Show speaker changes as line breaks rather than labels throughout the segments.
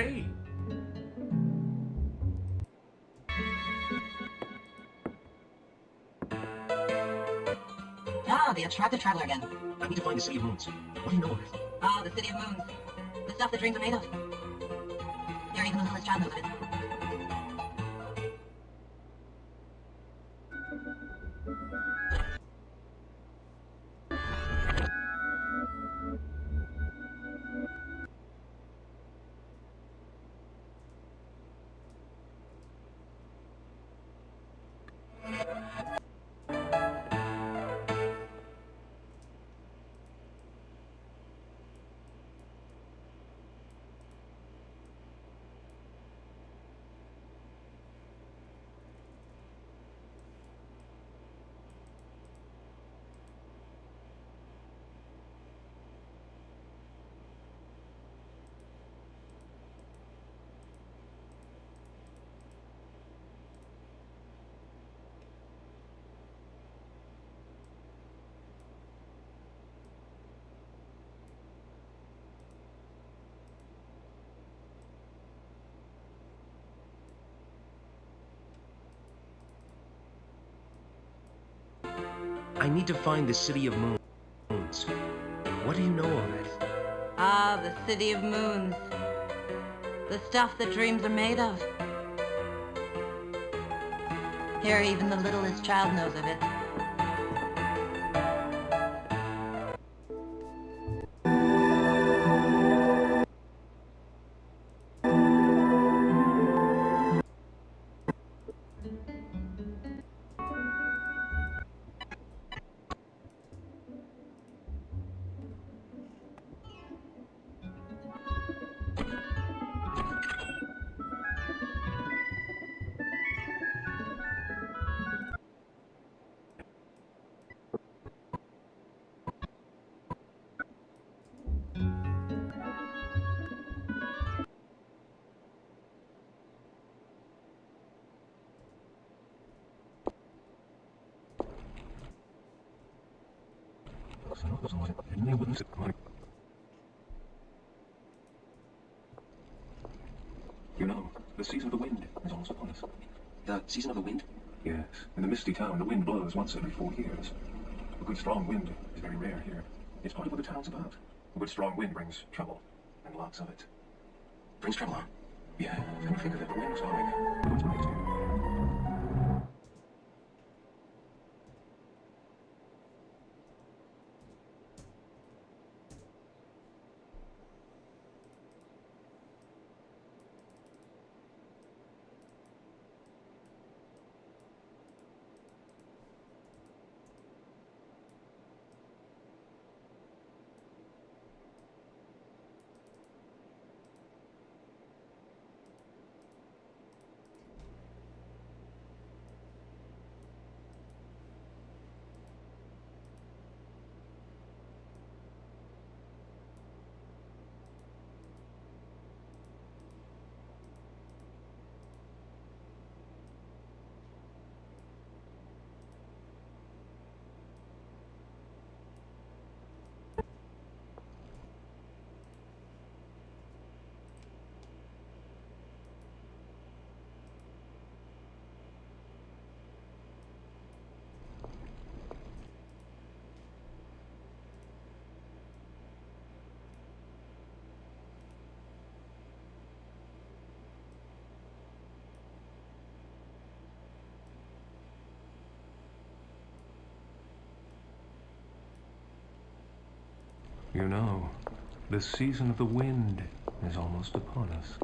Hey!
Ah, the abstracted traveler again.
I need to find the City of Moons. What do you know of it?
Ah, the City of Moons. The stuff that dreams are made of. Here, even the littlest child knows of it.
I need to find the City of Moons. What do you know of it?
Ah, the City of Moons. The stuff that dreams are made of. Here, even the littlest child knows of it.
You know, the season of the wind is almost upon us.
The Season of the Wind?
Yes, in the misty town, the wind blows once every 4 years. A good strong wind is very rare here. It's part of what the town's about. A good strong wind brings trouble, and lots of it.
Brings trouble, huh?
Yeah, come to think of it, the wind's blowing. What's my next year? You know, the season of the wind is almost upon us.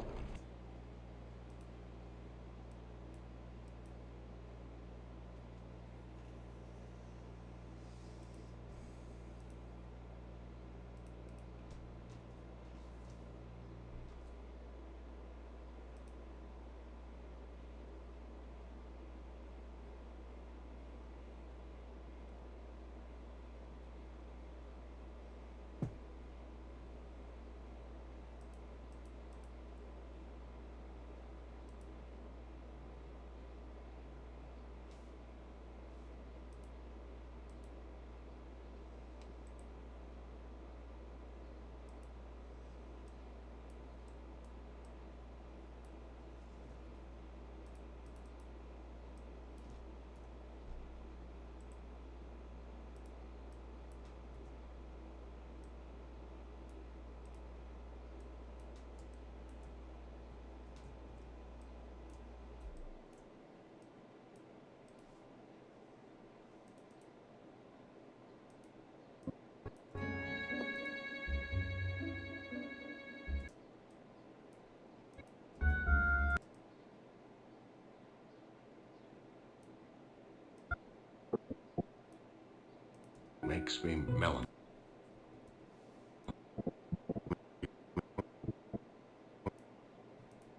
makes me melancholy.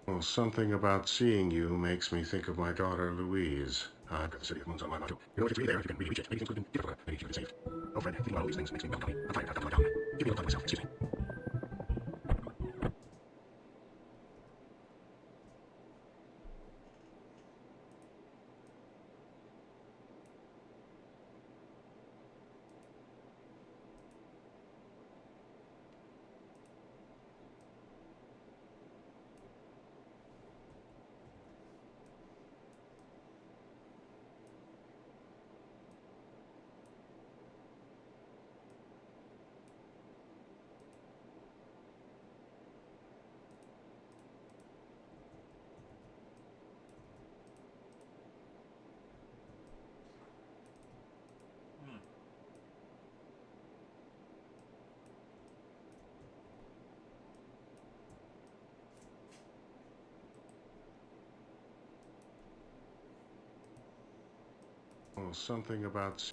Well, something about seeing you makes me think of my daughter, Louise. I've got the City of Moons on my mind, too. You know, if it's really there, if you can really reach it, maybe things could have been different. Maybe if you could saved. Oh, Fred, thinking about all these things makes me melancholy. I'm fine, I've got to go down. Give me a little time to myself, excuse me. Oh, something about...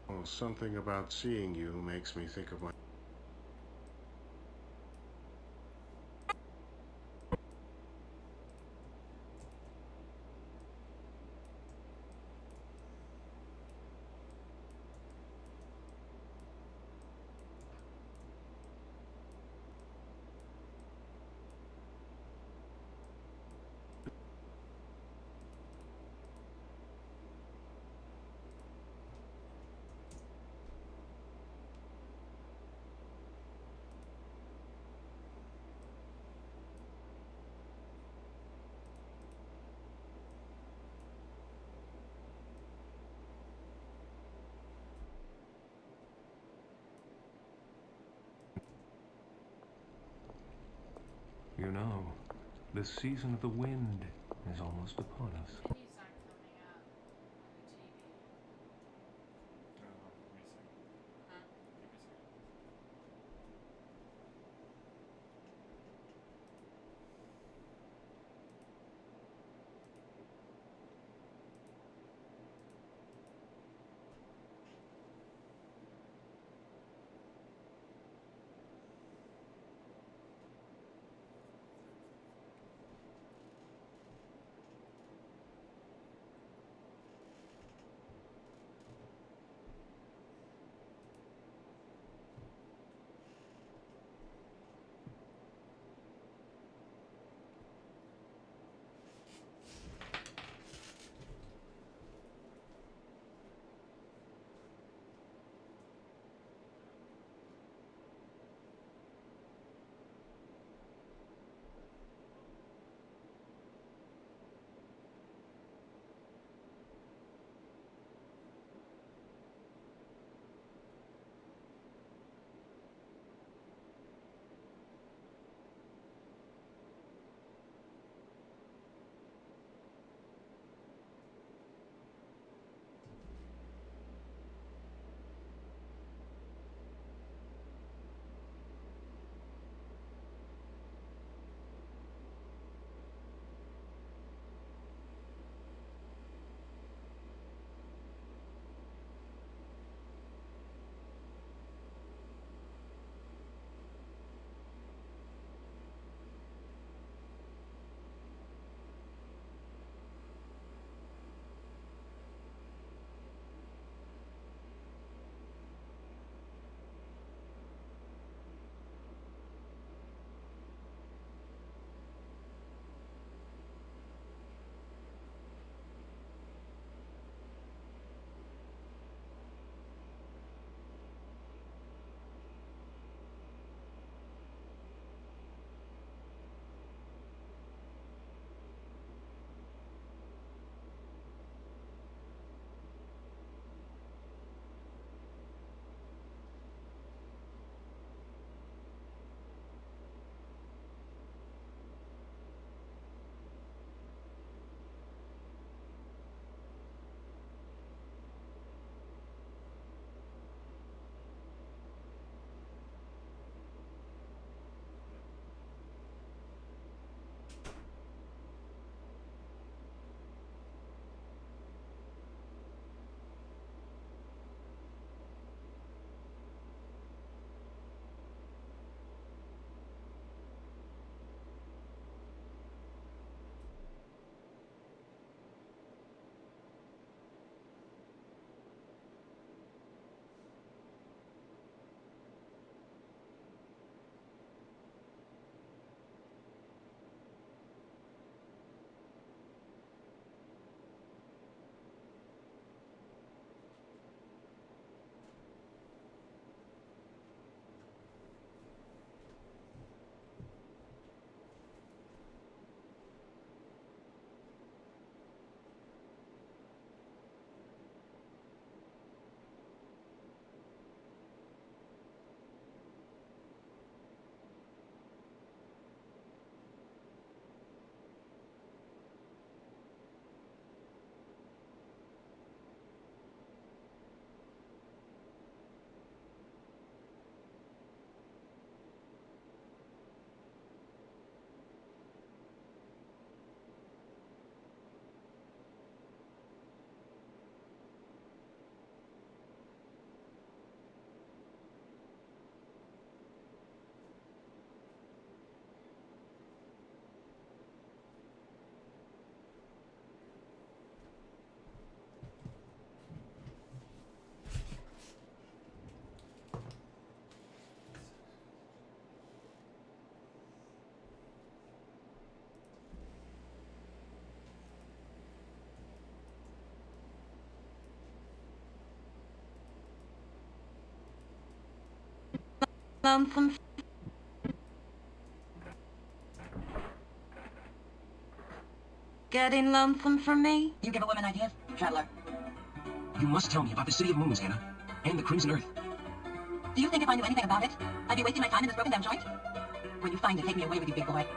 Oh, something about seeing you makes me think of my...
You know, the season of the wind is almost upon us.
He's not coming up on the TV. Huh?
lonesome? Getting lonesome for me?
You give a woman ideas, traveler.
You must tell me about the City of Moons, Hannah, and the Crimson Earth.
Do you think if I knew anything about it, I'd be wasting my time in this broken down joint? When you find it, take me away with you, big boy.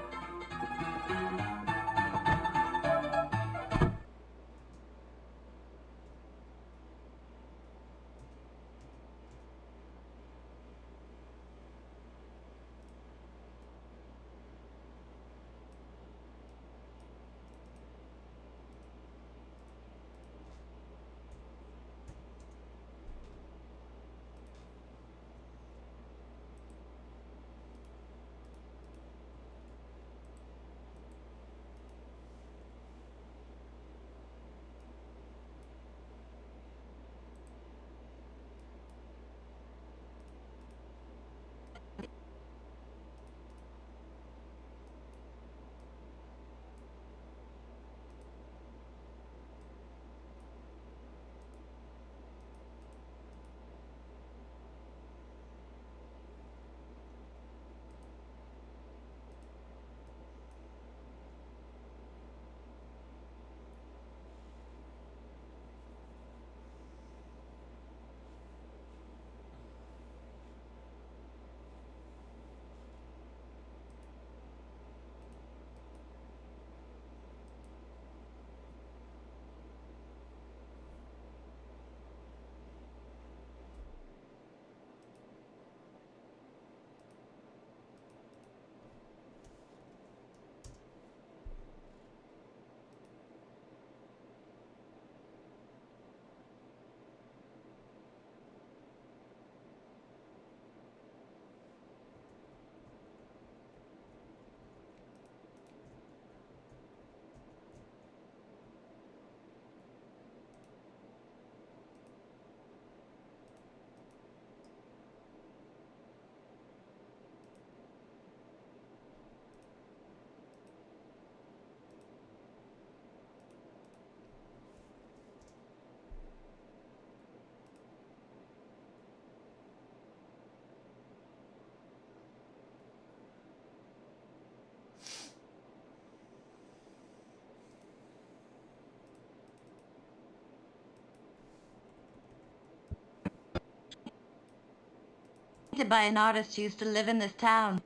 Painted by an artist who used to live in this town.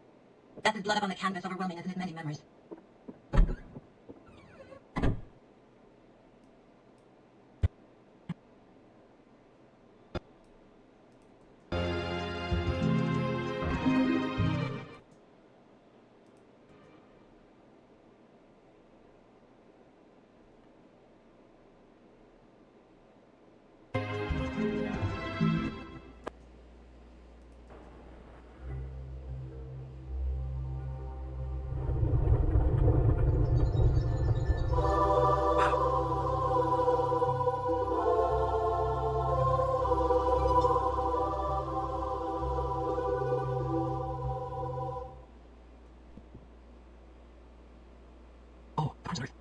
That's his blood up on the canvas, overwhelming as in his many memories.
Oh, Crimson Earth.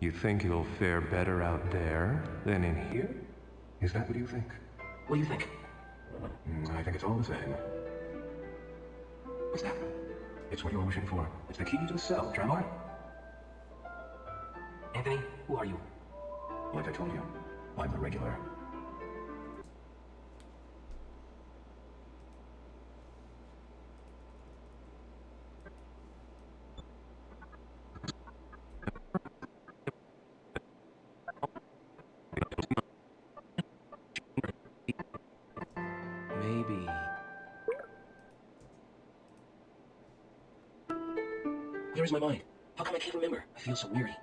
You think you'll fare better out there than in here? Is that what you think?
What do you think?
I think it's all the same.
What's that?
It's what you were wishing for. It's the key to the cell, traveler.
Anthony, who are you?
Like I told you, I'm the regular.
Maybe. Where is my mind? How come I can't remember? I feel so weary.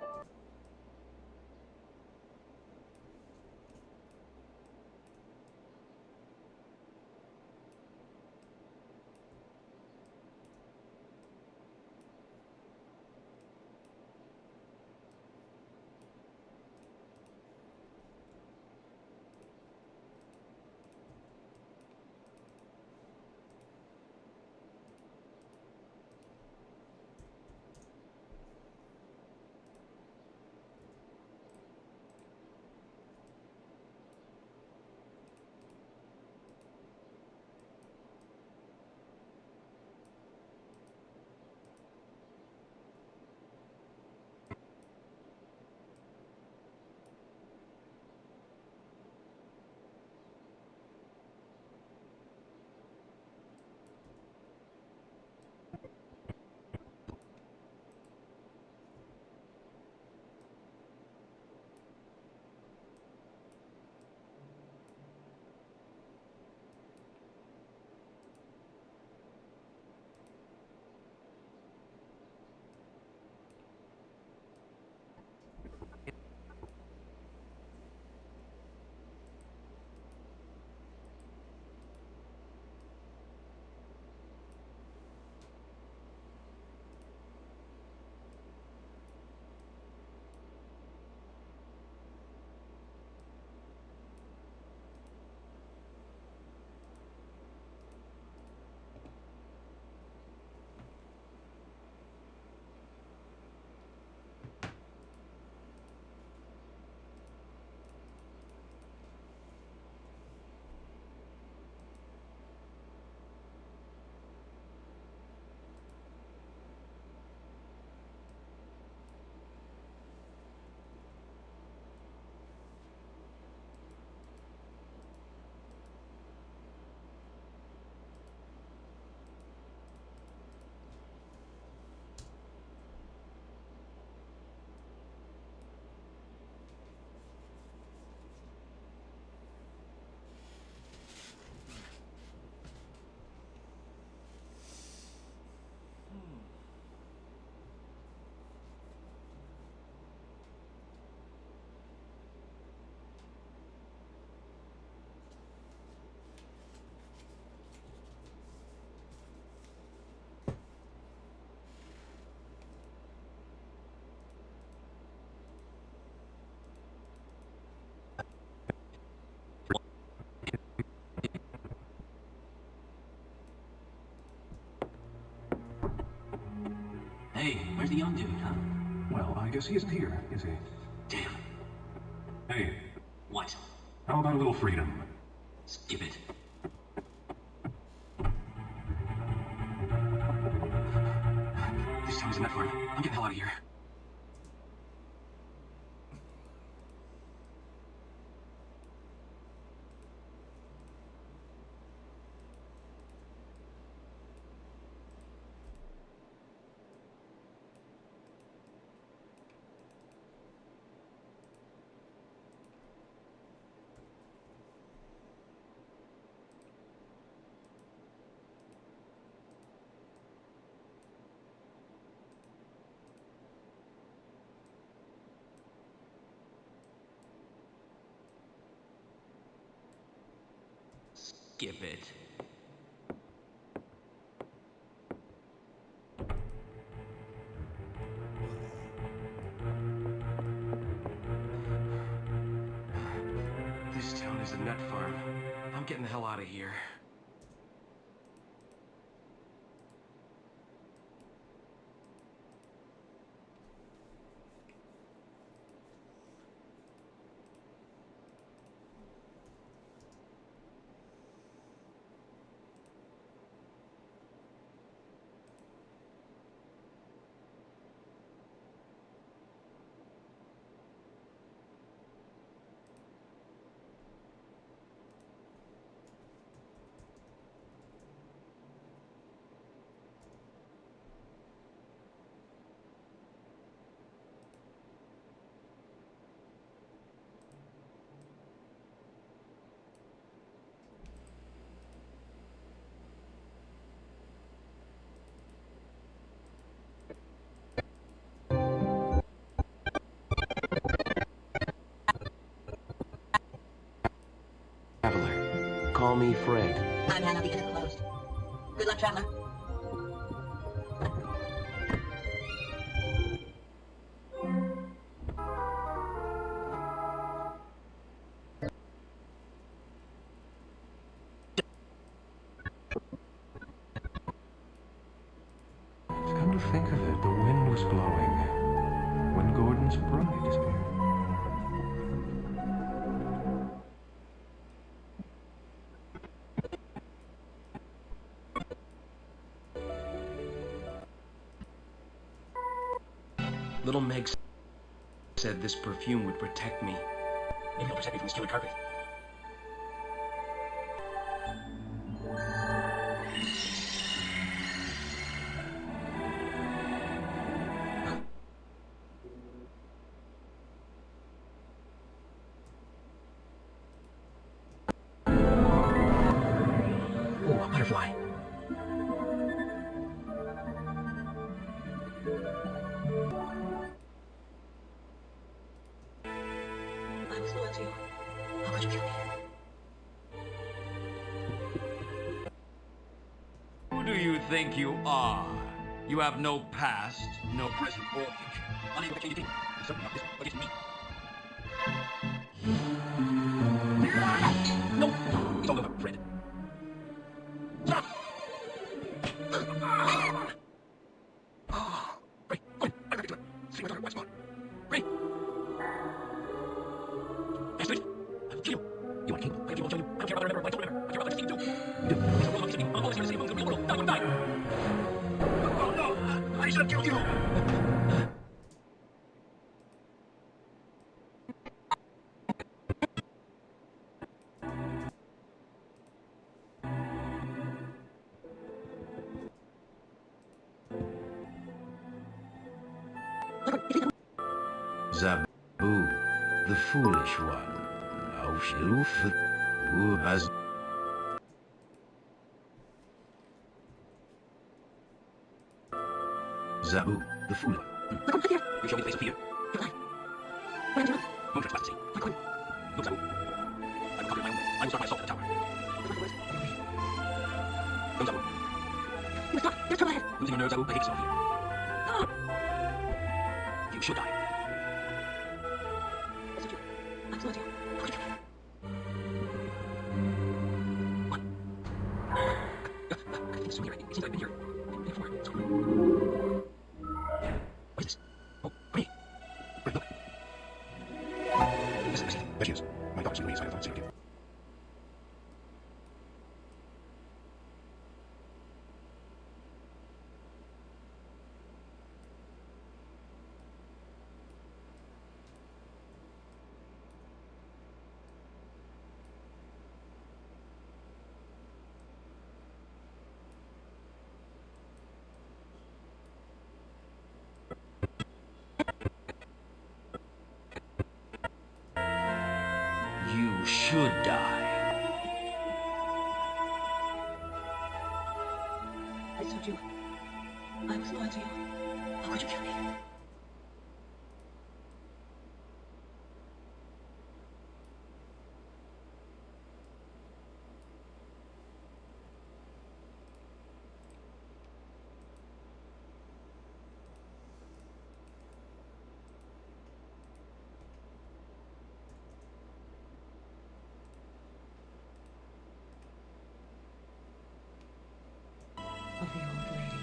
Hey, where's the young dude, huh?
Well, I guess he isn't here, is he?
Damn.
Hey,
What?
how about a little freedom?
Skip it. This town isn't that far. I'm getting the hell out of here. Skip it. This town is a nut farm. I'm getting the hell out of here. call me Fred.
I'm Hannah, the inn is closed. Good luck, traveler.
Come to think of it, the wind was blowing when Gordon's bride disappeared.
Little Meg said this perfume would protect me.
Maybe it'll protect me from stealing carpet. Oh, a butterfly.
I was loyal to you. How could you kill me?
Who do you think you are? You have no past, no present or future.
Unable to change a thing. There's something about this one against me. No! It's all over, Fred. Stop! Ray, Gwen, I'm ready to it. See my daughter, white spot. Ray! Bastard! I will kill you. You want to kill me? I will kill you. I don't care about the river. I don't remember. I care about the things you do. You do. It's a world against me. I'm always here to save the real world. Not one die. Oh no! I should have killed you!
Zabu, the foolish one. Aufschruf, who has... Zabu, the fool one.
You show me the face of fear.
You're alive. What am I doing?
No trespass, see.
My Gordon.
Look, Zabu. I will conquer my own way. I will start my assault at the tower. Go, Zabu.
You must stop. There's trouble ahead.
Losing your nerve, Zabu. I hate so here.
Ah!
You should die.
That's not true. I'm loyal to you. How could you kill me?
What? I think it's so here. It seems I've been here before. So... What is this? Oh, Ray. Ray, look. Listen, listen. There she is. My daughter's Louise. I thought I'd see her again.
You should die.
I told you. I was loyal to you. How could you kill me? Of the old lady.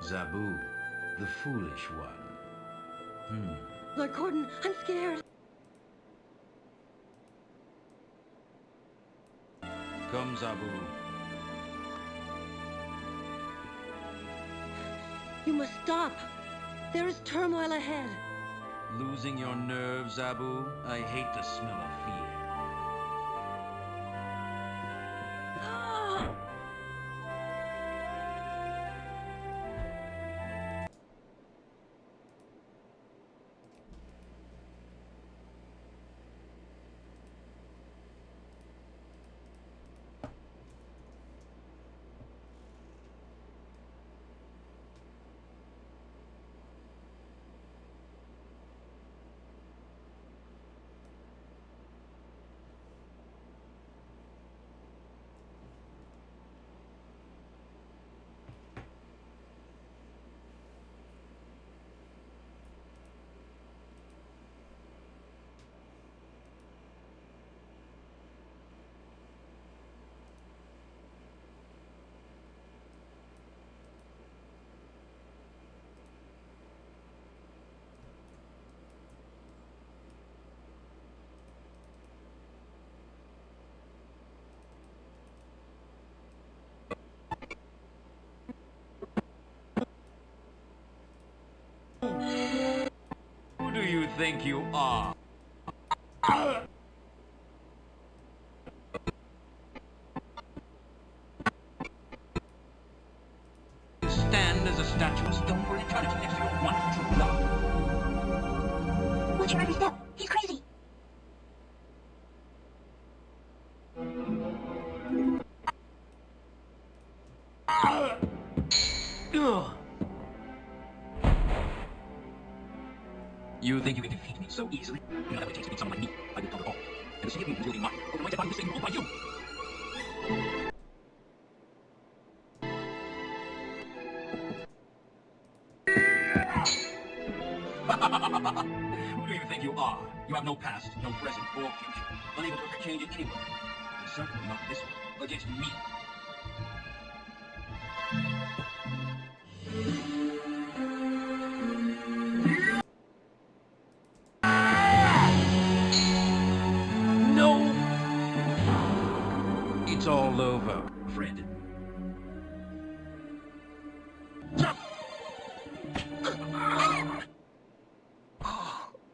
Zabu, the foolish one.
Lord Gordon, I'm scared.
Come, Zabu.
You must stop. There is turmoil ahead.
Losing your nerves, Abu? I hate the smell of fear. Who do you think you are? Stand as a statue of stone for eternity next to your one true love.
Watch your every step. He's crazy.
You think you can defeat me so easily? You know how it takes to beat someone like me. I will conquer all. And the city of Moons will be mine. Over my dead body was taken by you. Who do you think you are? You have no past, no present, or future. Unable to affect change in any world. And certainly not this one. Against me. It's all over, Fred.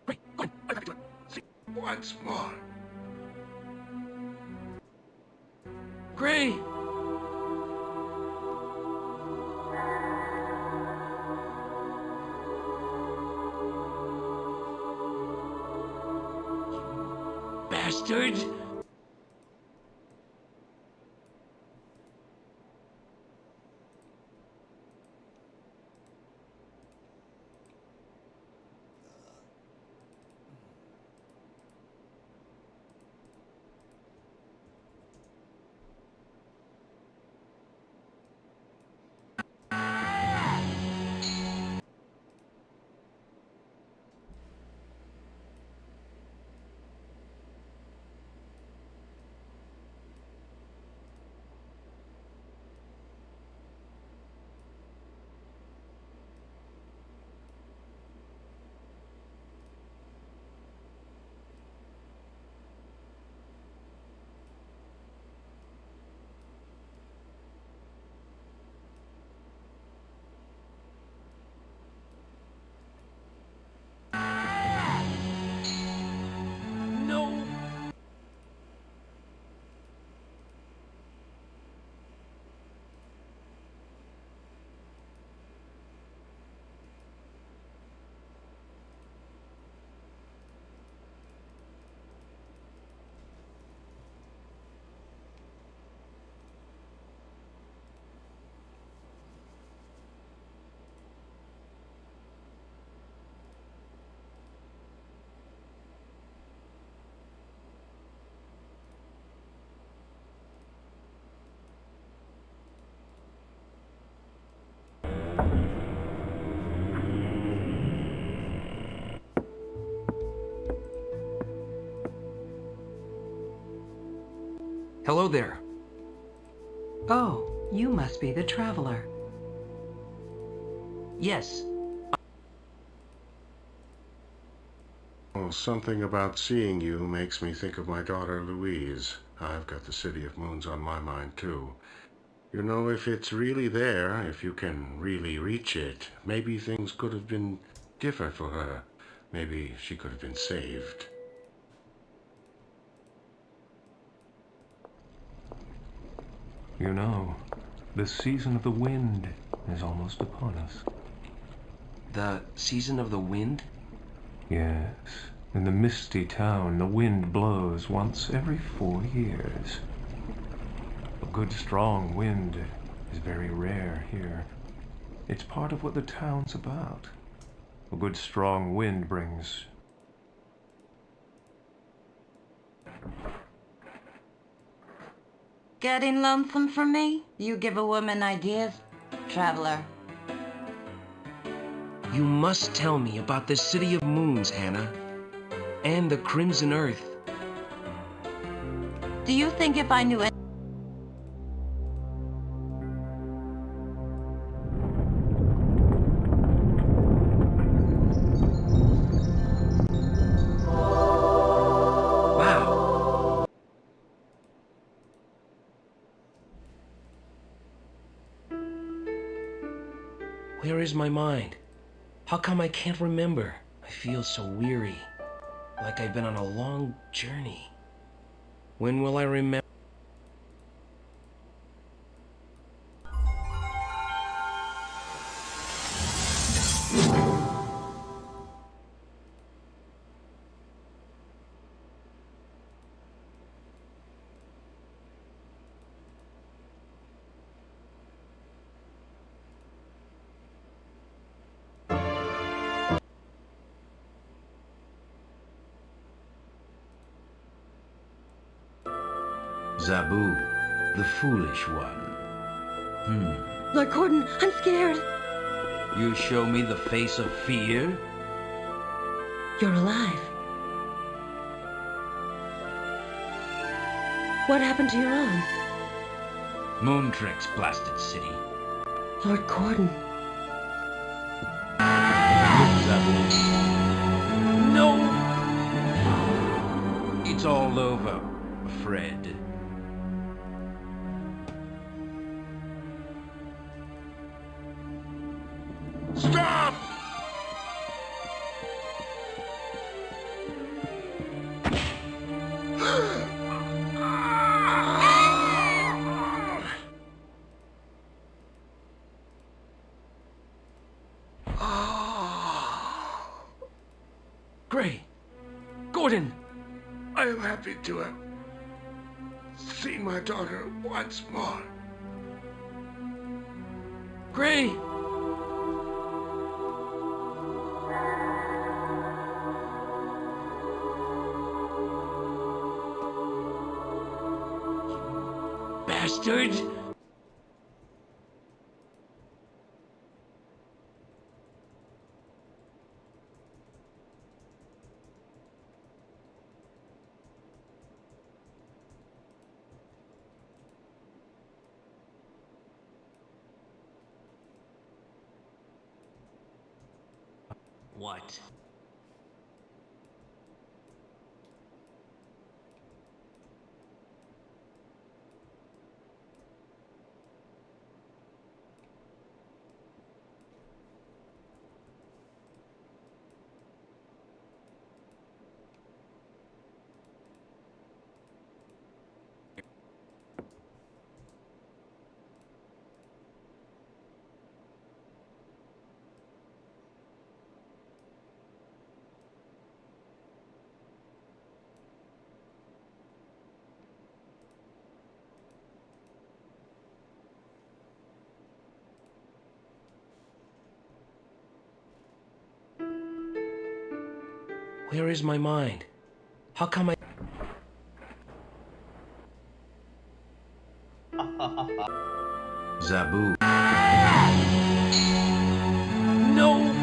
Wait, go on, I'm back to it. See,
Once more.
Gray! Bastard!
Hello there. Oh, you must be the traveler.
Yes.
Well, something about seeing you makes me think of my daughter Louise. I've got the City of Moons on my mind, too. You know, if it's really there, if you can really reach it, maybe things could have been different for her. Maybe she could have been saved.
You know, the season of the wind is almost upon us.
The season of the wind?
Yes. In the misty town, the wind blows once every 4 years. A good strong wind is very rare here. It's part of what the town's about. A good strong wind brings...
Getting lonesome for me? You give a woman ideas, traveler.
You must tell me about the City of Moons, Hannah. And the Crimson Earth.
Do you think if I knew it?
Wow. Where is my mind? How come I can't remember? I feel so weary. Like I've been on a long journey. When will I remember?
Zabu, the foolish one.
Lord Gordon, I'm scared.
You show me the face of fear?
You're alive. What happened to your arm?
Moontrick's blasted city.
Lord Gordon.
Zabu. No! It's all over, Fred.
Stop!
Gray! Gordon!
I am happy to have seen my daughter once more.
Gray! Bastard! What? Where is my mind? How come I...
Zabu.
No!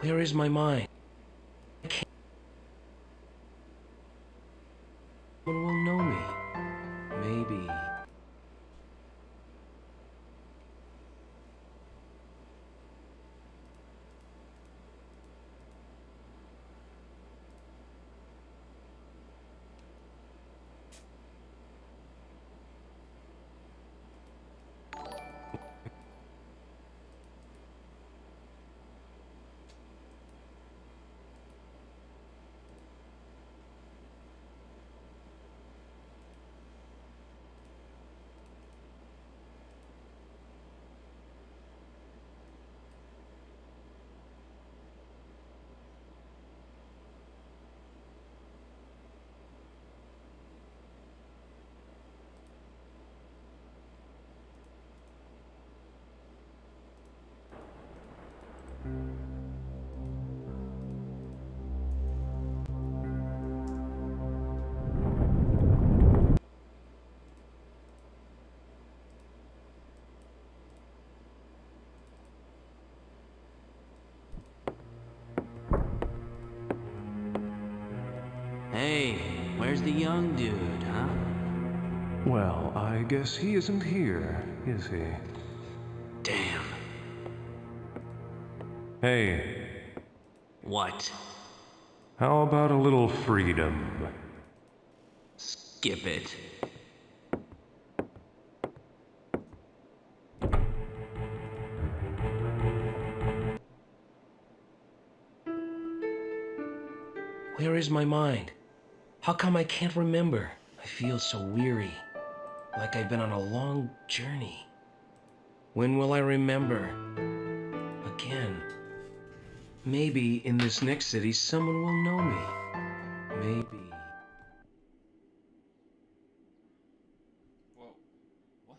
Where is my mind? I can't... Someone will know me. Maybe. where's the young dude, huh?
Well, I guess he isn't here, is he?
Damn.
Hey,
What?
how about a little freedom?
Skip it. Where is my mind? How come I can't remember? I feel so weary, like I've been on a long journey. When will I remember? Again. Maybe in this next city someone will know me. Maybe.
Whoa. What?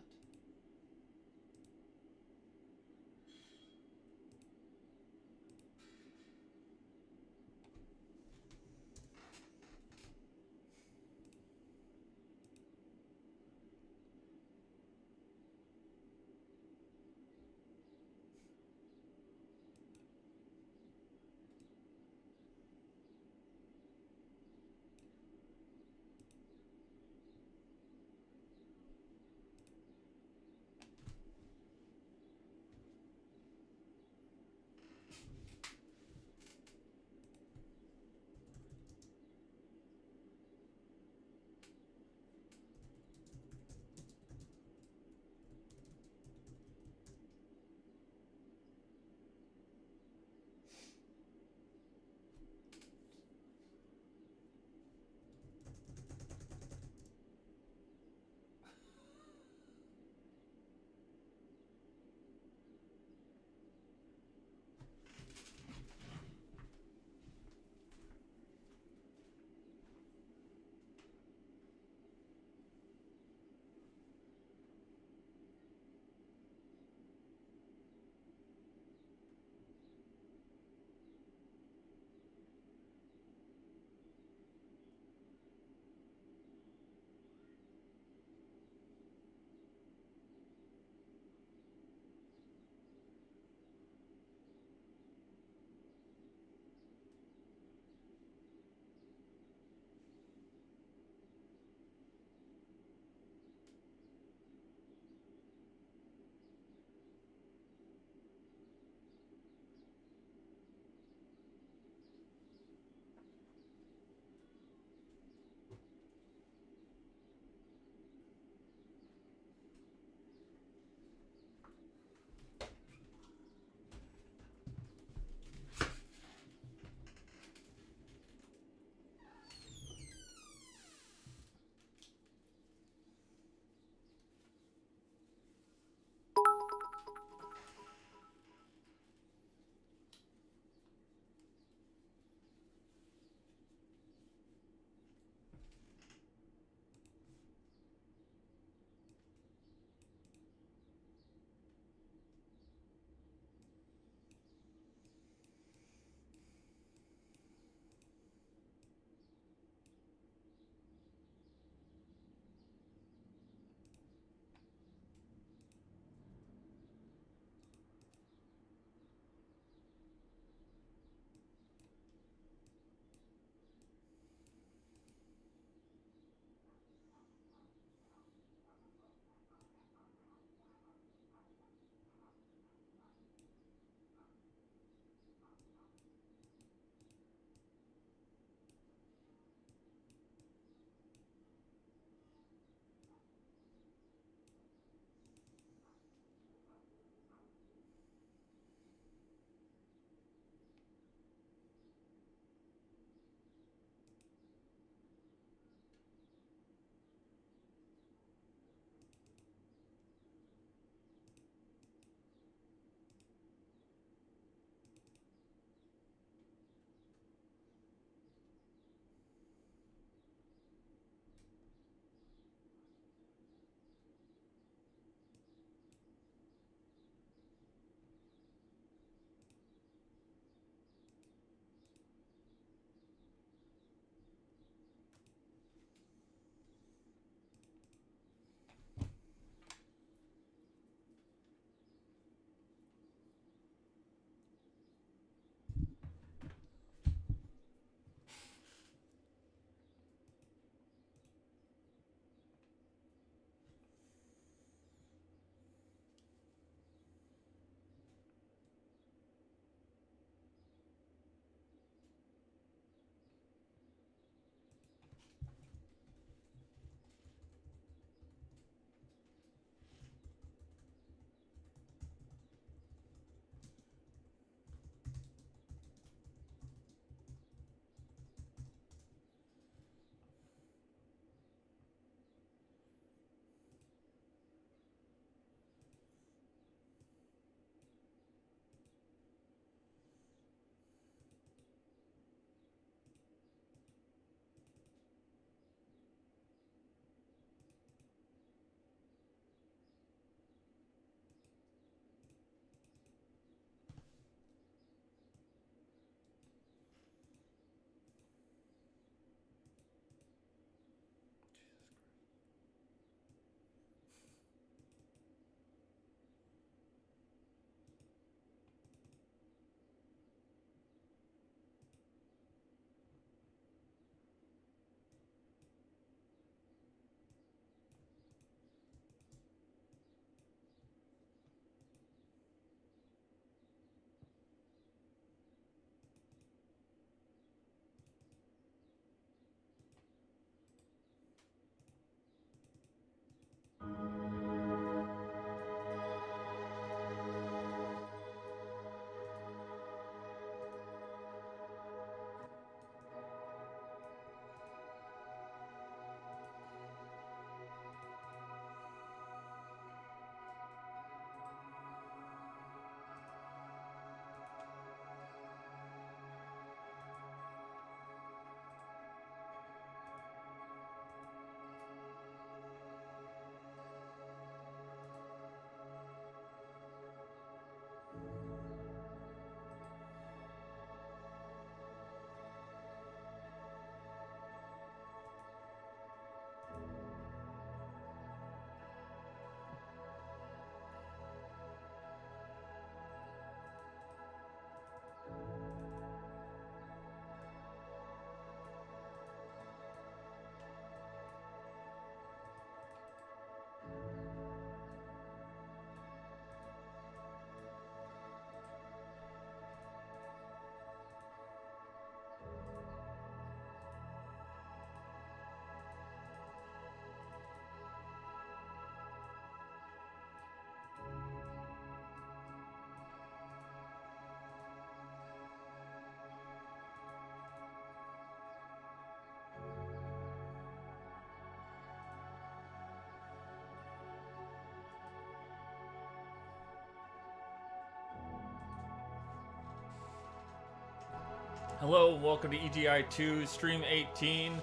Hello, welcome to EGI2 Stream 18.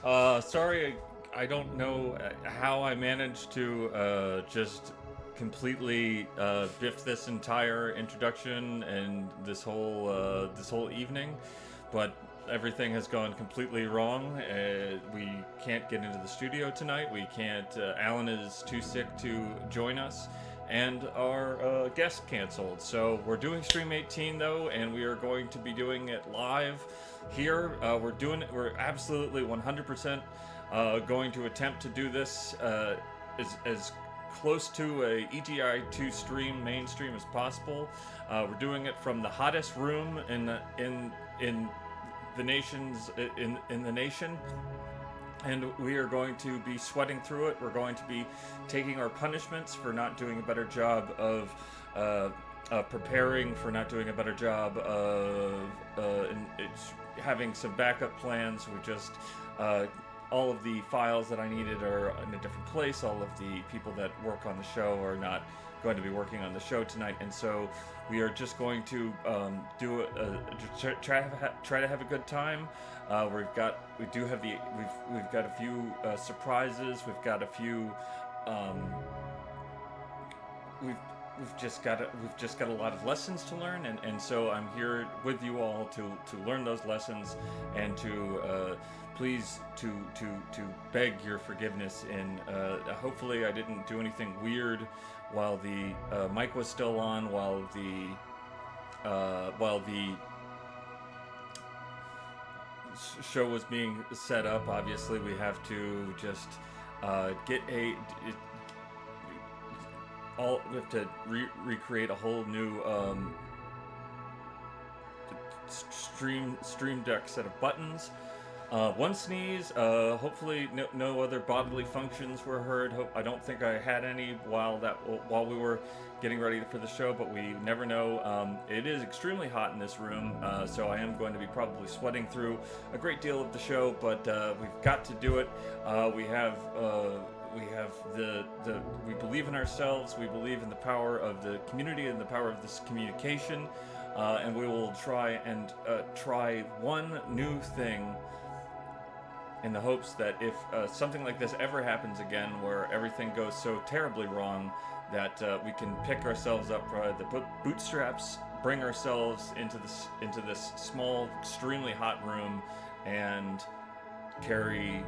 Sorry, I don't know how I managed to just completely biff this entire introduction and this whole evening, but everything has gone completely wrong. We can't get into the studio tonight. We can't. Allan is too sick to join us, and our guest canceled. So we're doing Stream 18 though, and we are going to be doing it live here. We're absolutely 100% going to attempt to do this as close to a EGI2 stream mainstream as possible. We're doing it from the hottest room in the nation, and we are going to be sweating through it. We're going to be taking our punishments for not doing a better job of preparing, for not doing a better job of having some backup plans. We just all of the files that I needed are in a different place. All of the people that work on the show are not going to be working on the show tonight, and so we are just going to try to have a good time. We've got a few surprises. We've got a few we've just got a lot of lessons to learn, and so I'm here with you all to learn those lessons and to please to beg your forgiveness. And hopefully I didn't do anything weird while the mic was still on, while the show was being set up. Obviously we have to just we have to recreate a whole new stream deck set of buttons. One sneeze. Hopefully, no other bodily functions were heard. I don't think I had any while we were getting ready for the show, but we never know. It is extremely hot in this room, so I am going to be probably sweating through a great deal of the show. But we've got to do it. We believe in ourselves. We believe in the power of the community and the power of this communication, and we will try one new thing, in the hopes that if something like this ever happens again, where everything goes so terribly wrong, that we can pick ourselves up by the bootstraps, bring ourselves into this small, extremely hot room, and carry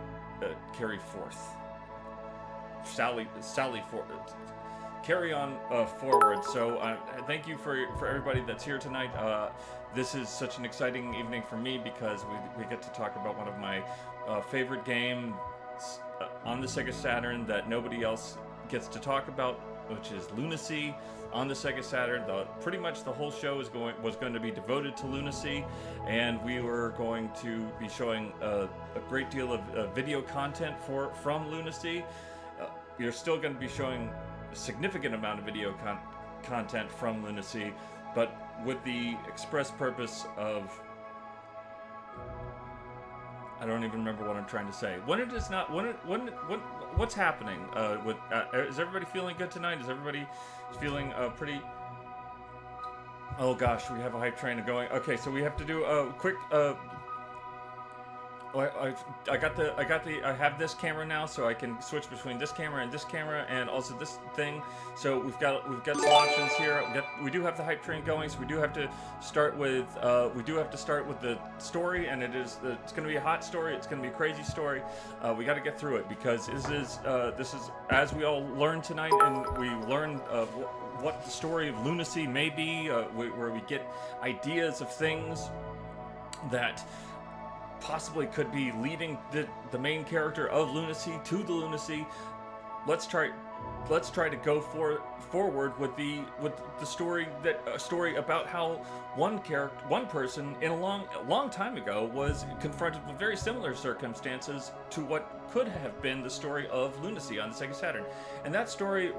forth. Sally forward. Carry on forward. So thank you for everybody that's here tonight. This is such an exciting evening for me because we get to talk about one of my favorite games on the Sega Saturn that nobody else gets to talk about, which is Lunacy on the Sega Saturn. Pretty much the whole show was going to be devoted to Lunacy, and we were going to be showing a great deal of video content from Lunacy. We are still going to be showing a significant amount of video content from Lunacy, but with the express purpose of, I don't even remember what I'm trying to say. What's happening? Is everybody feeling good tonight? Is everybody feeling pretty? Oh gosh, we have a hype train going. Okay, so we have to do a quick. I have this camera now, so I can switch between this camera and also this thing. So we've got some options here. We do have the hype train going, so we do have to start with the story, and it's going to be a hot story. It's going to be a crazy story. We got to get through it because this is as we all learn tonight, and we learn what the story of Lunacy may be, where we get ideas of things that possibly could be leading the main character of Lunacy to the Lunacy. Let's try to go forward with the story about how one person in a long time ago was confronted with very similar circumstances to what could have been the story of Lunacy on the Sega Saturn, and that story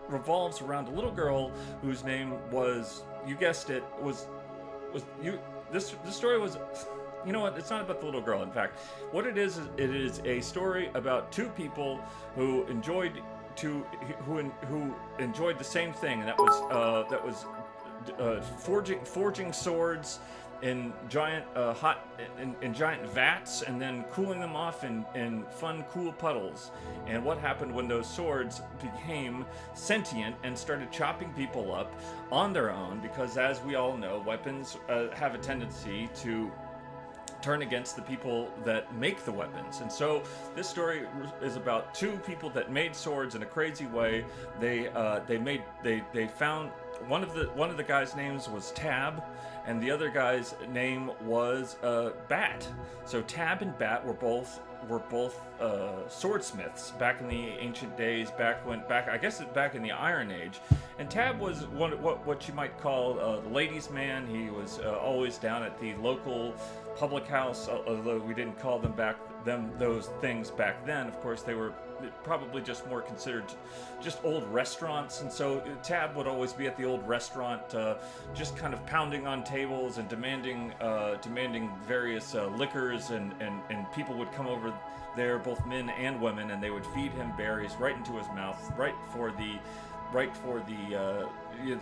revolves around a little girl whose name was, you guessed it, this story was. You know what? It's not about the little girl. In fact, what it is a story about two people who enjoyed the same thing, and that was forging swords in giant in giant vats, and then cooling them off in fun, cool puddles. And what happened when those swords became sentient and started chopping people up on their own? Because as we all know, weapons have a tendency to turn against the people that make the weapons. And so this story is about two people that made swords in a crazy way. They found one of the guys' names was Tab, and the other guy's name was Bat. So Tab and Bat were both swordsmiths back in the ancient days, back in the Iron Age. And Tab was what you might call a ladies' man. He was always down at the local public house, although we didn't call them those things back then. Of course, they were probably just more considered just old restaurants. And so Tab would always be at the old restaurant, just kind of pounding on tables and demanding various liquors, and people would come over there, both men and women, and they would feed him berries right into his mouth, right for the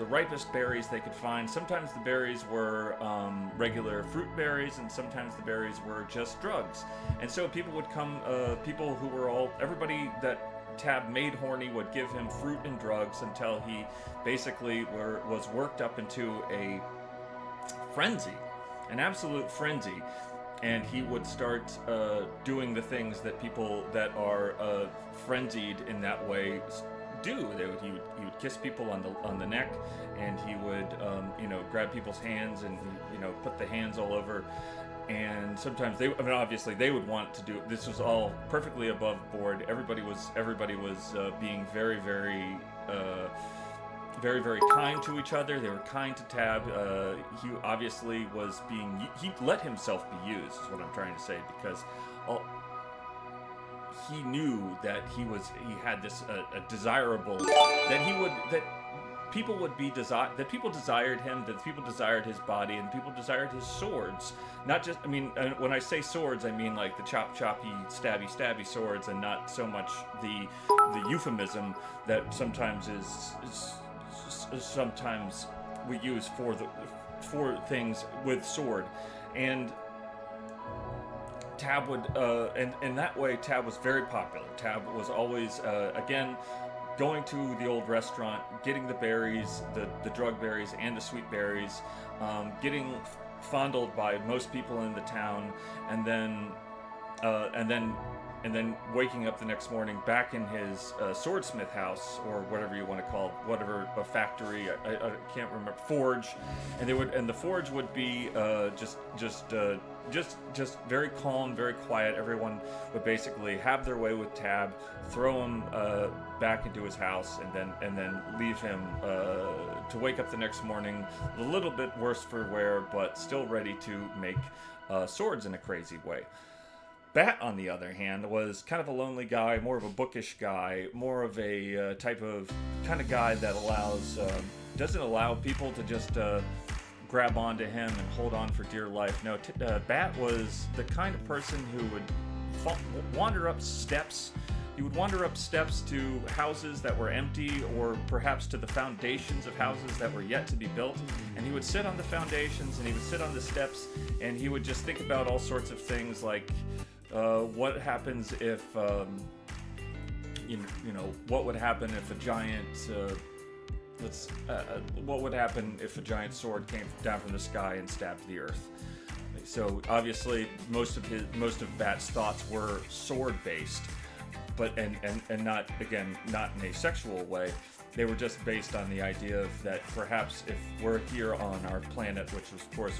ripest berries they could find. Sometimes the berries were regular fruit berries, and sometimes the berries were just drugs. And so people would come, everybody that Tab made horny would give him fruit and drugs until he basically was worked up into a frenzy, an absolute frenzy. And he would start doing the things that people that are frenzied in that way do. He would kiss people on the neck, and he would grab people's hands and put the hands all over. And sometimes obviously they would want to do this. Was all perfectly above board. Everybody was being very, very very, very kind to each other. They were kind to Tab. He obviously he let himself be used, is what I'm trying to say, because he knew that he had this desirable, that people desired him, that people desired his body, and people desired his swords. Not just, when I say swords, I mean like the choppy, stabby swords, and not so much the euphemism that sometimes sometimes we use for things with sword. And Tab would, and in that way, Tab was very popular. Tab was always, again, going to the old restaurant, getting the berries, the drug berries and the sweet berries, getting fondled by most people in the town, and then waking up the next morning back in his swordsmith house, or whatever you want to call it, whatever, a factory, I can't remember, forge, and the forge would be just very calm, very quiet. Everyone would basically have their way with Tab, throw him back into his house, and then leave him to wake up the next morning a little bit worse for wear, but still ready to make swords in a crazy way. Bat, on the other hand, was kind of a lonely guy, more of a bookish guy, more of a kind of guy that doesn't allow people to just grab onto him and hold on for dear life. No, Bat was the kind of person who would wander up steps. He would wander up steps to houses that were empty, or perhaps to the foundations of houses that were yet to be built. And he would sit on the foundations, and he would sit on the steps, and he would just think about all sorts of things, like what happens if, what would happen if a giant, what would happen if a giant sword came down from the sky and stabbed the earth? So obviously, most of Bat's thoughts were sword-based, but and not in a sexual way. They were just based on the idea that perhaps if we're here on our planet, which of course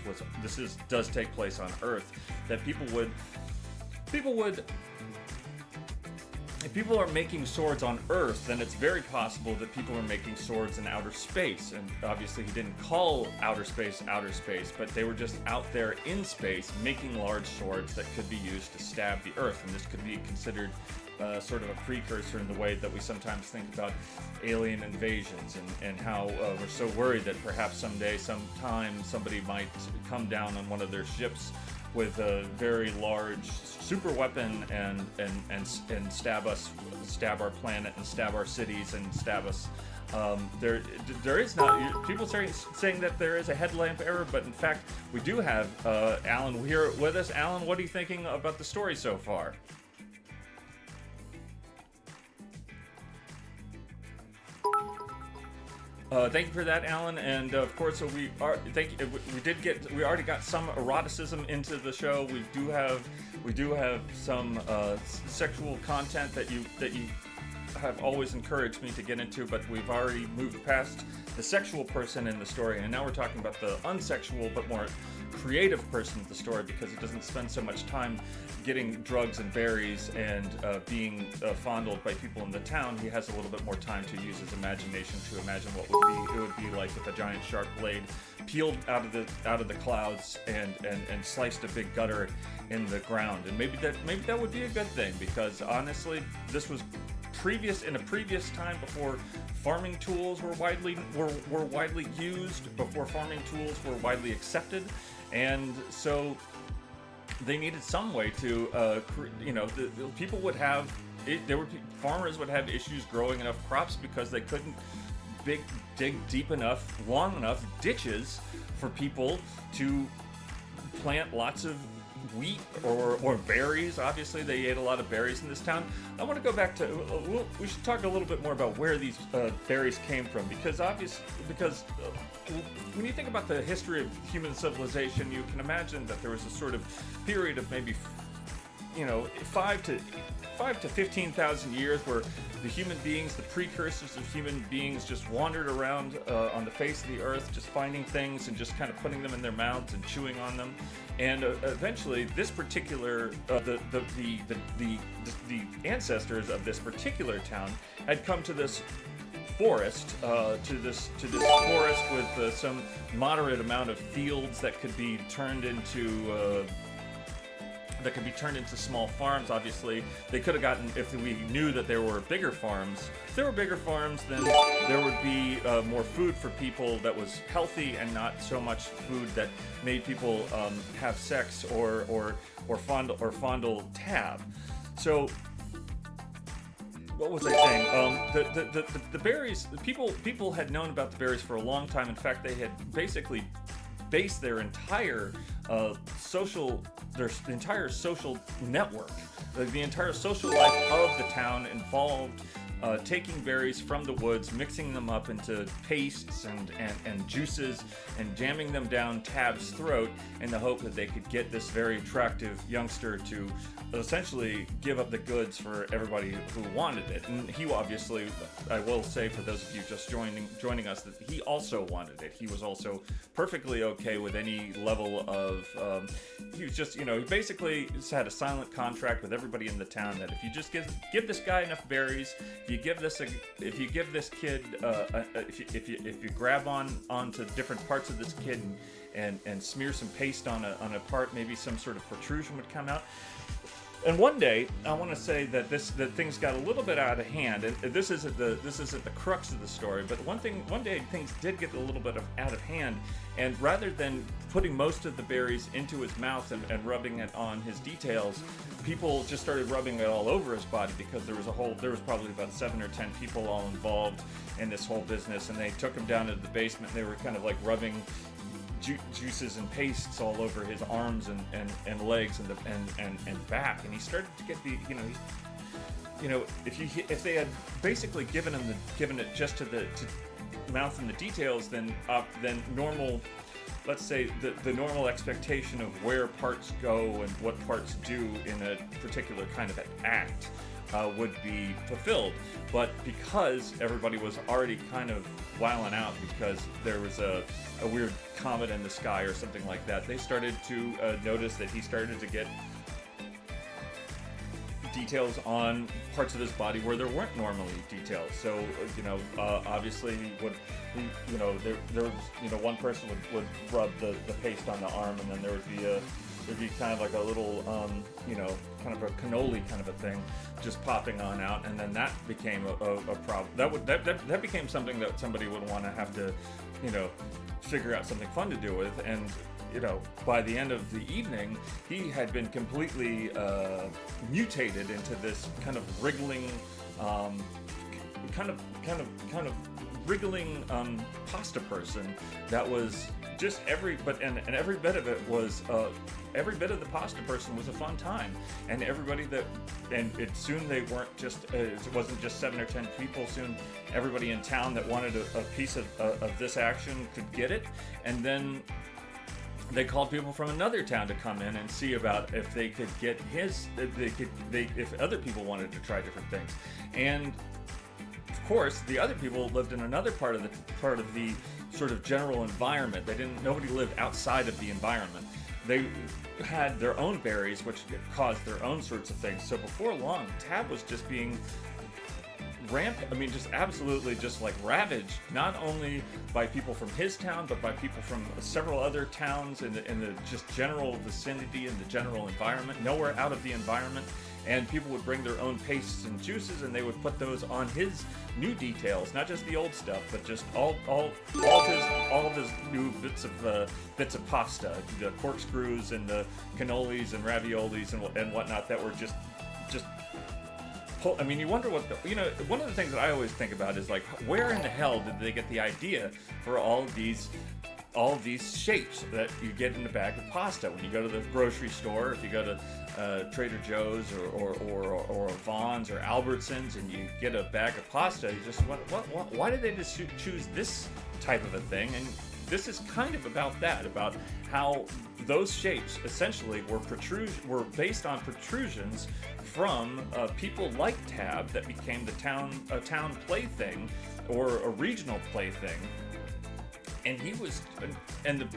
does take place on Earth, that people would. If people are making swords on Earth, then it's very possible that people are making swords in outer space. And obviously he didn't call outer space, but they were just out there in space making large swords that could be used to stab the Earth. And this could be considered sort of a precursor in the way that we sometimes think about alien invasions, and how we're so worried that perhaps sometime somebody might come down on one of their ships with a very large super weapon and stab our planet, and stab our cities, and stab us There is not. People saying that there is a headlamp error, but in fact, we do have Allan here with us. Allan, what are you thinking about the story so far? Thank you for that, Allan, and of course, we already got some eroticism into the show. We do have some sexual content that you have always encouraged me to get into, but we've already moved past the sexual person in the story, and now we're talking about the unsexual but more creative person of the story, because he doesn't spend so much time getting drugs and berries and being fondled by people in the town. He has a little bit more time to use his imagination to imagine what it would be like if a giant sharp blade peeled out of the clouds and sliced a big gutter in the ground. And maybe that would be a good thing, because honestly, this was in a previous time, before farming tools were widely used, before farming tools were widely accepted, and so they needed some way to, people would have, farmers would have issues growing enough crops because they couldn't dig deep enough, long enough ditches for people to plant lots of wheat or berries. Obviously, they ate a lot of berries in this town. I want to go back to, we should talk a little bit more about where these berries came from, because when you think about the history of human civilization, you can imagine that there was a sort of period of maybe 5 to 15,000 years where the human beings, the precursors of human beings, just wandered around on the face of the earth, just finding things and just kind of putting them in their mouths and chewing on them. And eventually, this particular the ancestors of this particular town had come to this forest, to this forest with some moderate amount of fields that could be turned into small farms. Obviously, they could have gotten, if we knew that there were bigger farms. If there were bigger farms, then there would be more food for people that was healthy, and not so much food that made people have sex or fondle tab. So, what was I saying? The berries. People had known about the berries for a long time. In fact, they had basically based their entire social network, the entire social life of the town involved taking berries from the woods, mixing them up into pastes and juices, and jamming them down Tab's throat in the hope that they could get this very attractive youngster to essentially give up the goods for everybody who wanted it. And he obviously, I will say for those of you just joining us, that he also wanted it. He was also perfectly okay with any level of, he was just, he basically just had a silent contract with everybody in the town that if you just give this guy enough berries, if you grab onto different parts of this kid and smear some paste on a part, maybe some sort of protrusion would come out. And one day, I want to say that things got a little bit out of hand, and this isn't the crux of the story. But one day things did get a little bit out of hand, and rather than putting most of the berries into his mouth and rubbing it on his details, people just started rubbing it all over his body, because there was probably about 7 or 10 people all involved in this whole business, and they took him down to the basement. And they were kind of like rubbing juices and pastes all over his arms and legs and back, and he started to get if they had basically given it just to the mouth and the details, then normal, let's say the normal expectation of where parts go and what parts do in a particular kind of an act would be fulfilled. But because everybody was already kind of wilding out because there was a weird comet in the sky or something like that, they started to notice that he started to get details on parts of his body where there weren't normally details. So, obviously there was, one person would rub the paste on the arm, and then there'd be kind of like a little, kind of a cannoli kind of a thing just popping on out, and then that became a problem. That became something that somebody would want to have to, figure out something fun to do with. And by the end of the evening, he had been completely mutated into this kind of wriggling, kind of wriggling pasta person that was just every bit of it was every bit of the pasta person was a fun time, and everybody that soon they weren't just it wasn't just 7 or 10 people. Soon everybody in town that wanted a piece of this action could get it, and then they called people from another town to come in and see about if they could get if other people wanted to try different things. And of course, the other people lived in another part of the sort of general environment. Nobody lived outside of the environment. They had their own berries, which caused their own sorts of things. So before long, Tab was just being just absolutely just like ravaged, not only by people from his town, but by people from several other towns in the just general vicinity and the general environment, nowhere out of the environment. And people would bring their own pastes and juices, and they would put those on his new details, not just the old stuff, but just all of his new bits of pasta, the corkscrews and the cannolis and raviolis and whatnot that were just. I mean, you wonder one of the things that I always think about is like, where in the hell did they get the idea for all of these shapes that you get in a bag of pasta when you go to the grocery store? If you go to Trader Joe's or Vaughn's or Albertsons and you get a bag of pasta, you just why did they just choose this type of a thing? And this is kind of about that, about how those shapes essentially were based on protrusions from people like Tab that became a town plaything or a regional plaything. And he was, and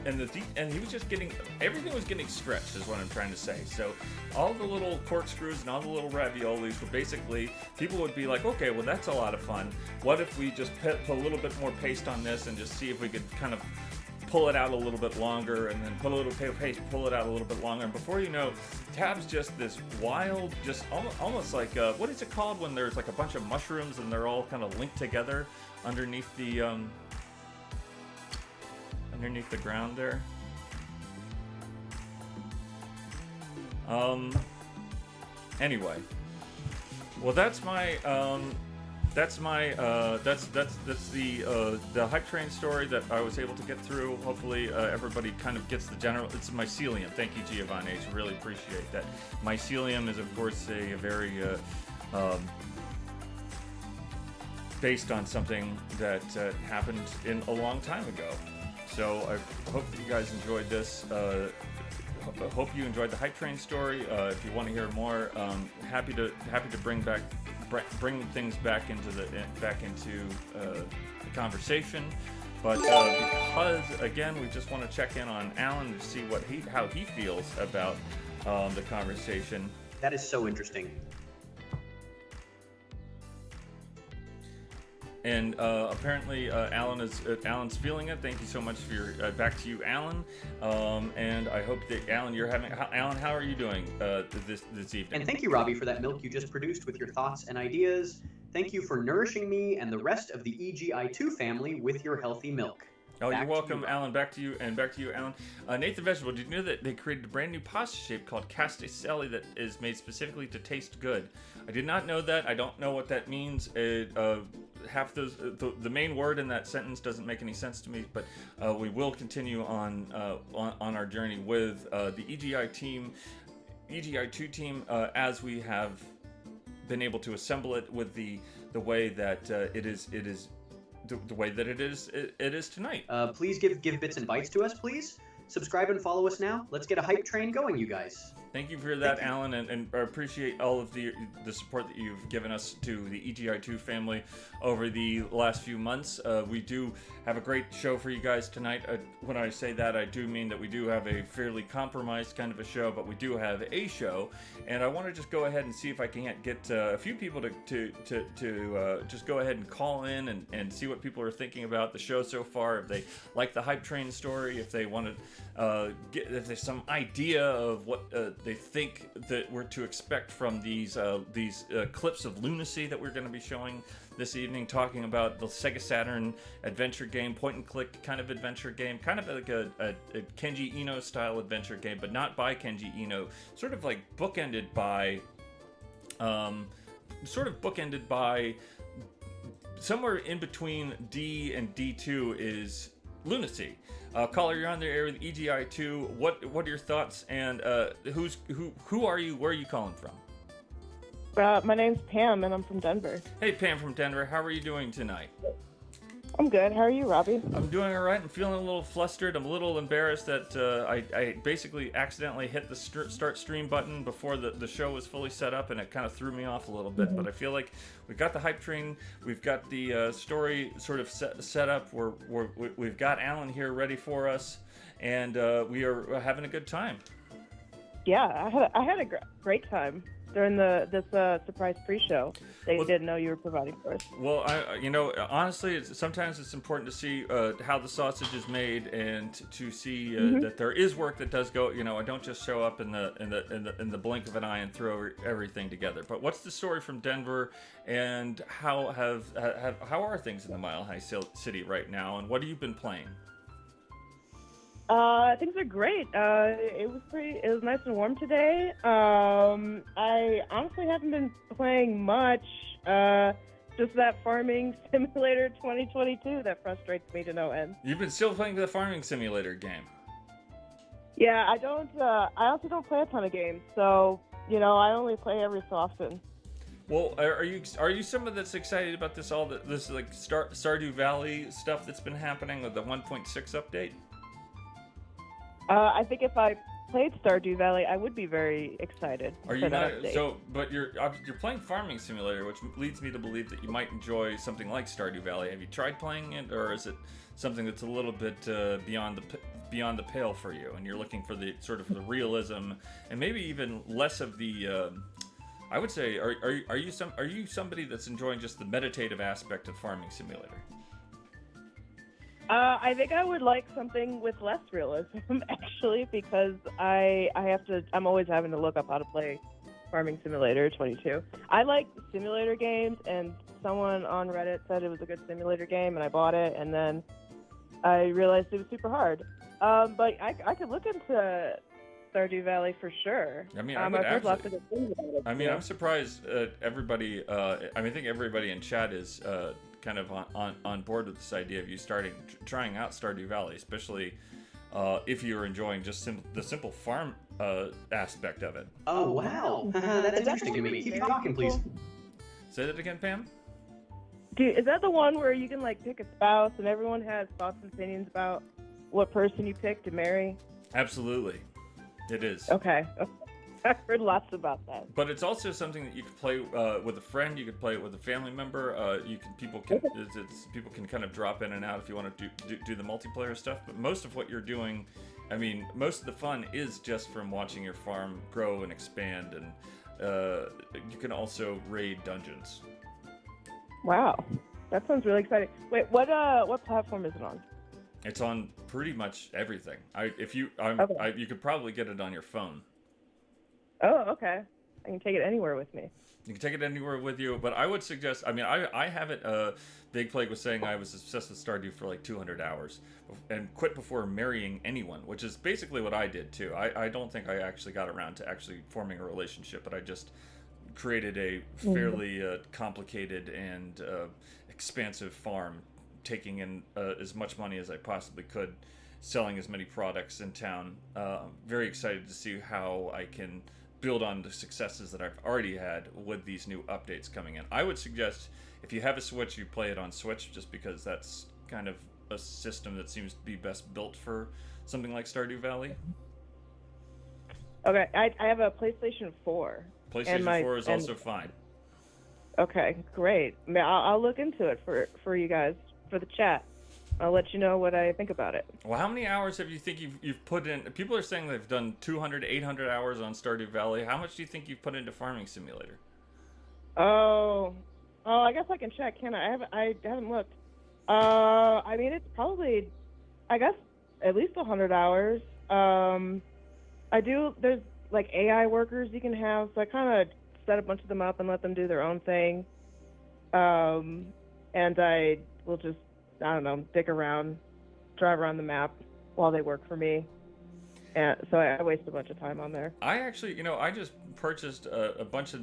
he was just getting, everything was getting stretched, is what I'm trying to say. So all the little corkscrews and all the little raviolis were basically, people would be like, okay, well that's a lot of fun. What if we just put a little bit more paste on this and just see if we could kind of pull it out a little bit longer, and then put a little paste, pull it out a little bit longer, and before you know, Tab's just this wild, just almost like what is it called when there's like a bunch of mushrooms and they're all kind of linked together underneath the ground there. Anyway, well that's the hype train story that I was able to get through. Hopefully everybody kind of gets the general. It's mycelium. Thank you, Giovanni. I really appreciate that. Mycelium is of course a very based on something that happened in a long time ago. So I hope that you guys enjoyed this. I hope you enjoyed the hype train story. If you want to hear more, happy to bring things back into the conversation. But because again, we just want to check in on Allan to see how he feels about the conversation.
That is so interesting.
And apparently Allan's feeling it. Thank you so much for your back to you, Allan. And I hope that Allan, how are you doing this evening?
And thank you, Robbie, for that milk you just produced with your thoughts and ideas. Thank you for nourishing me and the rest of the EGI2 family with your healthy milk.
Oh, you're welcome, Allan. Back to you, Allan. Nathan Vegetable, did you know that they created a brand new pasta shape called casticelli that is made specifically to taste good? I did not know that. I don't know what that means. Half those, the main word in that sentence doesn't make any sense to me, but we will continue on our journey with the EGI2 team as we have been able to assemble it with the way that it is the way that it is tonight.
Please give bits and bytes to us, please. Subscribe and follow us now. Let's get a hype train going, you guys.
Thank you for that, Allan, and I appreciate all of the support that you've given us to the EGI2 family over the last few months. We do have a great show for you guys tonight. When I say that, I do mean that we do have a fairly compromised kind of a show, but we do have a show, and I want to just go ahead and see if I can get a few people to just go ahead and call in and see what people are thinking about the show so far. If they like the hype train story, if they want to if there's some idea of what they think that we're to expect from these clips of lunacy that we're going to be showing this evening, talking about the Sega Saturn adventure game, point and click kind of adventure game, kind of like a Kenji Eno style adventure game, but not by Kenji Eno, sort of like bookended by somewhere in between D and D2 is lunacy. Caller, you're on the air with EGI2. What are your thoughts? And who are you? Where are you calling from?
My name's Pam, and I'm from Denver.
Hey, Pam from Denver. How are you doing tonight?
I'm good. How are you, Robbie?
I'm doing all right. I'm feeling a little flustered. I'm a little embarrassed that I basically accidentally hit the start stream button before the show was fully set up, and it kind of threw me off a little bit. But I feel like we've got the hype train. We've got the story sort of set up. We've got Allan here ready for us, and we are having a good time.
Yeah, I had a great time during this surprise pre-show that you didn't know you were providing for us.
Well, honestly, sometimes it's important to see how the sausage is made and to see that there is work that does go. I don't just show up in the blink of an eye and throw everything together. But what's the story from Denver, and how are things in the Mile High City right now, and what have you been playing?
Things are great. It was nice and warm today. I honestly haven't been playing much. Just that Farming Simulator 2022 that frustrates me to no end.
You've been still playing the Farming Simulator game.
Yeah, I don't. I also don't play a ton of games, so I only play every so often.
Well, are you someone that's excited about this like Stardew Valley stuff that's been happening with the 1.6 update?
I think if I played Stardew Valley, I would be very excited.
Are you not? But you're playing Farming Simulator, which leads me to believe that you might enjoy something like Stardew Valley. Have you tried playing it, or is it something that's a little bit beyond the pale for you, and you're looking for the sort of the realism and maybe even less of the? I would say, are you somebody that's enjoying just the meditative aspect of Farming Simulator?
I think I would like something with less realism, actually, because I'm always having to look up how to play Farming Simulator 22. I like simulator games, and someone on Reddit said it was a good simulator game, and I bought it, and then I realized it was super hard. But I could look into Stardew Valley for sure.
I mean,
I've heard lots of good things about it.
I mean, I'm surprised everybody. I think everybody in chat is kind of on board with this idea of you trying out Stardew Valley, especially if you're enjoying just the simple farm aspect of it.
Oh, wow. That's interesting to me. Keep talking, please.
Say that again, Pam?
Dude, is that the one where you can pick a spouse and everyone has thoughts and opinions about what person you pick to marry?
Absolutely. It is.
Okay. I've heard lots about that.
But it's also something that you can play with a friend. You could play it with a family member. People can kind of drop in and out if you want to do the multiplayer stuff. But most of what you're doing, most of the fun is just from watching your farm grow and expand, and you can also raid dungeons.
Wow, that sounds really exciting. Wait, what platform is it on?
It's on pretty much everything. You could probably get it on your phone.
Oh, okay. I can take it anywhere with me.
You can take it anywhere with you, but I would suggest, I have it, Big Plague was saying I was obsessed with Stardew for like 200 hours and quit before marrying anyone, which is basically what I did too. I don't think I actually got around to actually forming a relationship, but I just created a fairly complicated and expansive farm, taking in as much money as I possibly could, selling as many products in town. Very excited to see how I can build on the successes that I've already had with these new updates coming in. I would suggest if you have a Switch, you play it on Switch, just because that's kind of a system that seems to be best built for something like Stardew Valley.
Okay, I have a PlayStation 4.
PlayStation 4 is also fine.
Okay, great. I'll look into it for you guys, for the chat. I'll let you know what I think about it.
Well, how many hours have you think you've put in? People are saying they've done 200 to 800 hours on Stardew Valley. How much do you think you've put into Farming Simulator?
Oh, I guess I can check, can I? I haven't looked. It's probably, I guess, at least 100 hours. There's like AI workers you can have, so I kind of set a bunch of them up and let them do their own thing. And I will just, I don't know, dick around, drive around the map while they work for me. and so I waste a bunch of time on there.
I actually, I just purchased a bunch of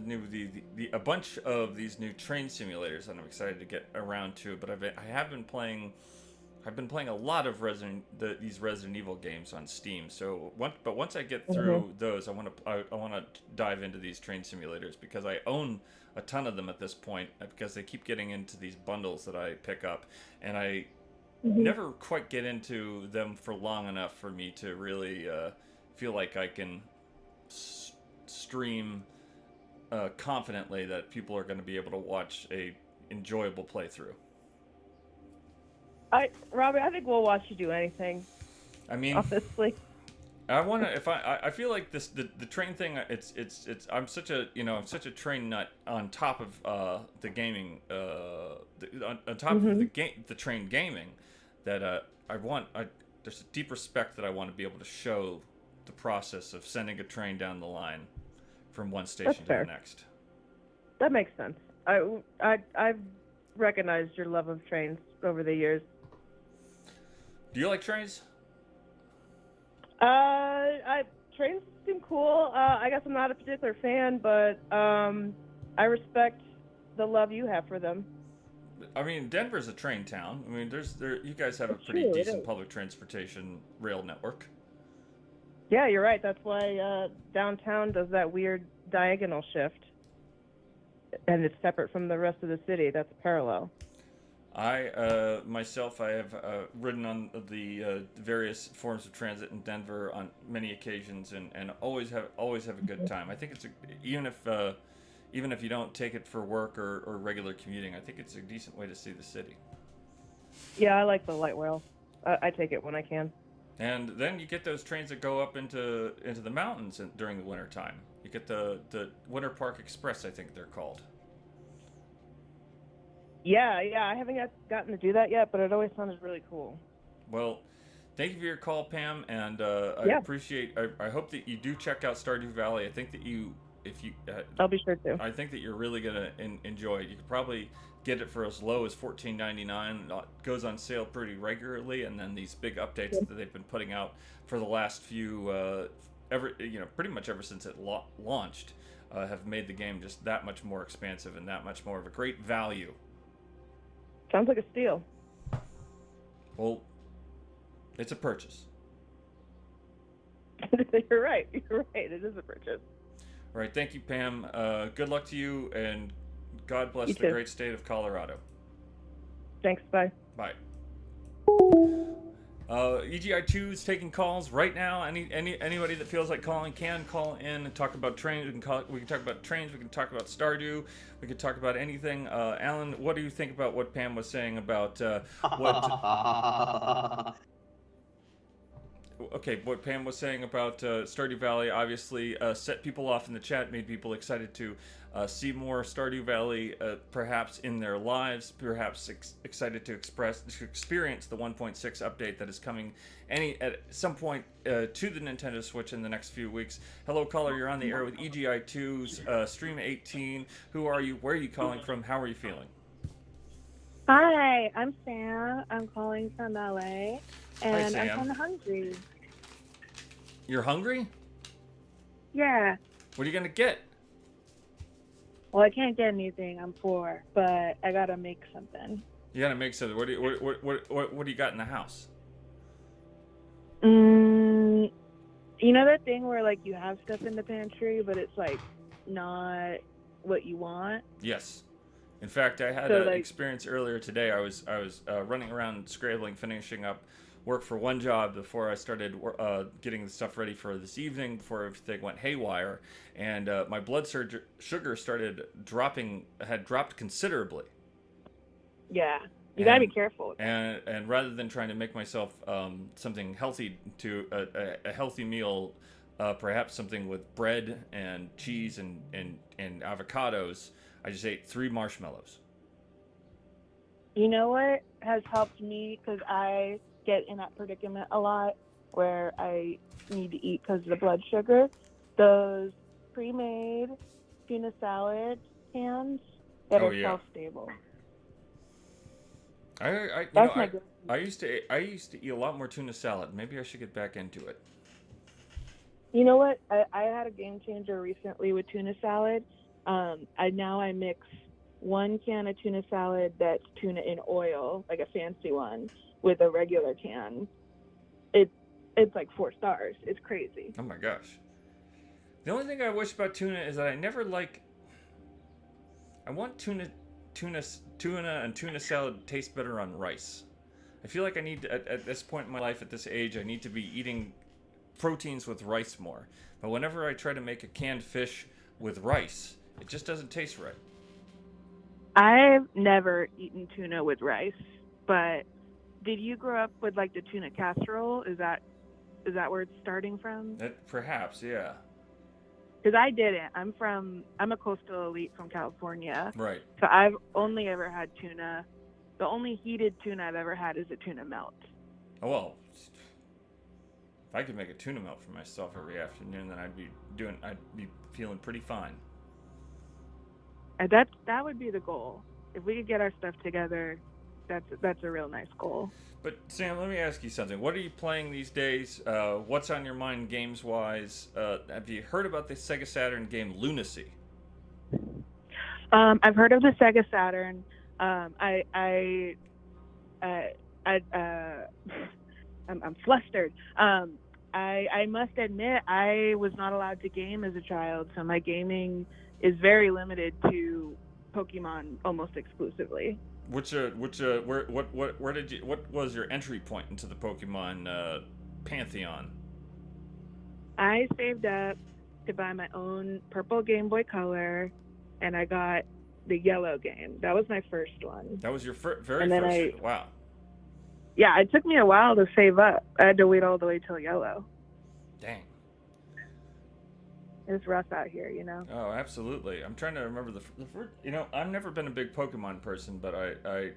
a bunch of these new train simulators that I'm excited to get around to. But I have been playing. I've been playing a lot of these Resident Evil games on Steam. So once I get through those, I want to dive into these train simulators because I own a ton of them at this point because they keep getting into these bundles that I pick up, and I never quite get into them for long enough for me to really feel like I can stream confidently that people are going to be able to watch a enjoyable playthrough.
Robbie, I think we'll watch you do anything.
I mean,
honestly,
I want to. If I feel like the train thing. It's. I'm such a train nut on top of the gaming. On top of the train gaming, that there's a deep respect that I want to be able to show the process of sending a train down the line from one station to the next.
That makes sense. I've recognized your love of trains over the years.
Do you like trains?
Trains seem cool. I guess I'm not a particular fan, but I respect the love you have for them.
I mean, Denver's a train town. I mean, you guys have a pretty decent public transportation rail network.
Yeah, you're right. That's why downtown does that weird diagonal shift, and it's separate from the rest of the city. That's parallel.
I myself, I have ridden on the various forms of transit in Denver on many occasions, and always have a good time. I think it's even if you don't take it for work or regular commuting, I think it's a decent way to see the city.
Yeah, I like the light rail. I take it when I can.
And then you get those trains that go up into the mountains during the winter time. You get the Winter Park Express, I think they're called.
Yeah, I haven't gotten to do that yet, but it always sounded really cool.
Well, thank you for your call, Pam, and I appreciate. I hope that you do check out Stardew Valley. I think that
I'll be sure to.
I think that you're really gonna enjoy it. You could probably get it for as low as $14.99. It goes on sale pretty regularly, and then these big updates that they've been putting out for the last few, pretty much ever since it launched, have made the game just that much more expansive and that much more of a great value.
Sounds like a steal.
Well, it's a purchase.
You're right. It is a purchase.
All right. Thank you, Pam. Good luck to you, and God bless
You
the
too.
great state of Colorado.
Thanks. Bye.
Bye. EGI2 is taking calls right now. Anybody that feels like calling can call in and talk about trains. We can talk about trains. We can talk about Stardew. We can talk about anything. Allan, what do you think about what Pam was saying about what Pam was saying about Stardew Valley? Obviously, set people off in the chat, made people excited to see more Stardew Valley, perhaps in their lives, perhaps excited to experience the 1.6 update that is coming at some point to the Nintendo Switch in the next few weeks. Hello, caller, you're on the air with EGI2's Stream 18. Who are you? Where are you calling from? How are you feeling?
Hi, I'm Sam. I'm calling from LA, and
Hi, Sam.
I'm kind of hungry.
You're hungry?
Yeah.
What are you gonna get?
Well, I can't get anything. I'm poor, but I gotta make something.
You gotta make something. What do you got in the house?
You know that thing where like you have stuff in the pantry, but it's like not what you want?
Yes. In fact, I had an experience earlier today. I was running around scrambling, finishing up work for one job before I started getting the stuff ready for this evening, before everything went haywire, and my blood sugar had dropped considerably.
Yeah, you gotta be careful.
And rather than trying to make myself something healthy to a healthy meal, perhaps something with bread and cheese and avocados, I just ate 3 marshmallows.
You know what has helped me, because I get in that predicament a lot where I need to eat because of the blood sugar? Those pre-made tuna salad cans that are shelf-stable.
I used to eat a lot more tuna salad. Maybe I should get back into it.
You know what? I had a game changer recently with tuna salad. I mix 1 can of tuna salad that's tuna in oil, like a fancy one, with a regular can. It's like 4 stars. It's crazy.
Oh my gosh. The only thing I wish about tuna is that I never like. I want tuna and tuna salad to taste better on rice. I feel like I need to, at this point in my life, at this age, I need to be eating proteins with rice more. But whenever I try to make a canned fish with rice, it just doesn't taste right.
I've never eaten tuna with rice, but did you grow up with like the tuna casserole? Is that where it's starting from?
Perhaps, yeah.
Because I didn't. I'm a coastal elite from California.
Right.
So I've only ever had tuna. The only heated tuna I've ever had is a tuna melt.
Oh, well, if I could make a tuna melt for myself every afternoon, then I'd be feeling pretty fine.
And that would be the goal. If we could get our stuff together, that's a real nice goal.
But Sam, let me ask you something. What are you playing these days? What's on your mind games-wise? Have you heard about the Sega Saturn game Lunacy?
I've heard of the Sega Saturn. I'm flustered. I must admit I was not allowed to game as a child, so my gaming is very limited to Pokemon almost exclusively.
What was your entry point into the Pokemon pantheon?
I saved up to buy my own purple Game Boy Color, and I got the yellow game. That was my first one.
That was your very first. Wow.
Yeah, it took me a while to save up. I had to wait all the way till yellow.
Dang.
It's rough out here, you know.
Oh, absolutely. I'm trying to remember the first. You know, I've never been a big Pokemon person, but I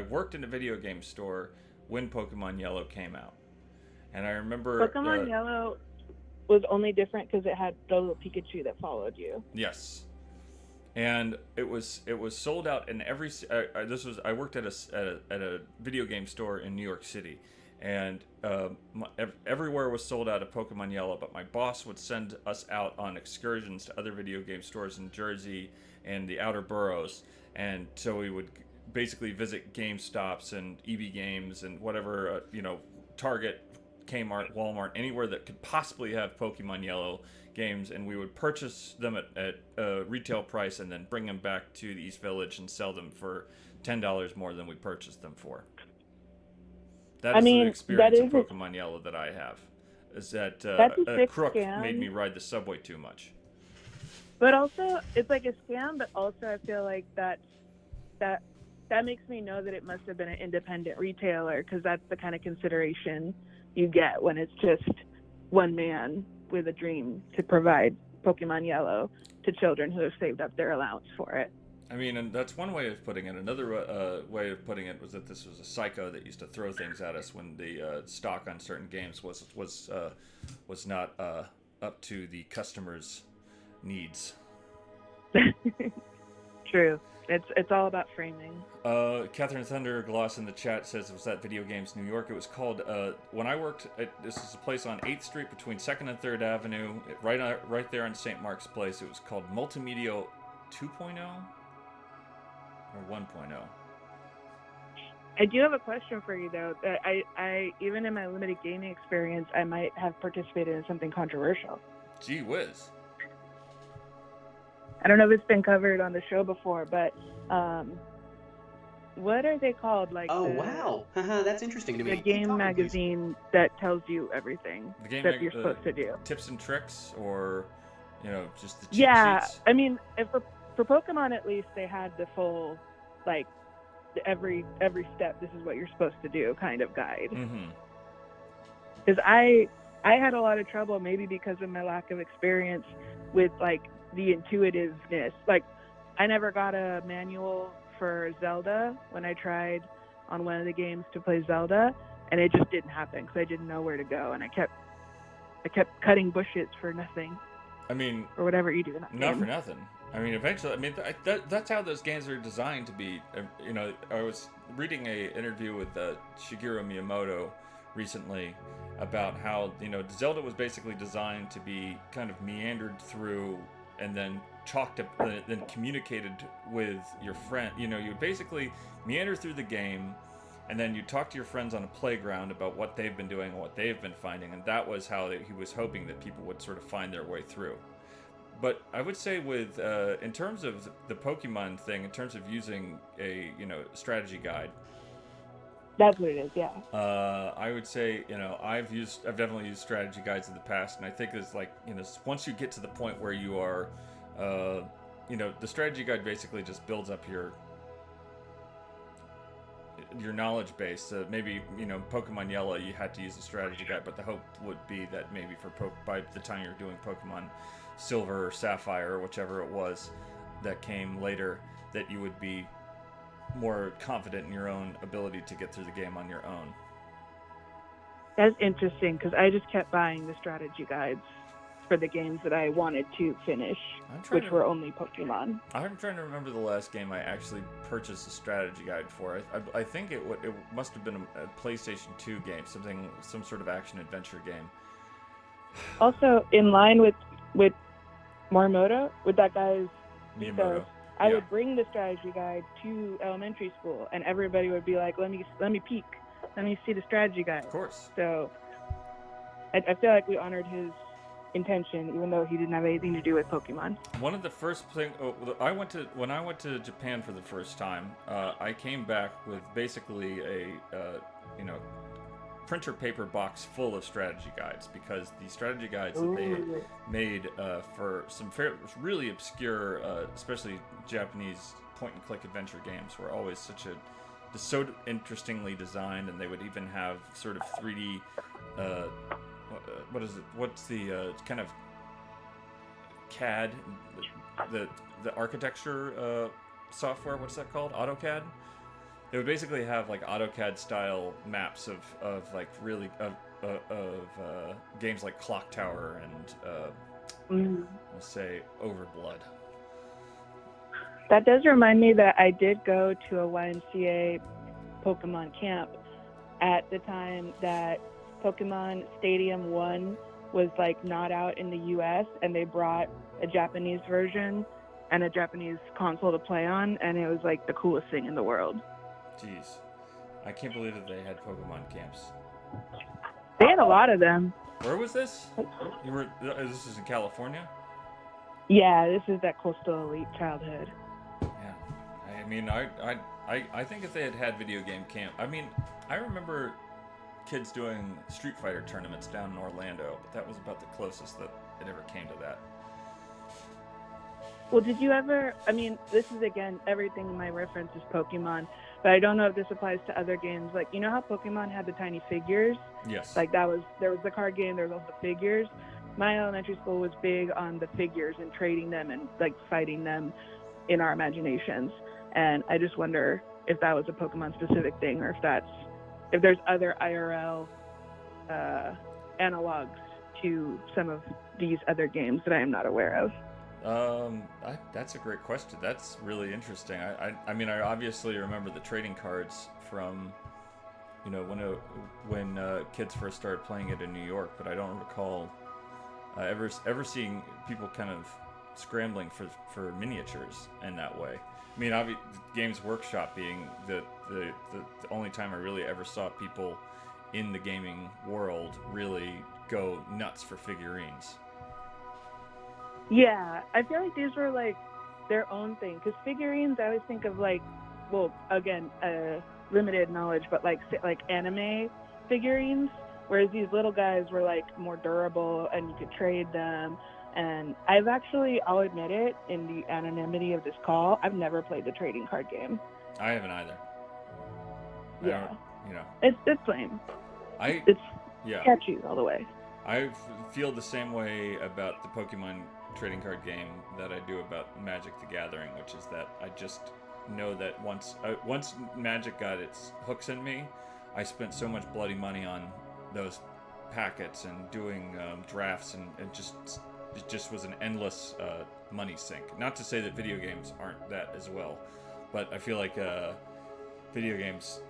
worked in a video game store when Pokemon Yellow came out, and I remember
Pokemon Yellow was only different because it had the little Pikachu that followed you.
Yes. And it was sold out in every. I worked at a video game store in New York City, and everywhere was sold out of Pokemon Yellow. But my boss would send us out on excursions to other video game stores in Jersey and the outer boroughs, and so we would basically visit GameStops and EB Games and whatever Target, Kmart, Walmart, anywhere that could possibly have Pokemon Yellow games, and we would purchase them at a retail price and then bring them back to the East Village and sell them for $10 more than we purchased them for. That's the experience of Pokemon Yellow that I have. Is that a crook made me ride the subway too much.
But also, it's like a scam, but also I feel like that makes me know that it must have been an independent retailer, because that's the kind of consideration you get when it's just one man with a dream to provide Pokemon Yellow to children who have saved up their allowance for it.
I mean, and that's one way of putting it. Another way of putting it was that this was a psycho that used to throw things at us when the stock on certain games was not up to the customer's needs.
True. It's all about framing.
Catherine Thundergloss in the chat says it was at Video Games New York. It was called, when I worked at, this is a place on 8th Street between 2nd and 3rd Avenue, right there on St. Mark's Place. It was called Multimedia 2.0 or 1.0.
I do have a question for you, though. I even in my limited gaming experience, I might have participated in something controversial.
Gee whiz.
I don't know if it's been covered on the show before, but what are they called? Like,
wow, that's interesting to me.
The game magazine that tells you everything that you're supposed to do.
Tips and tricks, or just the cheat sheets?
I mean, for Pokemon at least, they had the full, like, every step. This is what you're supposed to do kind of guide. Because I had a lot of trouble, maybe because of my lack of experience with like the intuitiveness. Like, I never got a manual for Zelda when I tried on one of the games to play Zelda, and it just didn't happen because I didn't know where to go, and I kept cutting bushes for nothing.
I mean,
or whatever you do in that
not
game.
for nothing. I mean, eventually, that's how those games are designed to be. I was reading an interview with Shigeru Miyamoto recently, about how, you know, Zelda was basically designed to be kind of meandered through and then chalked up, then communicated with your friend. You know, you basically meander through the game, and then you talk to your friends on a playground about what they've been doing and what they've been finding, and that was how he was hoping that people would sort of find their way through. But I would say with, in terms of the Pokemon thing, in terms of using a, you know, strategy guide,
That's what it is, yeah.
I would say, you know, I've definitely used strategy guides in the past, and I think it's like, you know, once you get to the point where you are, you know, the strategy guide basically just builds up your knowledge base. Maybe, you know, Pokemon Yellow, you had to use a strategy guide, but the hope would be that maybe by the time you're doing Pokemon Silver or Sapphire or whichever it was that came later, that you would be more confident in your own ability to get through the game on your own.
That's interesting, because I just kept buying the strategy guides for the games that I wanted to finish, which were only Pokemon.
I'm trying to remember the last game I actually purchased a strategy guide for. I think it must have been a PlayStation 2 game, some sort of action-adventure game.
Also, in line with Morimoto, with that guy's
Miyamoto.
I would bring the strategy guide to elementary school, and everybody would be like, let me peek. Let me see the strategy guide. Of
course.
So I feel like we honored his intention, even though he didn't have anything to do with Pokemon.
One of the first things when I went to Japan for the first time, I came back with basically a you know, printer paper box full of strategy guides, because the strategy guides that they made for some really obscure, especially Japanese point-and-click adventure games, were always so interestingly designed, and they would even have sort of 3D. What is it? What's the kind of CAD, the architecture software? What's that called? AutoCAD. They would basically have like AutoCAD style maps of like really of games like Clock Tower and let's say Overblood.
That does remind me that I did go to a YMCA Pokemon camp at the time that Pokemon Stadium 1 was like not out in the US, and they brought a Japanese version and a Japanese console to play on, and it was like the coolest thing in the world.
Jeez, I can't believe that they had Pokemon camps.
They had a lot of them.
Where was this? This is in California?
Yeah, this is that coastal elite childhood.
Yeah, I mean, I think if they had video game camp, I mean, I remember kids doing Street Fighter tournaments down in Orlando, but that was about the closest that it ever came to that.
Well, did you ever, I mean, this is again, everything in my reference is Pokemon, but I don't know if this applies to other games. Like, you know how Pokemon had the tiny figures?
Yes.
Like there was the card game, there was also figures. My elementary school was big on the figures and trading them and like fighting them in our imaginations. And I just wonder if that was a Pokemon specific thing, or if there's other IRL analogs to some of these other games that I am not aware of.
That's a great question. That's really interesting. I mean, I obviously remember the trading cards from, you know, when kids first started playing it in New York, but I don't recall ever seeing people kind of scrambling for miniatures in that way. I mean, Games Workshop being the only time I really ever saw people in the gaming world really go nuts for figurines.
Yeah, I feel like these were like their own thing, because figurines, I always think of like, well, again, limited knowledge, but like anime figurines, whereas these little guys were like more durable and you could trade them. And I've actually, I'll admit it, in the anonymity of this call, I've never played the trading card game.
I haven't either.
Yeah.
You know.
It's lame. It's catchy all the way.
I feel the same way about the Pokemon trading card game that I do about Magic the Gathering, which is that I just know that once Magic got its hooks in me, I spent so much bloody money on those packets and doing drafts, and it just was an endless money sink. Not to say that video games aren't that as well, but I feel like video games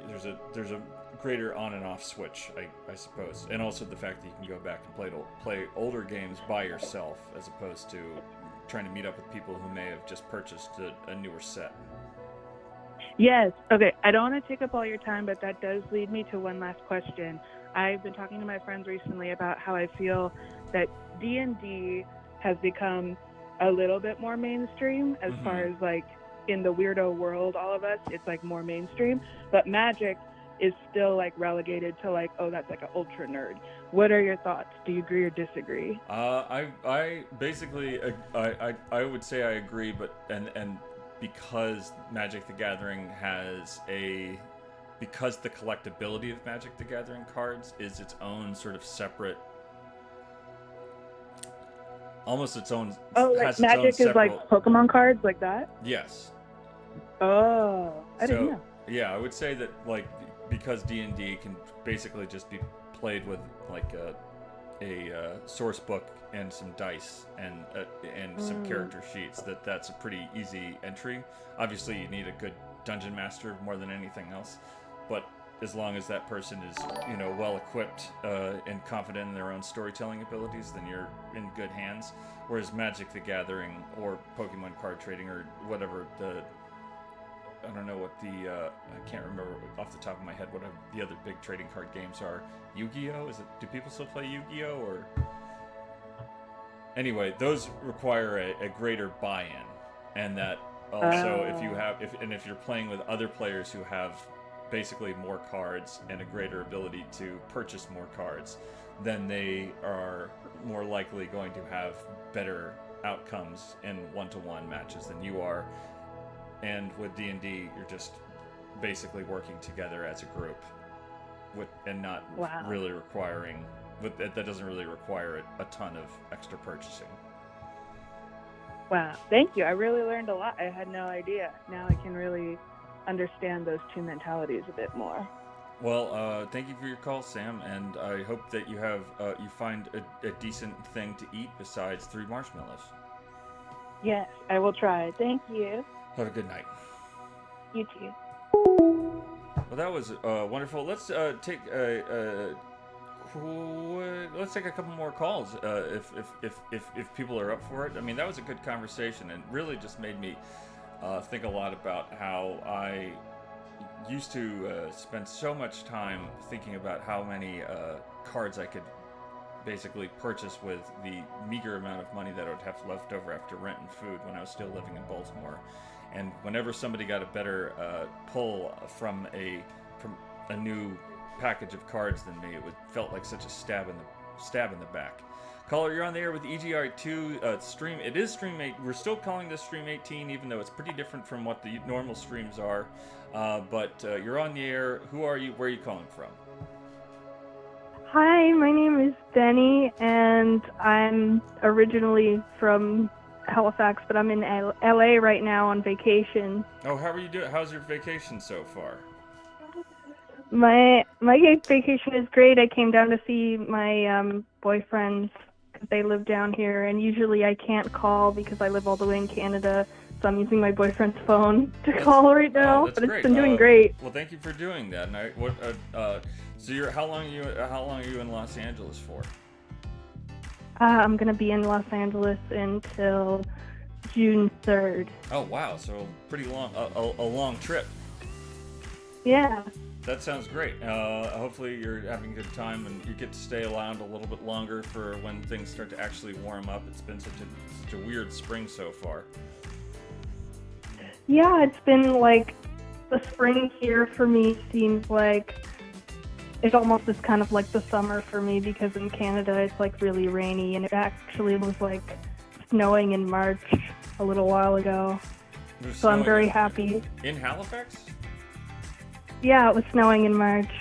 there's a greater on and off switch, I suppose, and also the fact that you can go back and play older games by yourself as opposed to trying to meet up with people who may have just purchased a newer set.
Yes. Okay. I don't want to take up all your time, but that does lead me to one last question. I've been talking to my friends recently about how I feel that D&D has become a little bit more mainstream as far as like in the weirdo world, all of us, it's like more mainstream, but Magic is still like relegated to like, oh, that's like an ultra nerd. What are your thoughts? Do you agree or disagree?
I basically I would say I agree, but and because Magic the Gathering because the collectability of Magic the Gathering cards is its own sort of separate, almost its own.
Oh, like Magic is like Pokemon cards, like that?
Yes.
Oh, I didn't know.
Yeah, I would say that like because D&D can basically just be played with like a source book and some dice and some character sheets. That's a pretty easy entry. Obviously, you need a good dungeon master more than anything else, but as long as that person is well equipped and confident in their own storytelling abilities, then you're in good hands. Whereas Magic the Gathering or Pokemon card trading or whatever I don't know what I can't remember off the top of my head what the other big trading card games are. Yu-Gi-Oh? Do people still play Yu-Gi-Oh? Or anyway, those require a greater buy-in, and that also if you're playing with other players who have basically more cards and a greater ability to purchase more cards, then they are more likely going to have better outcomes in one-to-one matches than you are. And with D&D, you're just basically working together as a group, and not really requiring. That doesn't really require a ton of extra purchasing.
Wow, thank you. I really learned a lot. I had no idea. Now I can really understand those two mentalities a bit more.
Well, thank you for your call, Sam, and I hope that you find a decent thing to eat besides 3 marshmallows.
Yes, I will try. Thank you.
Have a good night.
You too.
Well, that was wonderful. Let's take a couple more calls if people are up for it. I mean, that was a good conversation and really just made me think a lot about how I used to spend so much time thinking about how many cards I could basically purchase with the meager amount of money that I would have left over after rent and food when I was still living in Baltimore. And whenever somebody got a better pull from a new package of cards than me, it felt like such a stab in the back. Caller, you're on the air with EGI2 stream. It is stream 8. We're still calling this stream 18, even though it's pretty different from what the normal streams are. But you're on the air. Who are you? Where are you calling from?
Hi, my name is Benny, and I'm originally from Halifax, but I'm in LA right now on vacation.
Oh, how are you doing? How's your vacation so far?
My vacation is great. I came down to see my boyfriends because they live down here, and usually I can't call because I live all the way in Canada, so I'm using my boyfriend's phone to call right now. But it's been doing great.
Well, thank you for doing that. And so how long are you in Los Angeles for?
I'm gonna be in Los Angeles until June 3rd.
Oh wow, so pretty long, a long trip.
Yeah.
That sounds great. Hopefully you're having a good time and you get to stay around a little bit longer for when things start to actually warm up. It's been such a weird spring so far.
Yeah, it's been like the spring here for me seems like it almost is kind of like the summer for me because in Canada it's like really rainy, and it actually was like snowing in March a little while ago. So I'm very happy.
In Halifax?
Yeah, it was snowing in March.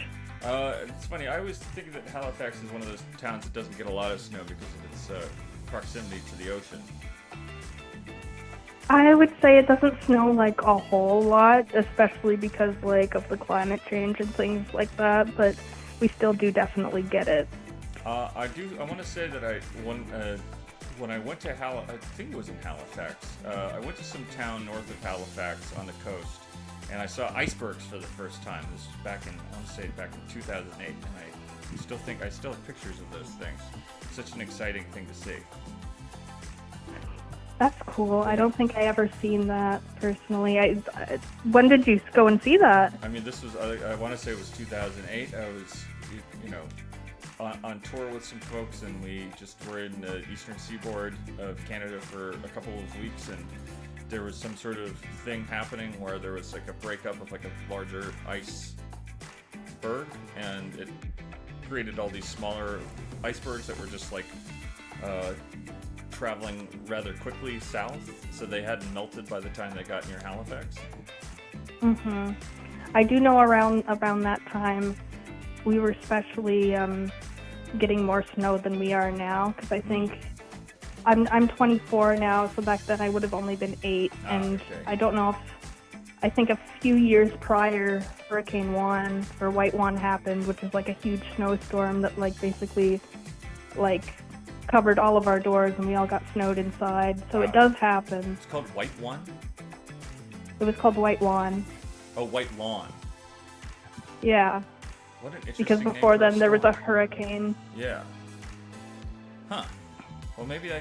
It's funny, I always think that Halifax is one of those towns that doesn't get a lot of snow because of its proximity to the ocean.
I would say it doesn't snow like a whole lot, especially because like of the climate change and things like that, but we still do definitely get it.
I want to say that when I went to I think it was in Halifax, I went to some town north of Halifax on the coast, and I saw icebergs for the first time. This was back in, I want to say back in 2008, and I still have pictures of those things. Such an exciting thing to see.
That's cool. I don't think I ever seen that personally. When did you go and see that?
I mean, this was, I want to say it was 2008. I was, on tour with some folks, and we just were in the eastern seaboard of Canada for a couple of weeks, and there was some sort of thing happening where there was like a breakup of like a larger iceberg, and it created all these smaller icebergs that were just like traveling rather quickly south, so they hadn't melted by the time they got near Halifax.
I do know around that time we were especially getting more snow than we are now, because I think I'm 24 now, so back then I would have only been 8, and
okay.
I don't know if, I think a few years prior, Hurricane Juan or White Juan happened, which is like a huge snowstorm that like basically like covered all of our doors, and we all got snowed inside. So It does happen.
It's called White Juan?
It was called White Juan.
Oh, White Lawn.
Yeah.
What an interesting
Because
name
before
for a
then there was a
storm.
hurricane.
Yeah. Huh. Well, maybe then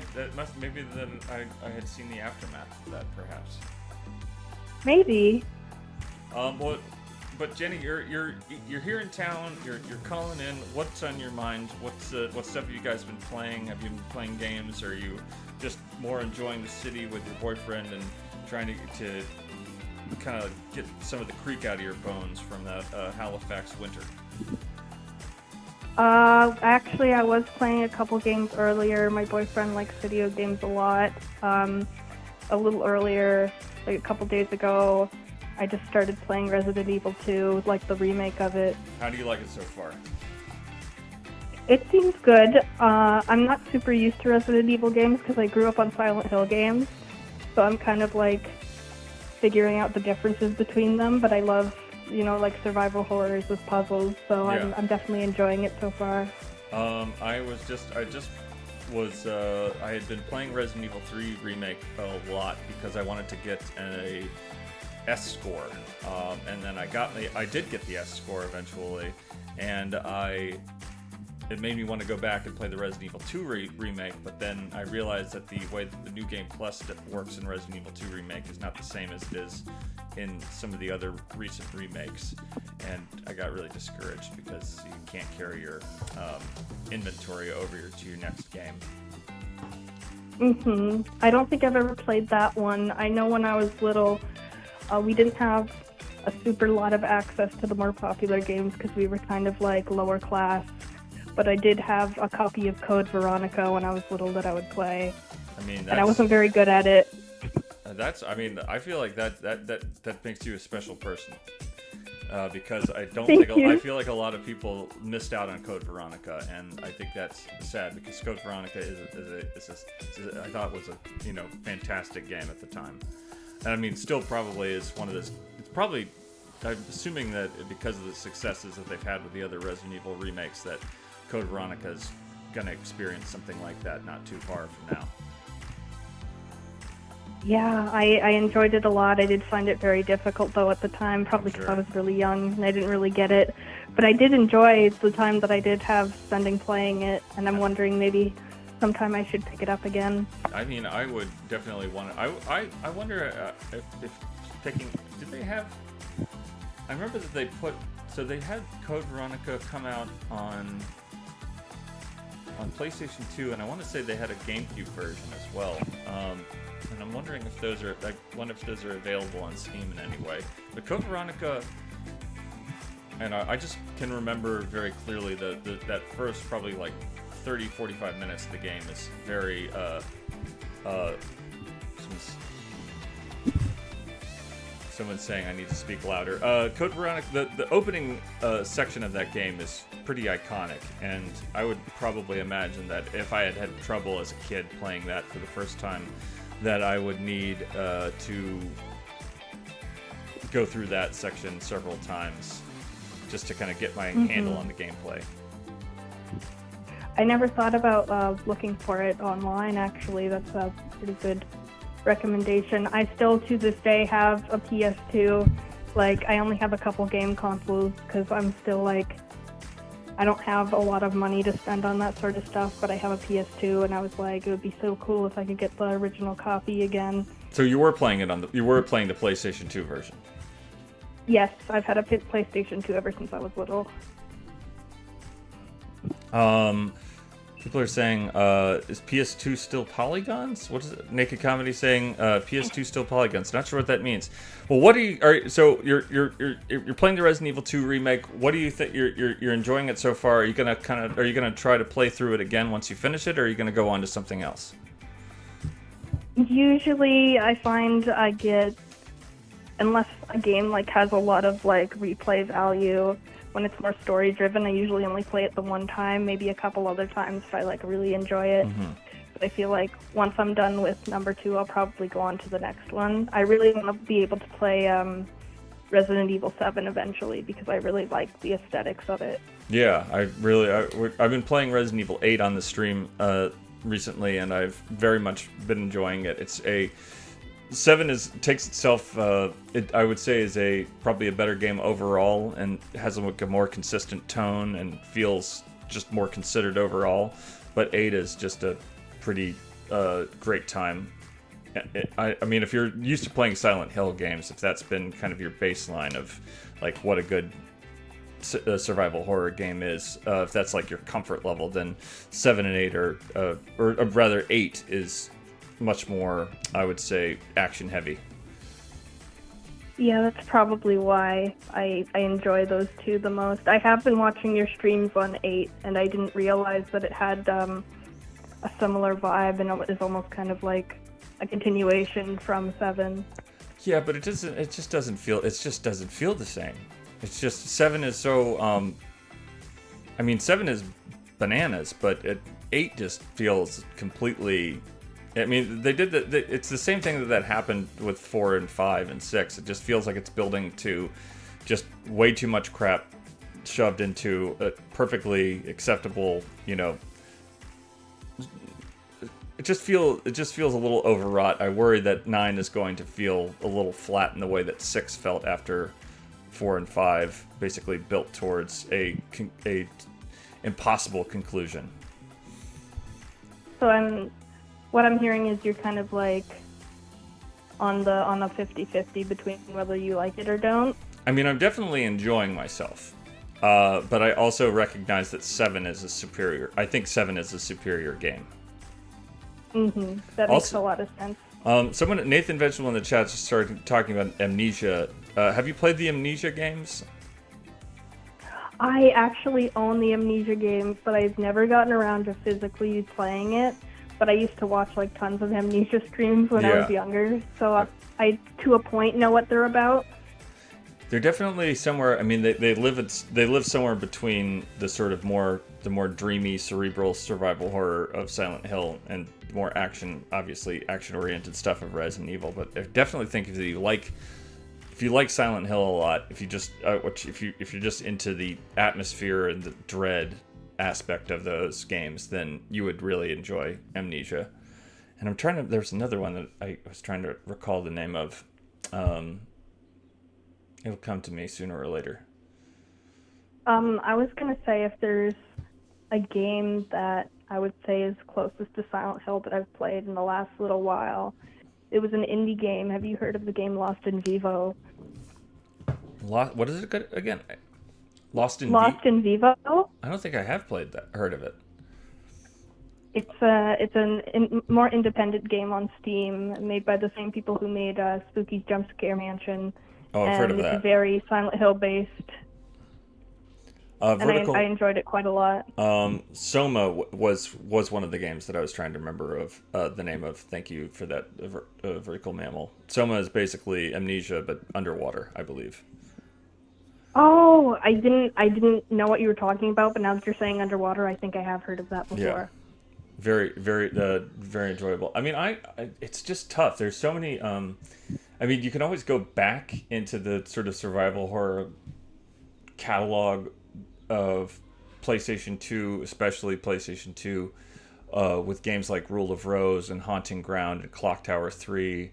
I had seen the aftermath of that, perhaps.
Maybe.
But Jenny, you're here in town. You're calling in. What's on your mind? What stuff have you guys been playing? Have you been playing games? Or are you just more enjoying the city with your boyfriend and trying to kind of get some of the creak out of your bones from that Halifax winter?
Actually, I was playing a couple games earlier. My boyfriend likes video games a lot. A little earlier, like a couple days ago, I just started playing Resident Evil 2, like the remake of it.
How do you like it so far?
It seems good. I'm not super used to Resident Evil games because I grew up on Silent Hill games, so I'm kind of like figuring out the differences between them, but I love, like survival horrors with puzzles, so
Yeah.
I'm definitely enjoying it so far.
I had been playing Resident Evil 3 Remake a lot because I wanted to get a S score, and then I did get the S score eventually, and it made me want to go back and play the Resident Evil 2 remake, but then I realized that the way that the New Game Plus that works in Resident Evil 2 Remake is not the same as it is in some of the other recent remakes, and I got really discouraged because you can't carry your inventory over to your next game.
I don't think I've ever played that one. I know when I was little, we didn't have a super lot of access to the more popular games because we were kind of like lower class. But I did have a copy of Code Veronica when I was little that I would play. And I wasn't very good at it.
I feel like that makes you a special person. Because I feel like a lot of people missed out on Code Veronica, and I think that's sad because Code Veronica I thought was a fantastic game at the time. And I mean, still probably is one of those. It's probably, I'm assuming that because of the successes that they've had with the other Resident Evil remakes, that Code Veronica is going to experience something like that not too far from now.
Yeah, I enjoyed it a lot. I did find it very difficult, though, at the time, probably because I was really young and I didn't really get it. But I did enjoy the time that I did have spending playing it, and I'm wondering maybe sometime I should pick it up again.
I mean, I would definitely want to. I wonder if picking. Did they have? I remember that they had Code Veronica come out on PlayStation 2, and I want to say they had a GameCube version as well. And I'm wondering if those are available on Steam in any way. But Code Veronica, and I just can remember very clearly that first probably like 30-45 minutes of the game is very someone's saying I need to speak louder. Code Veronica, the opening section of that game is pretty iconic, and I would probably imagine that if I had trouble as a kid playing that for the first time, that I would need to go through that section several times just to kind of get my handle on the gameplay.
I never thought about looking for it online, actually. That's a pretty good recommendation. I still, to this day, have a PS2, like, I only have a couple game consoles because I'm still, like, I don't have a lot of money to spend on that sort of stuff, but I have a PS2, and I was like, it would be so cool if I could get the original copy again.
So you were playing it you were playing the PlayStation 2 version?
Yes, I've had a PlayStation 2 ever since I was little.
People are saying, is PS2 still polygons? What is it? Naked Comedy saying, PS2 still polygons. Not sure what that means. Well, what do you? So you're playing the Resident Evil 2 remake. What do you think? You're enjoying it so far. Are you gonna try to play through it again once you finish it, or are you gonna go on to something else?
Usually, I find I get, unless a game like has a lot of like replay value. When it's more story driven, I usually only play it the one time, maybe a couple other times if I like really enjoy it. But I feel like once I'm done with number 2, I'll probably go on to the next one. I really want to be able to play Resident Evil 7 eventually because I really like the aesthetics of it.
Yeah, I've been playing Resident Evil 8 on the stream recently, and I've very much been enjoying it. 7 takes itself, I would say, is probably a better game overall, and has a more consistent tone and feels just more considered overall. But 8 is just a pretty great time. I mean, if you're used to playing Silent Hill games, if that's been kind of your baseline of like what a good survival horror game is, if that's like your comfort level, then 7 and 8 or rather 8 is much more, I would say, action heavy.
Yeah, that's probably why I enjoy those two the most. I have been watching your streams on 8, and I didn't realize that it had a similar vibe, and it was almost kind of like a continuation from 7.
Yeah, but it just doesn't feel the same. It's just 7 is so I mean, 7 is bananas, but 8 just feels completely. I mean, they did it's the same thing that happened with 4 and 5 and 6. It just feels like it's building to just way too much crap shoved into a perfectly acceptable, it just feels a little overwrought. I worry that 9 is going to feel a little flat in the way that 6 felt after 4 and 5 basically built towards a impossible conclusion.
So what I'm hearing is you're kind of like on a 50-50 between whether you like it or don't.
I mean, I'm definitely enjoying myself, but I also recognize that 7 is a superior. I think 7 is a superior game.
That makes a lot of sense.
Nathan Vegetable in the chat just started talking about Amnesia. Have you played the Amnesia games?
I actually own the Amnesia games, but I've never gotten around to physically playing it. But I used to watch like tons of Amnesia streams when I was younger, so I to a point know what they're about.
They're definitely somewhere. I mean, they live somewhere between the sort of more dreamy, cerebral survival horror of Silent Hill and more action-oriented stuff of Resident Evil. But I definitely think if you like Silent Hill a lot, if you're just into the atmosphere and the dread aspect of those games, then you would really enjoy Amnesia. And there's another one that I was trying to recall the name of. It'll come to me sooner or later.
I was gonna say if there's a game that I would say is closest to Silent Hill that I've played in the last little while, it was an indie game. Have you heard of the game Lost in Vivo? What is it again? Lost in Vivo?
I don't think I have heard of it.
It's a more independent game on Steam, made by the same people who made Spooky's Jump Scare Mansion.
Oh, I've heard of that.
It's very Silent Hill based. And I enjoyed it quite a lot.
Soma was one of the games that I was trying to remember of the name of. Thank you for that, Vertical Mammal. Soma is basically Amnesia, but underwater, I believe.
Oh, I didn't know what you were talking about, but now that you're saying underwater, I think I have heard of that before.
Yeah. Very, very, very enjoyable. I mean, it's just tough. There's so many. I mean, you can always go back into the sort of survival horror catalog of PlayStation 2, especially PlayStation 2, with games like Rule of Rose and Haunting Ground and Clock Tower 3,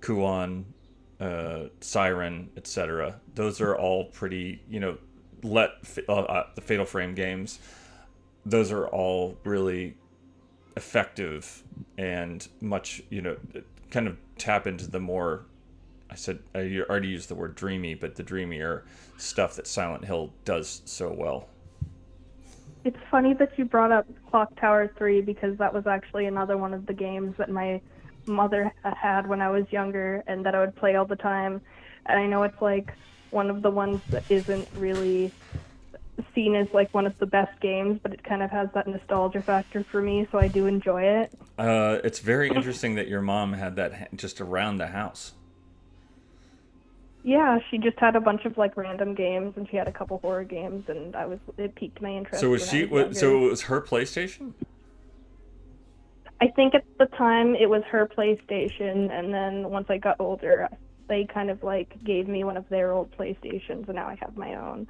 Kuon, Siren, etc. Those are all pretty, the Fatal Frame games. Those are all really effective and much, kind of tap into the more, I already used the word dreamy, but the dreamier stuff that Silent Hill does so well.
It's funny that you brought up Clock Tower 3 because that was actually another one of the games that my mother had when I was younger and that I would play all the time. And I know it's like one of the ones that isn't really seen as like one of the best games, but it kind of has that nostalgia factor for me, so I do enjoy it.
It's very interesting that your mom had that just around the house.
Yeah, she just had a bunch of like random games, and she had a couple horror games, and it piqued my interest.
So
so
it was her PlayStation?
I think at the time it was her PlayStation, and then once I got older, they kind of like gave me one of their old PlayStations, and now I have my own.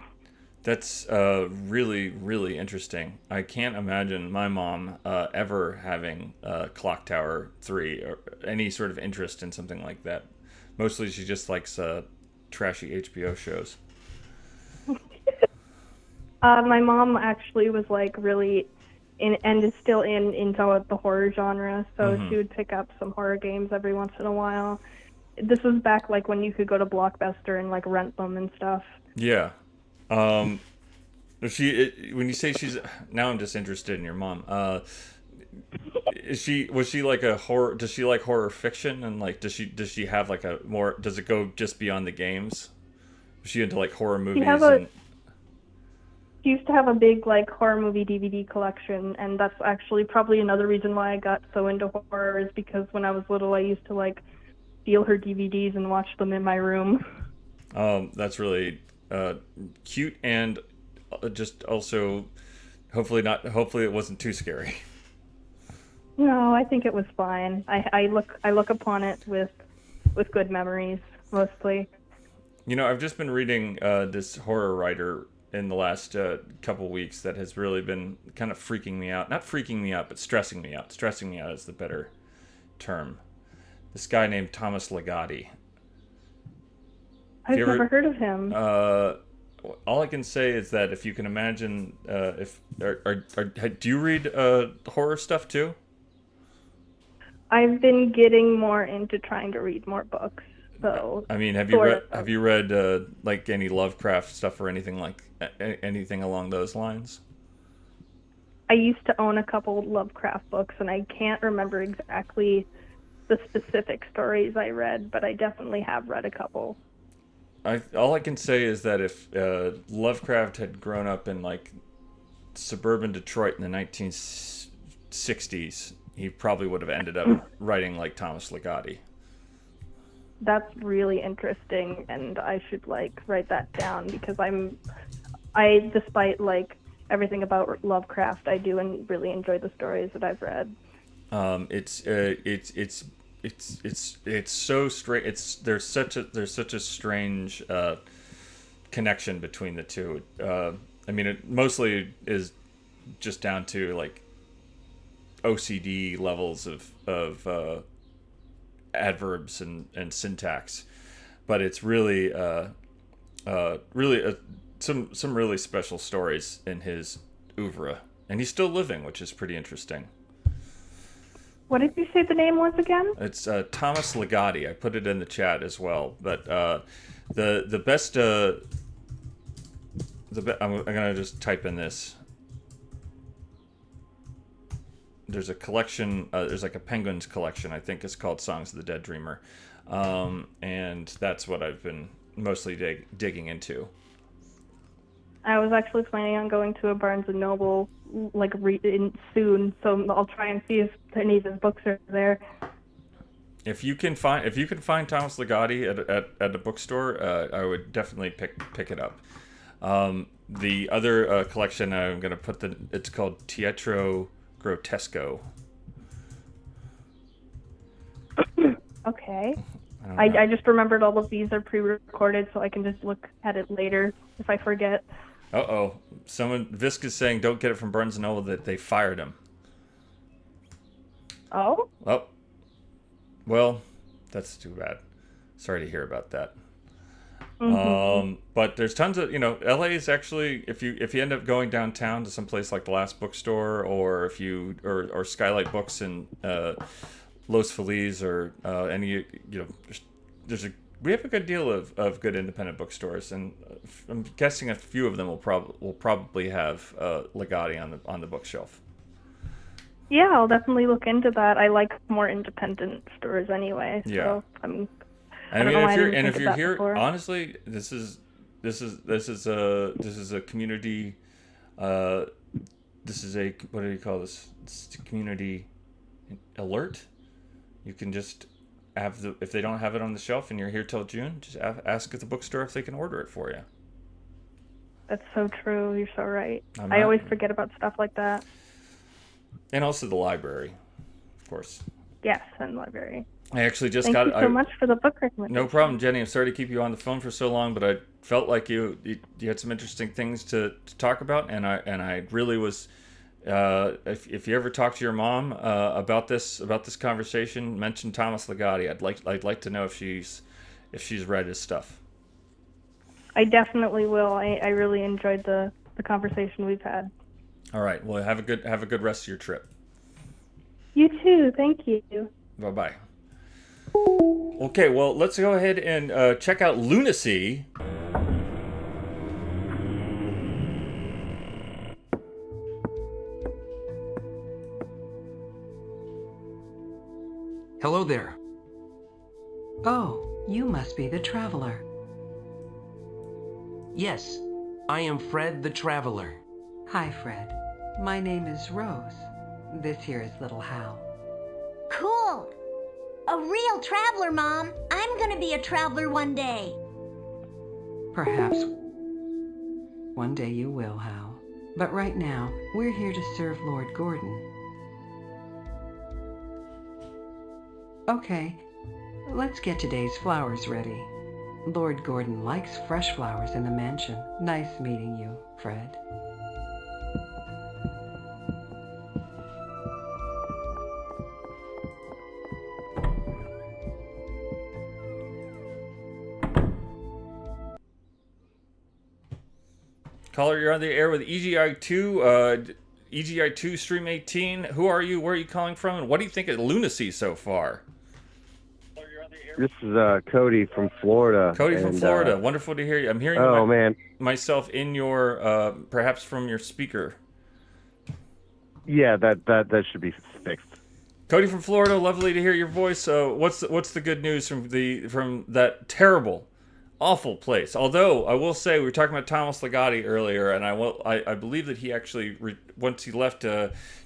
That's really, really interesting. I can't imagine my mom ever having Clock Tower 3 or any sort of interest in something like that. Mostly she just likes trashy HBO shows.
My mom actually was like really and is still into the horror genre, so she would pick up some horror games every once in a while. This was back like when you could go to Blockbuster and like rent them and stuff.
Yeah. When you say she's, now I'm just interested in your mom. Was she like a horror? Does she like horror fiction and like does she have like a more? Does it go just beyond the games? Was she into like horror movies?
She used to have a big like horror movie DVD collection, and that's actually probably another reason why I got so into horror is because when I was little I used to like steal her DVDs and watch them in my room.
That's really cute and just also hopefully it wasn't too scary.
No, I think it was fine. I look upon it with good memories mostly.
I've just been reading this horror writer in the last couple weeks that has really been kind of freaking me out. Not freaking me out, but stressing me out. Stressing me out is the better term. This guy named Thomas Ligotti.
I've never heard of him.
All I can say is that if you can imagine, do you read horror stuff too?
I've been getting more into trying to read more books. So
I mean, have you read like any Lovecraft stuff or anything like anything along those lines?
I used to own a couple Lovecraft books, and I can't remember exactly the specific stories I read, but I definitely have read a couple.
All I can say is that if Lovecraft had grown up in like suburban Detroit in the 1960s, he probably would have ended up writing like Thomas Ligotti.
That's really interesting, and I should like write that down because despite like everything about Lovecraft, I do and really enjoy the stories that I've read.
It's so strange. There's such a strange connection between the two. I mean, it mostly is just down to like OCD levels of adverbs and syntax, but it's really some really special stories in his oeuvre, and he's still living, which is pretty interesting.
What did you say the name was again?
It's Thomas Ligotti. I put it in the chat as well. But the best I'm gonna just type in this. There's a collection. There's like a Penguins collection. I think it's called Songs of the Dead Dreamer, and that's what I've been mostly digging into.
I was actually planning on going to a Barnes and Noble like soon, so I'll try and see if any of his books are there.
If you can find Thomas Ligotti at a bookstore, I would definitely pick it up. The other collection I'm gonna put it's called Teatro Grotesco.
Okay. I just remembered all of these are pre-recorded, so I can just look at it later if I forget.
Visk is saying don't get it from Barnes & Noble, that they fired him.
Oh?
Oh. Well, that's too bad. Sorry to hear about that.
Mm-hmm.
But there's tons of, LA is actually, if you end up going downtown to some place like the Last Bookstore, or if you or Skylight Books in Los Feliz, or any, we have a good deal of good independent bookstores, and I'm guessing a few of them will probably have Legati on the bookshelf.
Yeah, I'll definitely look into that. I like more independent stores anyway, so
Yeah.
I don't know why I didn't think
if
of
you're
that
here,
before.
honestly, this is a community. This is a, what do you call this? It's a community alert. You can just have if they don't have it on the shelf and you're here till June, just ask at the bookstore if they can order it for you.
That's so true. You're so right.
I'm
I
not-
always forget about stuff like that.
And also the library, of course.
Yes, and library.
I actually just
Thank you so much for the book recommendation.
No problem, Jenny. I'm sorry to keep you on the phone for so long, but I felt like you had some interesting things to talk about, and I really was. If you ever talk to your mom about this conversation, mention Thomas Legati. I'd like to know if she's read his stuff.
I definitely will. I really enjoyed the conversation we've had.
All right. Well, have a good rest of your trip.
You too. Thank you.
Bye bye. Okay, well, let's go ahead and check out Lunacy.
Hello there.
Oh, you must be the traveler.
Yes, I am Fred the Traveler.
Hi, Fred. My name is Rose. This here is little Hal.
Cool! A real traveler, Mom. I'm gonna be a traveler one day.
Perhaps one day you will, Hal. But right now, we're here to serve Lord Gordon. Okay, let's get today's flowers ready. Lord Gordon likes fresh flowers in the mansion. Nice meeting you, Fred.
Caller, you're on the air with EGI2, EGI2 Stream 18. Who are you? Where are you calling from? And what do you think of Lunacy so far?
This is Cody from Florida.
Cody from Florida. Wonderful to hear you. I'm hearing myself in your, perhaps from your speaker.
Yeah, that should be fixed.
Cody from Florida, lovely to hear your voice. What's the good news from that terrible, awful place? Although I will say, we were talking about Thomas Legati earlier, and I believe that he actually once he left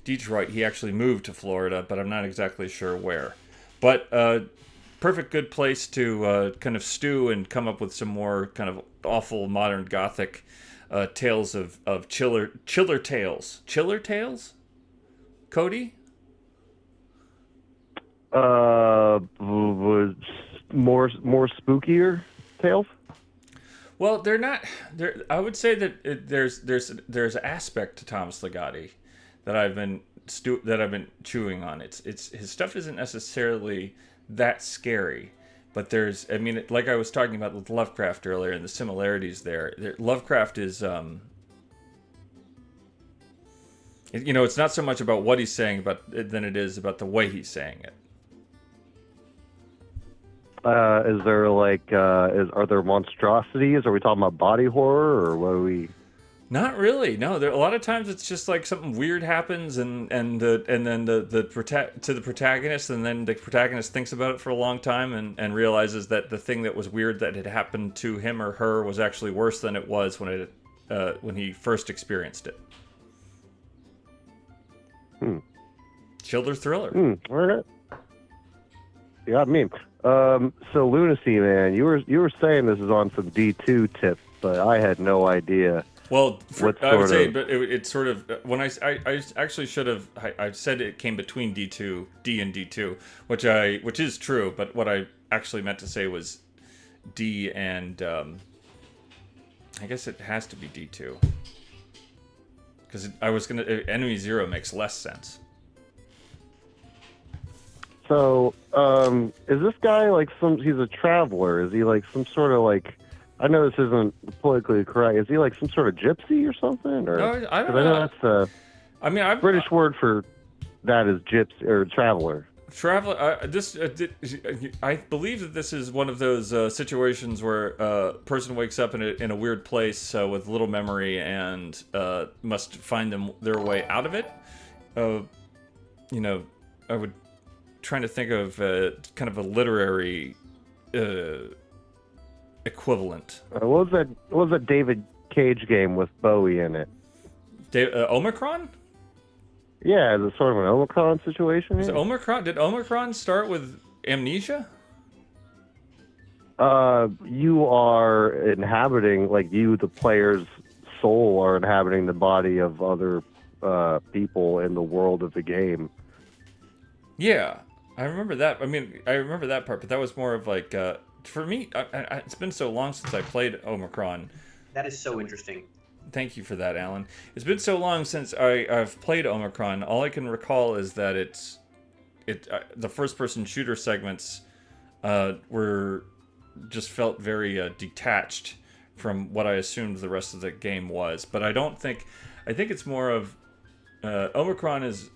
Detroit, he actually moved to Florida, but I'm not exactly sure where. But perfect good place to kind of stew and come up with some more kind of awful modern gothic tales of chiller tales. Chiller tales? Cody?
Was more spookier tales?
Well, they're not. I would say that there's an aspect to Thomas Legati that I've been chewing on. It's his stuff isn't necessarily that scary, but there's, I mean, like I was talking about with Lovecraft earlier and the similarities there. Lovecraft is it's not so much about what he's saying than it is about the way he's saying it.
Is there are there monstrosities? Are we talking about body horror, or what are we?
Not really. No, a lot of times it's just like something weird happens, and then the protagonist, and then the protagonist thinks about it for a long time and realizes that the thing that was weird that had happened to him or her was actually worse than it was when he first experienced it. Chiller thriller.
All right. Yeah, I mean, so Lunacy, man, you were saying this is on some D2 tips, but I had no idea.
Well, I would say, but it's sort of, when I actually should have, I said it came between D and D2, which is true, but what I actually meant to say was D and, I guess it has to be D2. Because Enemy Zero makes less sense.
So, is this guy like he's a traveler? Is he like some sort of like, I know this isn't politically correct. Is he like some sort of gypsy or something? Or,
No, I don't
'cause
know.
I know that's British word for that is gypsy or traveler.
Traveler. I believe that this is one of those situations where a person wakes up in a weird place with little memory and must find their way out of it. I would trying to think of kind of a literary equivalent.
What was that David Cage game with Bowie in it?
Omicron?
Yeah, is it sort of an Omicron situation?
Did Omicron start with amnesia?
You are inhabiting, like you, the player's soul, are inhabiting the body of other people in the world of the game.
Yeah, I remember that. I mean, I remember that part, but that was more of like, for me, it's been so long since I played Omicron.
That is so interesting.
Thank you for that, Allan. It's been so long since I've played Omicron. All I can recall is that the first-person shooter segments were just felt very detached from what I assumed the rest of the game was. But I think it's more of Omicron is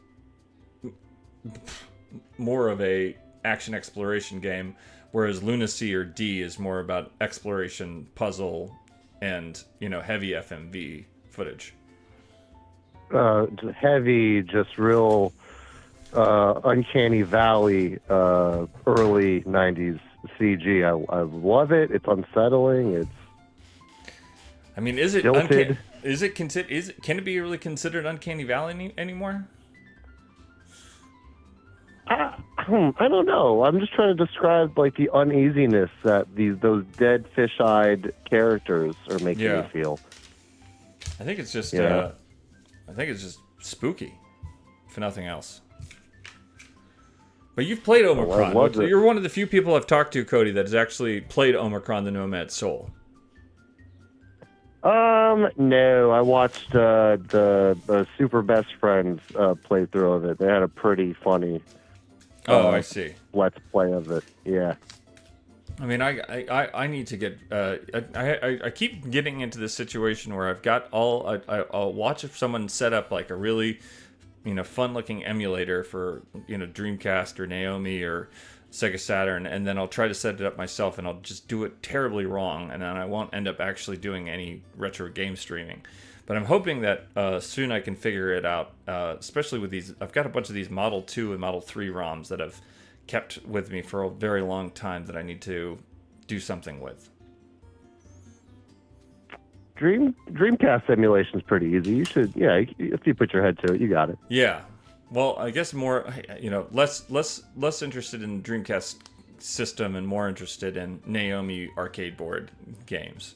more of a action exploration game, whereas Lunacy or D is more about exploration, puzzle, and heavy FMV footage.
Heavy, just real uncanny valley, early 90s CG. I love it. It's unsettling.
I mean, is it
tilted.
Can it be really considered Uncanny Valley anymore?
I don't know. I'm just trying to describe like the uneasiness that those dead fish-eyed characters are making me feel.
I think it's just spooky, if nothing else. But you've played Omicron. You're one of the few people I've talked to, Cody, that has actually played Omicron: The Nomad Soul.
No, I watched the Super Best Friends playthrough of it. They had a pretty funny.
I see.
Let's play of it. Yeah.
I mean, I need to get. I keep getting into this situation where I've got I'll watch if someone set up like a really, fun-looking emulator for Dreamcast or Naomi or Sega Saturn, and then I'll try to set it up myself, and I'll just do it terribly wrong, and then I won't end up actually doing any retro game streaming. But I'm hoping that soon I can figure it out, especially with these. I've got a bunch of these Model 2 and Model 3 ROMs that I've kept with me for a very long time that I need to do something with.
Dreamcast emulation is pretty easy. You should, if you put your head to it, you got it.
Yeah. Well, I guess more, less interested in Dreamcast system and more interested in Naomi arcade board games.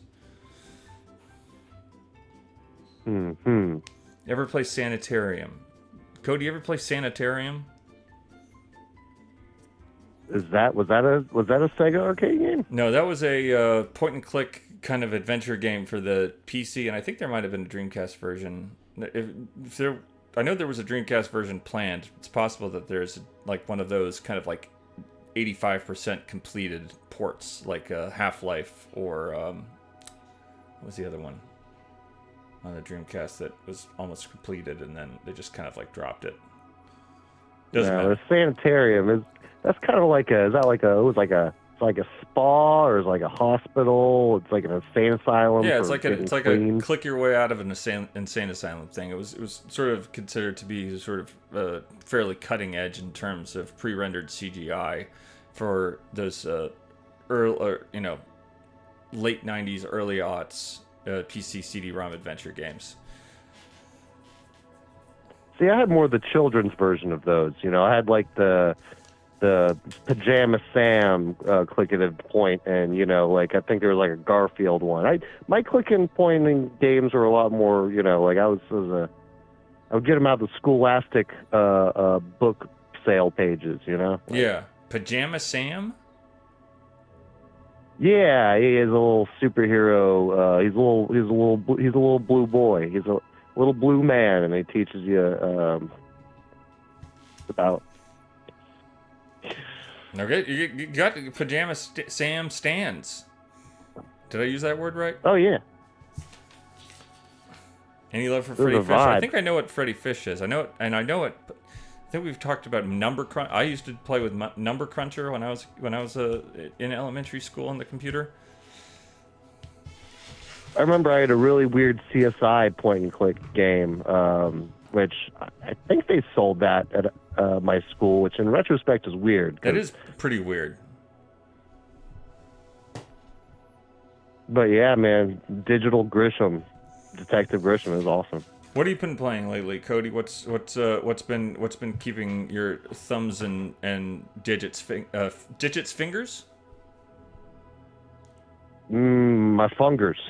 Hmm.
Ever play Sanitarium? Cody, you ever play Sanitarium?
Was that a Sega arcade game?
No, that was a point and click kind of adventure game for the PC, and I think there might have been a Dreamcast version. I know there was a Dreamcast version planned. It's possible that there's like one of those kind of like 85% completed ports, like Half-Life or what was the other one on the Dreamcast that was almost completed and then they just kind of like dropped it. Doesn't matter.
The Sanitarium that's kind of like it's like a spa or it's like a hospital. It's like an insane asylum.
Yeah, it's like a click your way out of an insane asylum thing. It was sort of considered to be sort of fairly cutting edge in terms of pre-rendered CGI for those late 90s, early aughts PC CD-ROM adventure games.
See, I had more of the children's version of those. I had like the Pajama Sam click and point, and I think there was like a Garfield one. My click and pointing games were a lot more, I would get them out of the Scholastic book sale pages,
Yeah, Pajama Sam.
Yeah, he is a little superhero. He's a little blue boy. He's a little blue man, and he teaches you about
Okay, you got Pajama Sam stands. Did I use that word right?
Oh yeah.
Any love for
There's
Freddy
a
Fish? I
vibe.
think I know what Freddy Fish is. I know it, and I know it. I think we've talked about Number Crunch. I used to play with Number Cruncher when I was in elementary school on the computer.
I remember I had a really weird CSI point and click game, which I think they sold that at my school, which in retrospect is weird.
That is pretty weird.
But yeah, man, Digital Grisham, Detective Grisham is awesome.
What have you been playing lately, Cody? What's been keeping your thumbs and digits fingers?
My fungers.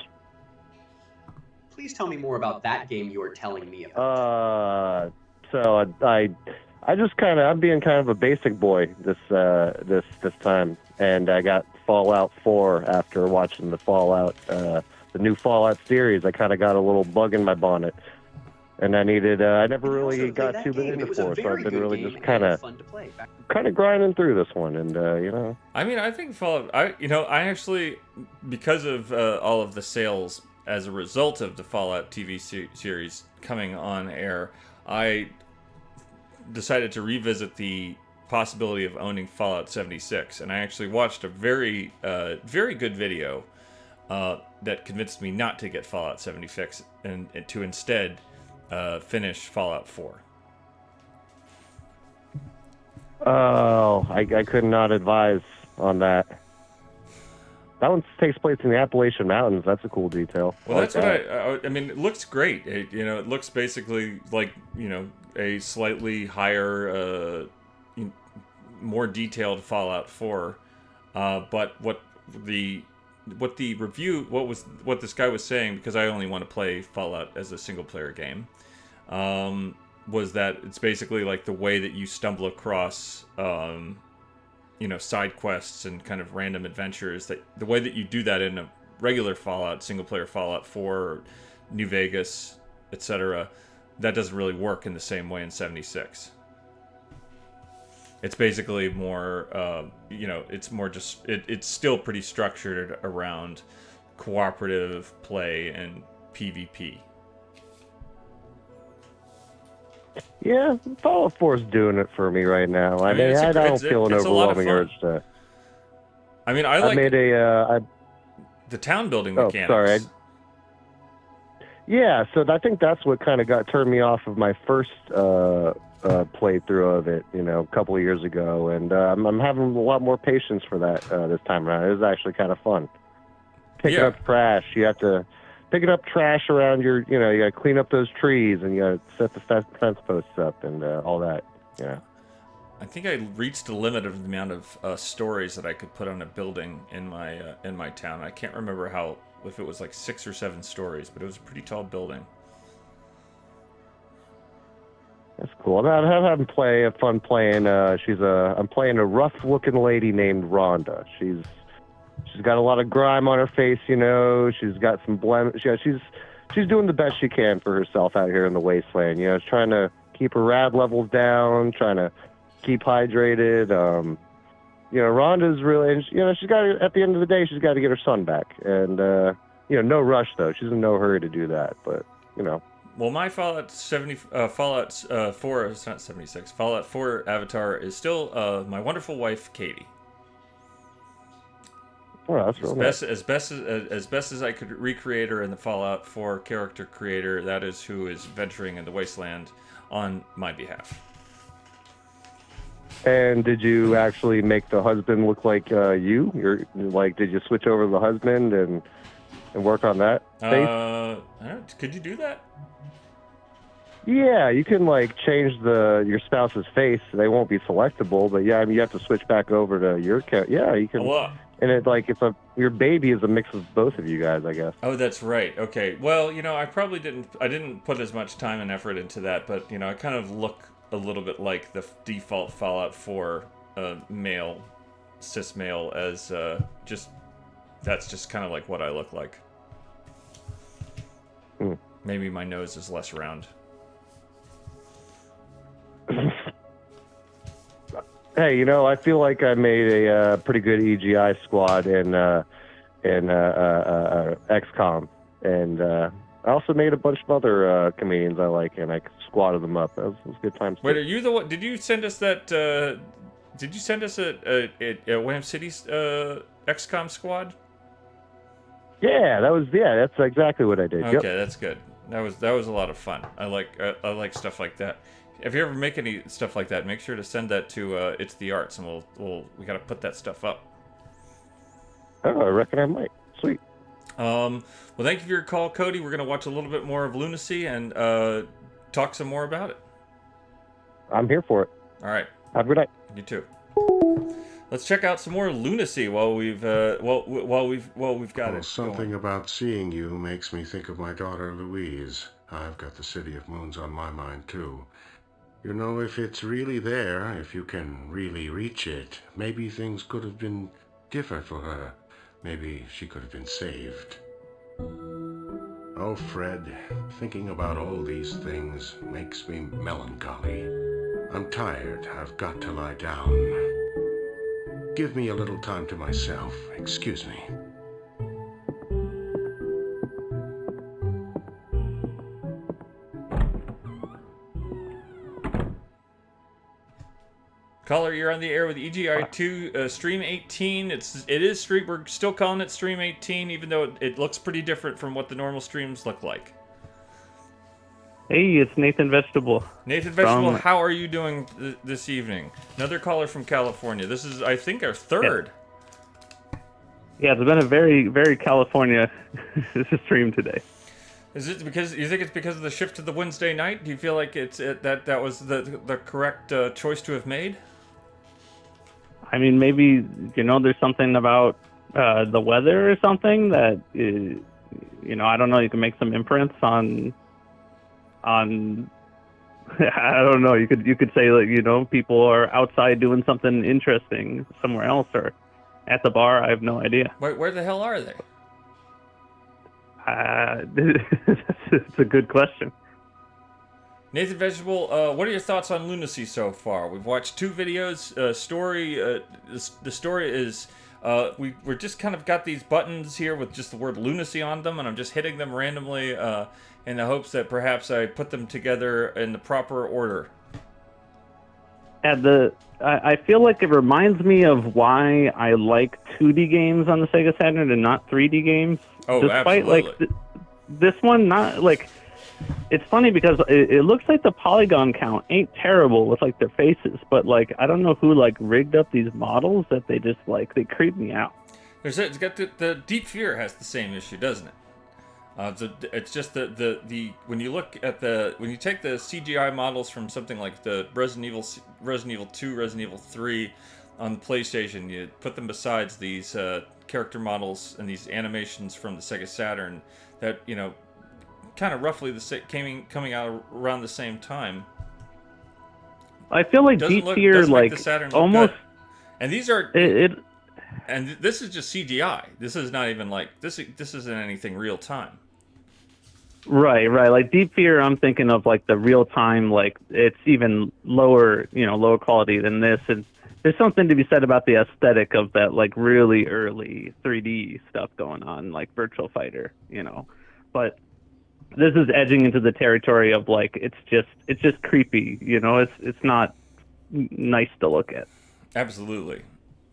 Please tell me more about that game you are telling me about.
So I just I'm being kind of a basic boy this time, and I got Fallout 4 after watching the new Fallout series. I kind of got a little bug in my bonnet, and I never really got too into 4, so I've been really just kind of grinding through this one, and
I mean, I think Fallout. I actually, because of all of the sales as a result of the Fallout TV series coming on air, I decided to revisit the possibility of owning Fallout 76, and I actually watched a very good video that convinced me not to get Fallout 76 and to instead finish Fallout 4.
Oh, I could not advise on that. That one takes place in the Appalachian Mountains. That's a cool detail.
Well, that's what I mean. It looks great. It looks basically like a slightly higher, more detailed Fallout 4. But what this guy was saying, because I only want to play Fallout as a single player game, was that it's basically like the way that you stumble across side quests and kind of random adventures, that the way that you do that in a regular Fallout, single player Fallout 4, or New Vegas, etc., that doesn't really work in the same way in 76. It's basically more, it's more just, it's still pretty structured around cooperative play and PvP.
Yeah, Fallout 4 is doing it for me right now. I don't feel an overwhelming urge to.
I mean, I
made
the town building mechanics.
Oh, sorry. Yeah, so I think that's what kind of turned me off of my first playthrough of it, a couple of years ago, and I'm having a lot more patience for that this time around. It was actually kind of fun. Picking up trash, you have to. Picking up trash around you got to clean up those trees, and you got to set the fence posts up and all that. Yeah.
I think I reached the limit of the amount of stories that I could put on a building in my town. I can't remember if it was like 6 or 7 stories, but it was a pretty tall building.
That's cool. I'm having fun playing. I'm playing a rough-looking lady named Rhonda. She's got a lot of grime on her face, She's got some blemish. Yeah, she's doing the best she can for herself out here in the wasteland. Trying to keep her rad levels down, trying to keep hydrated. Rhonda's really, she's got to, at the end of the day, she's got to get her son back, and no rush though. She's in no hurry to do that, but
Well, my Fallout 4, it's not 76. Fallout 4 avatar is still my wonderful wife, Katie.
Oh, that's real nice.
As best as I could recreate her in the Fallout 4 character creator, that is who is venturing in the wasteland on my behalf.
And did you actually make the husband look like you? Did you switch over to the husband and work on that face?
Could you do that?
Yeah, you can change your spouse's face. They won't be selectable, but yeah, you have to switch back over to your yeah, you can. And your baby is a mix of both of you guys, I guess.
Oh, that's right. Okay. Well, I probably didn't put as much time and effort into that, but I kind of look a little bit like the default Fallout 4 male, cis male, as that's just kind of like what I look like. Maybe my nose is less round.
Hey, you know, I feel like I made a pretty good EGI squad in XCOM, and I also made a bunch of other comedians I like, and I squatted them up. It was good times.
Wait, are you the one? Did you send us that? Did you send us a Wham City's XCOM squad?
Yeah, that's exactly what I did.
Okay,
Yep.
that's good. That was a lot of fun. I like stuff like that. If you ever make any stuff like that, make sure to send that to It's the Arts, and we gotta put that stuff up.
Oh, I reckon I might. Sweet.
Well, thank you for your call, Cody. We're gonna watch a little bit more of Lunacy and talk some more about it.
I'm here for it.
All right.
Have a good night.
You too. Let's check out some more Lunacy while we've got it.
Something about seeing you makes me think of my daughter Louise. I've got the City of Moons on my mind too. You know, if it's really there, if you can really reach it, maybe things could have been different for her. Maybe she could have been saved. Oh, Fred, thinking about all these things makes me melancholy. I'm tired. I've got to lie down. Give me a little time to myself. Excuse me.
Caller, you're on the air with EGI2 Stream 18. We're still calling it Stream 18, even though it looks pretty different from what the normal streams look like.
Hey, it's Nathan Vegetable.
Nathan Vegetable, how are you doing this evening? Another caller from California. This is, I think, our third.
Yeah, it's been a very, very California stream today.
Is it because you think it's because of the shift to the Wednesday night? Do you feel like that was the correct choice to have made?
I mean, maybe, there's something about the weather or something that, I don't know, you can make some imprints on I don't know, you could say that, people are outside doing something interesting somewhere else or at the bar. I have no idea.
Wait, where the hell are they?
It's a good question.
Nathan Vegetable, what are your thoughts on Lunacy so far? We've watched 2 videos. The story is we're just kind of got these buttons here with just the word Lunacy on them, and I'm just hitting them randomly in the hopes that perhaps I put them together in the proper order.
I feel like it reminds me of why I like 2D games on the Sega Saturn and not 3D games.
Oh,
Despite
absolutely.
This one, not like. It's funny because it looks like the polygon count ain't terrible with like their faces, but like I don't know who like rigged up these models that they just like they creep me out.
It's got the Deep Fear has the same issue, doesn't it? It's just the when you take the CGI models from something like the Resident Evil 2, Resident Evil 3 on the PlayStation, you put them besides these character models and these animations from the Sega Saturn that kind of roughly coming out around the same time.
I feel like Deep Fear like almost,
and these are and this is just CGI. This is not even like this isn't anything real time.
Right. Like Deep Fear, I'm thinking of like the real time, like it's even lower quality than this, and there's something to be said about the aesthetic of that like really early 3D stuff going on, like Virtual Fighter, but. This is edging into the territory of like it's just creepy, it's not nice to look at.
Absolutely.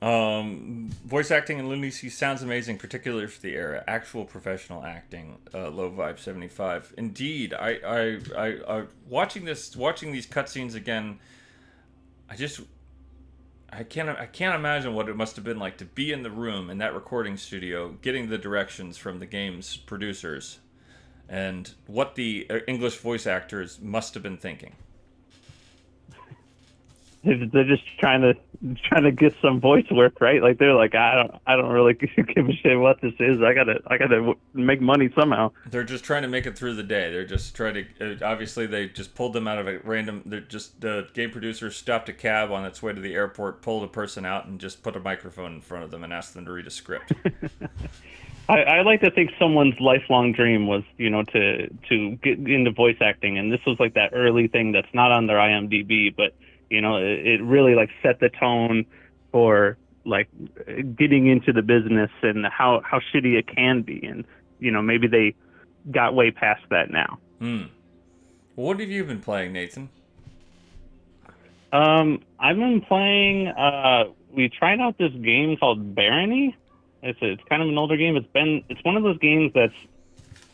Voice acting in Lunacy sounds amazing, particularly for the era. Actual professional acting, low vibe 75. Indeed, I watching these cutscenes again. I can't imagine what it must have been like to be in the room in that recording studio, getting the directions from the game's producers. And what the English voice actors must have been thinking.
They're just trying to get some voice work, right? Like they're like, I don't really give a shit what this is. I gotta make money somehow.
They're just trying to make it through the day. They're just trying to. Obviously, they just pulled them out of a random. The game producers stopped a cab on its way to the airport, pulled a person out, and just put a microphone in front of them and asked them to read a script.
I like to think someone's lifelong dream was, to get into voice acting, and this was like that early thing that's not on their IMDb, but You know, it really like set the tone for like getting into the business and how shitty it can be, and you know, maybe they got way past that now.
What have you been playing, Nathan?
I've been playing. We tried out this game called Barony. It's kind of an older game. It's one of those games that's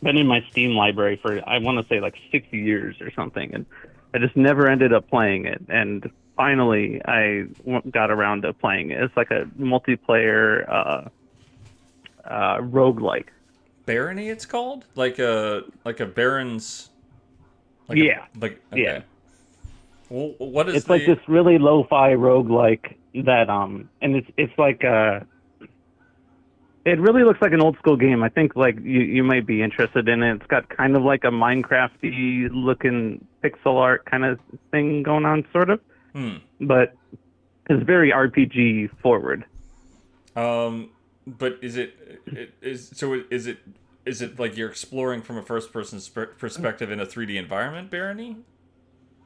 been in my Steam library for, I want to say, like 6 years or something, and I just never ended up playing it. And finally, I got around to playing it. It's like a multiplayer roguelike.
Barony, it's called? Like a Baron's. Like
yeah.
Okay.
Yeah.
Well, what is
it's like this really lo-fi roguelike that and it's like it really looks like an old school game. I think like you might be interested in it. It's got kind of like a Minecraft-y looking pixel art kind of thing going on, sort of. But it's very RPG forward.
But is it like you're exploring from a first person perspective in a 3D environment, Barony?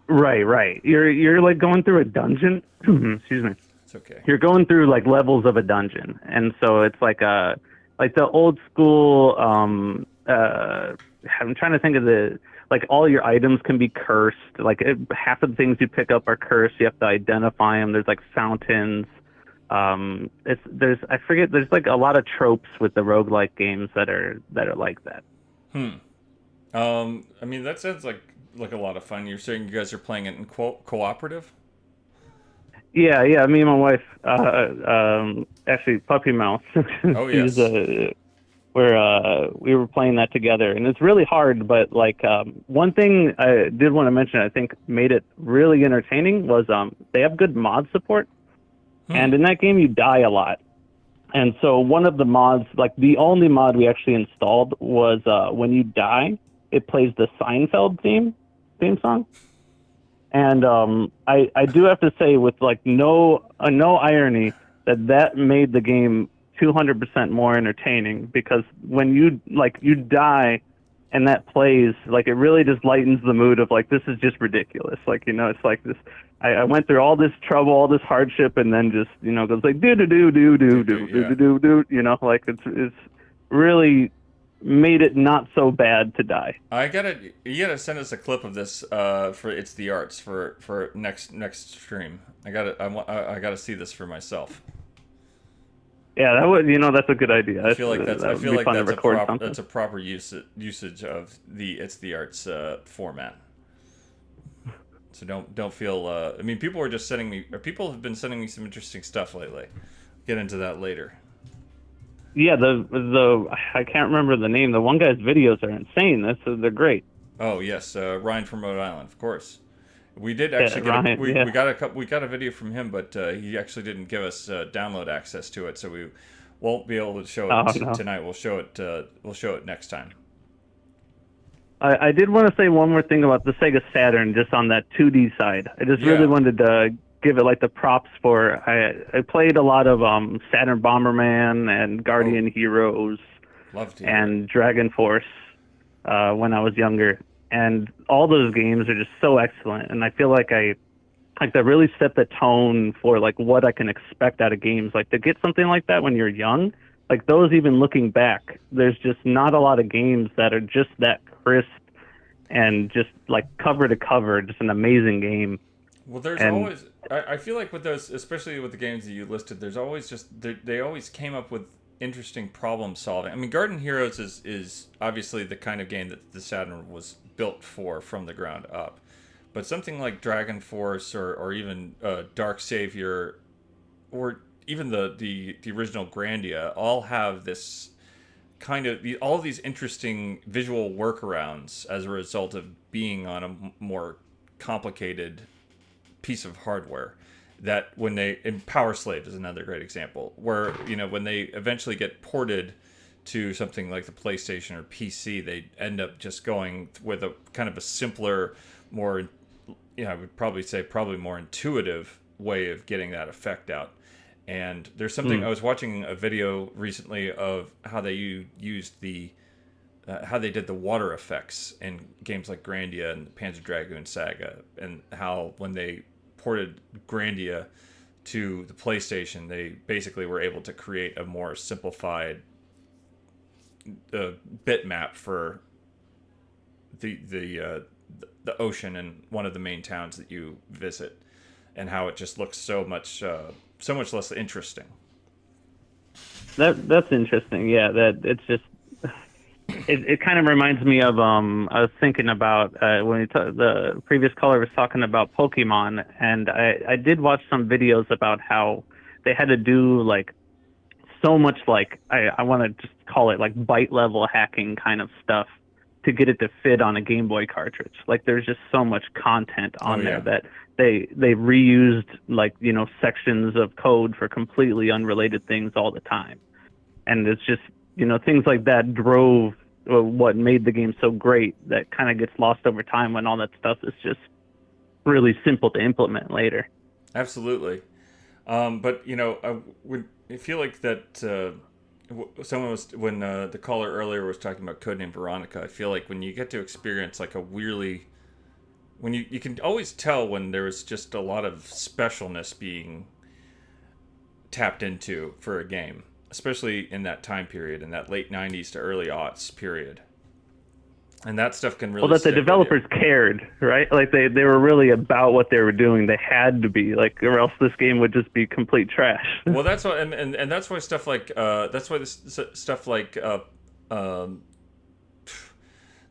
Right. You're like going through a dungeon. Excuse me.
It's okay.
You're going through like levels of a dungeon, and so it's like the old school. I'm trying to think of like all your items can be cursed. Like half of the things you pick up are cursed. You have to identify them. There's like fountains. There's like a lot of tropes with the roguelike games that are like that.
I mean, that sounds like a lot of fun. You're saying you guys are playing it in cooperative?
Yeah. Me and my wife, actually Puppy Mouth.
Oh yes.
We were playing that together, and it's really hard. But like one thing I did want to mention, I think made it really entertaining was they have good mod support, and in that game you die a lot. And so one of the mods, like the only mod we actually installed, was when you die, it plays the Seinfeld theme song. And I do have to say, with like no irony, that made the game 200% more entertaining, because when you die and that plays, like it really just lightens the mood of like, this is just ridiculous. Like, you know, it's like this. I went through all this trouble, all this hardship, and then just, you know, goes like do do do do do do do do do. You know, like it's really made it not so bad to die.
You gotta send us a clip of this for It's the Arts for next stream. I gotta see this for myself.
Yeah, that's a good idea.
I feel like that's a proper usage of the It's the Arts format. So don't feel. I mean, people have been sending me some interesting stuff lately. Get into that later.
Yeah, the I can't remember the name. The one guy's videos are insane. They're great.
Oh yes, Ryan from Rhode Island, of course. We did actually we got a video from him, but he actually didn't give us download access to it, so we won't be able to show it tonight. We'll show it next time.
I did want to say one more thing about the Sega Saturn, just on that 2D side. I just really wanted to give it like the props for. I played a lot of Saturn Bomberman and Guardian Heroes and Dragon Force when I was younger, and all those games are just so excellent. And I feel like that really set the tone for like what I can expect out of games. Like to get something like that when you're young, like those, even looking back, there's just not a lot of games that are just that crisp and just like cover to cover, just an amazing game.
Well, there's always, I feel like with those, especially with the games that you listed, there's always they always came up with interesting problem solving. I mean, Guardian Heroes is obviously the kind of game that the Saturn was built for from the ground up. But something like Dragon Force or even Dark Savior, or even the original Grandia, all have this kind of all these interesting visual workarounds as a result of being on a more complicated piece of hardware. That when Power Slave is another great example, where when they eventually get ported to something like the PlayStation or PC, they end up just going with a kind of a simpler, more, I would probably say more intuitive way of getting that effect out. And there's something, I was watching a video recently of how they used how they did the water effects in games like Grandia and Panzer Dragoon Saga, and how when they ported Grandia to the PlayStation, they basically were able to create a more simplified bitmap for the ocean in one of the main towns that you visit, and how it just looks so much less interesting.
That's interesting. Yeah, that it's just it kind of reminds me of I was thinking about when the previous caller was talking about Pokemon, and I did watch some videos about how they had to do like so much, like I want to just call it like byte level hacking kind of stuff to get it to fit on a Game Boy cartridge. Like there's just so much content on there that they reused, like, you know, sections of code for completely unrelated things all the time. And it's just, you know, things like that drove what made the game so great, that kind of gets lost over time when all that stuff is just really simple to implement later.
Absolutely. But, you know, I feel like that someone was, when the caller earlier was talking about Codename Veronica, I feel like when you get to experience like a really, when you can always tell when there's just a lot of specialness being tapped into for a game, especially in that time period, in that late 90s to early aughts period. And that stuff can really
well, that the developers cared, right? Like they were really about what they were doing. They had to be, like, or else this game would just be complete trash.
Well, that's why, and that's why stuff like that's why this stuff like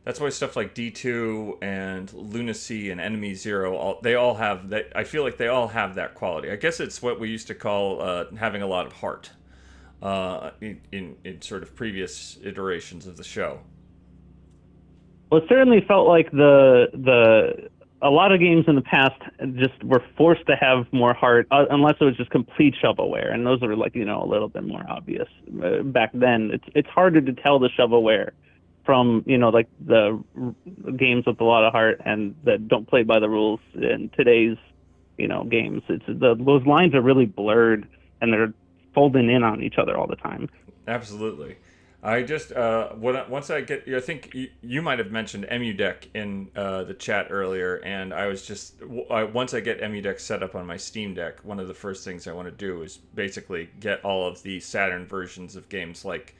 that's why stuff like D2 and Lunacy and Enemy Zero, they all have that. I feel like they all have that quality. I guess it's what we used to call having a lot of heart in sort of previous iterations of the show.
Well, it certainly felt like a lot of games in the past just were forced to have more heart, unless it was just complete shovelware, and those were, like, you know, a little bit more obvious back then. It's harder to tell the shovelware from, you know, like the games with a lot of heart and that don't play by the rules in today's, you know, games. Those lines are really blurred, and they're folding in on each other all the time.
Absolutely. I just once I get, I think you might have mentioned EmuDeck in the chat earlier, and I was just once I get EmuDeck set up on my Steam Deck, one of the first things I want to do is basically get all of the Saturn versions of games like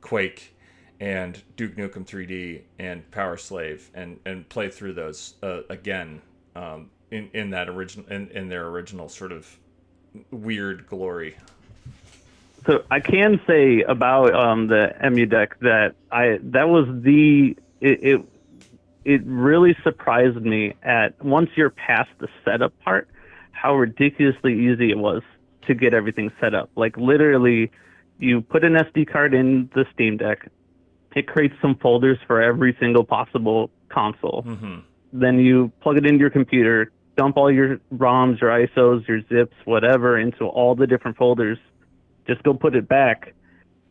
Quake and Duke Nukem 3D and Power Slave and play through those again in that original in their original sort of weird glory.
So I can say about the EmuDeck that it really surprised me at, once you're past the setup part, how ridiculously easy it was to get everything set up. Like, literally, you put an SD card in the Steam Deck, it creates some folders for every single possible console.
Mm-hmm.
Then you plug it into your computer, dump all your ROMs, your ISOs, your zips, whatever, into all the different folders. Just go put it back,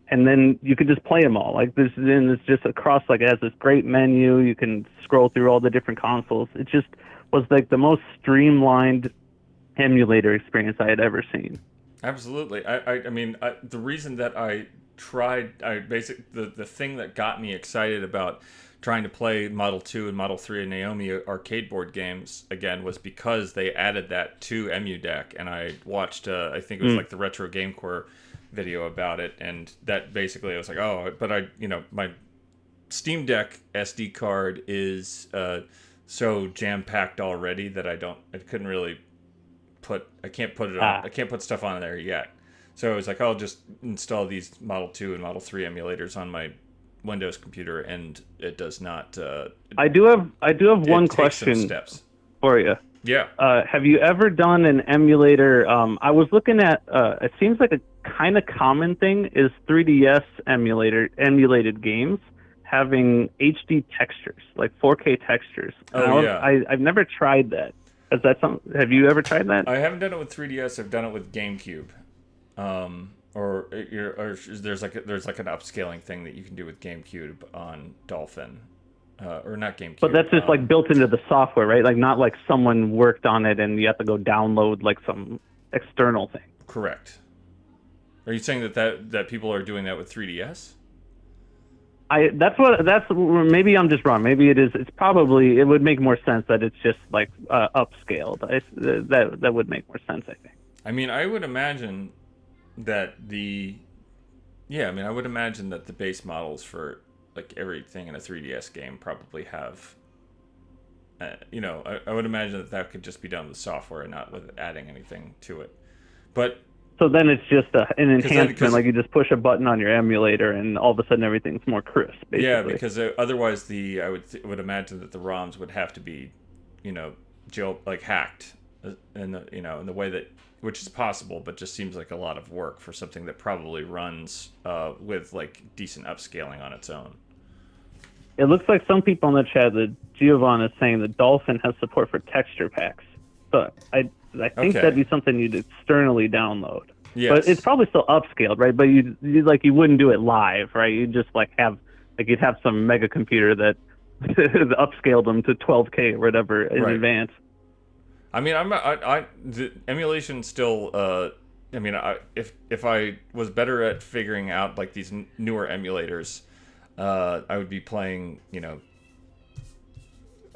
and then you can just play them all. Like, this, and it's just across, like, it has this great menu. You can scroll through all the different consoles. It just was like the most streamlined emulator experience I had ever seen.
Absolutely. I mean, the reason that I tried, the thing that got me excited about trying to play Model 2 and Model 3 and Naomi arcade board games again was because they added that to EmuDeck, and I watched, I think it was like the Retro Game Corps video about it, and that basically I was like, oh, but my Steam Deck SD card is so jam-packed already that I couldn't really I can't put it on, I can't put stuff on there yet. So I was like, I'll just install these Model 2 and Model 3 emulators on my Windows computer, and it does not.
I do have one question for you.
Yeah.
Have you ever done an emulator? I was looking at. It seems like a kind of common thing is 3DS emulated games having HD textures, like 4K textures.
Oh, yeah.
I've never tried that. Is that something? Have you ever tried that?
I haven't done it with 3DS. I've done it with GameCube. Or there's like an upscaling thing that you can do with GameCube on Dolphin, or not GameCube.
But that's just like built into the software, right? Like, not like someone worked on it and you have to go download like some external thing.
Correct. Are you saying that people are doing that with 3DS?
Maybe I'm just wrong. Maybe it is. It would make more sense that it's just like upscaled. That would make more sense, I think.
I mean, I would imagine that the base models for like everything in a 3DS game probably have. I would imagine that could just be done with software and not with adding anything to it. But
so then it's just an enhancement, like you just push a button on your emulator, and all of a sudden everything's more crisp. Basically.
Yeah, because otherwise I would imagine that the ROMs would have to be, hacked, in the way that, which is possible, but just seems like a lot of work for something that probably runs with like decent upscaling on its own.
It looks like some people in the chat, that Giovanna is saying the Dolphin has support for texture packs. So I think that'd be something you'd externally download. Yes. But it's probably still upscaled, right? But you wouldn't do it live, right? You'd just you'd have some mega computer that upscaled them to 12K or whatever in advance.
I mean, the emulation still. If I was better at figuring out like these newer emulators, I would be playing. I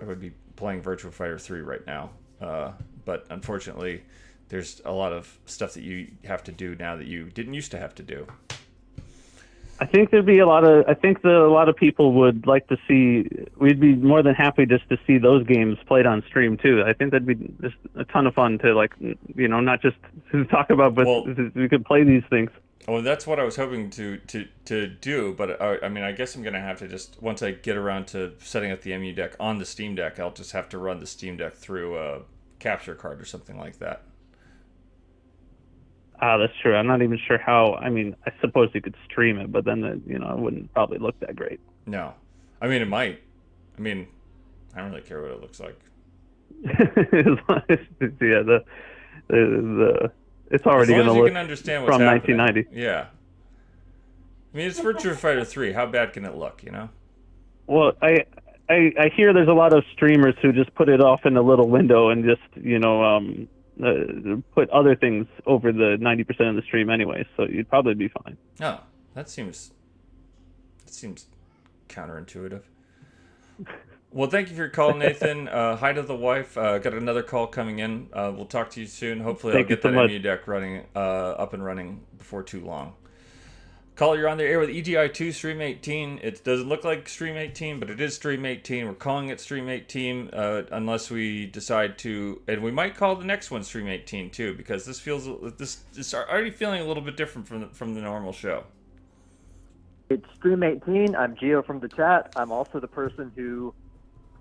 would be playing Virtua Fighter 3 right now. But unfortunately, there's a lot of stuff that you have to do now that you didn't used to have to do.
I think there'd be a lot of people would like to see. We'd be more than happy just to see those games played on stream too. I think that'd be just a ton of fun to not just to talk about, but we could play these things.
Well, that's what I was hoping to do, but I guess I'm gonna have to just, once I get around to setting up the EMU deck on the Steam Deck, I'll just have to run the Steam Deck through a capture card or something like that.
That's true. I'm not even sure how. I mean, I suppose you could stream it, but then it wouldn't probably look that great.
No, I mean it might. I mean, I don't really care what it looks like.
It's already going to look
you can understand what's
from
happening.
1990.
Yeah. I mean, it's Virtua Fighter 3. How bad can it look,
Well, I hear there's a lot of streamers who just put it off in a little window and just, put other things over the 90% of the stream anyway, so you'd probably be fine.
Oh, that seems counterintuitive. Well, thank you for your call, Nathan. Hi to the wife. Got another call coming in. We'll talk to you soon. Hopefully I'll get that EMU deck running up and running before too long. Caller, you're on the air with EGI2 Stream 18. It doesn't look like Stream 18, but it is Stream 18. We're calling it Stream 18 unless we decide to, and we might call the next one Stream 18 too, because this is already feeling a little bit different from the normal show.
It's Stream 18. I'm Gio from the chat. I'm also the person who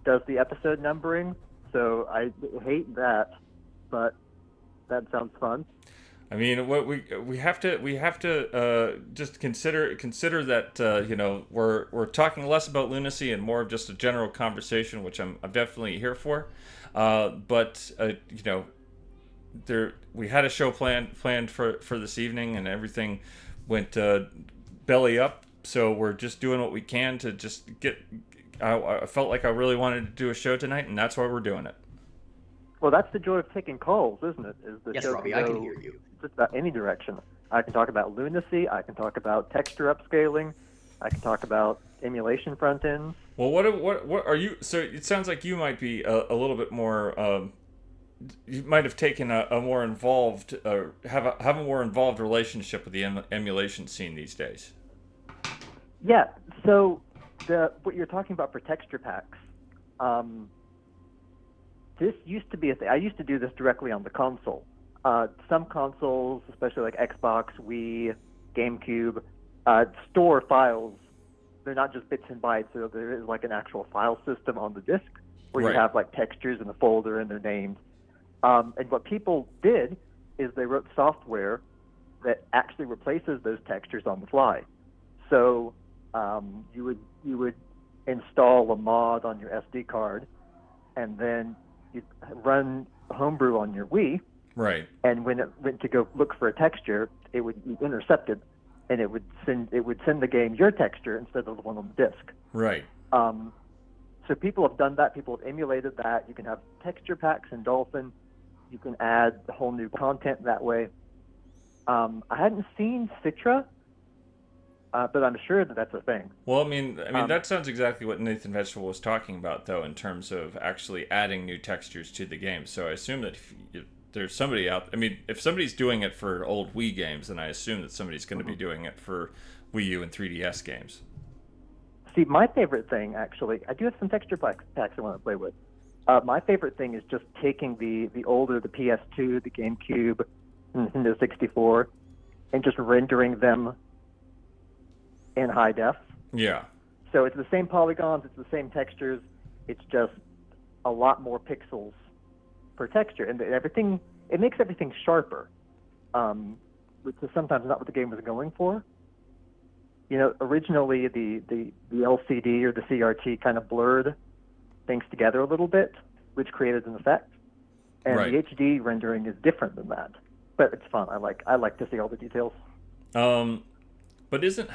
does the episode numbering, so I hate that, but that sounds fun.
I mean, what we have to just consider that we're talking less about lunacy and more of just a general conversation, which I'm definitely here for. But we had a show planned for this evening, and everything went belly up. So we're just doing what we can to just get. I felt like I really wanted to do a show tonight, and that's why we're doing it.
Well, that's the joy of taking calls, isn't it?
Yes, Robbie, I can hear you.
Just about any direction. I can talk about lunacy. I can talk about texture upscaling. I can talk about emulation front ends.
Well, what are you? So it sounds like you might be a little bit more. You might have taken a more involved, have a more involved relationship with the emulation scene these days.
Yeah. So what you're talking about for texture packs. This used to be a thing. I used to do this directly on the console. Some consoles, especially like Xbox, Wii, GameCube, store files. They're not just bits and bytes. So there is like an actual file system on the disk where you have like textures in a folder and they're named. And what people did is they wrote software that actually replaces those textures on the fly. So you would install a mod on your SD card, and then you run Homebrew on your Wii,
right? And
when it went to go look for a texture, it would be intercepted, and it would send the game your texture instead of the one on the disk.
Right.
So people have done that. People have emulated that. You can have texture packs in Dolphin. You can add whole new content that way. I hadn't seen Citra, but I'm sure that that's a thing.
Well, I mean, that sounds exactly what Nathan Vegetable was talking about, though, in terms of actually adding new textures to the game. So I assume that if there's somebody out, I mean, if somebody's doing it for old Wii games, then I assume that somebody's going to be doing it for Wii U and 3DS games.
See, my favorite thing, actually, I do have some texture packs I want to play with. My favorite thing is just taking the older, the PS2, the GameCube, Nintendo 64, and just rendering them in high def.
Yeah.
So it's the same polygons, it's the same textures, it's just a lot more pixels per texture, and it makes everything sharper, which is sometimes not what the game was going for. You know, originally the LCD or the CRT kind of blurred things together a little bit, which created an effect. And
Right.
the HD rendering is different than that. But it's fun. I like to see all the details.
But isn't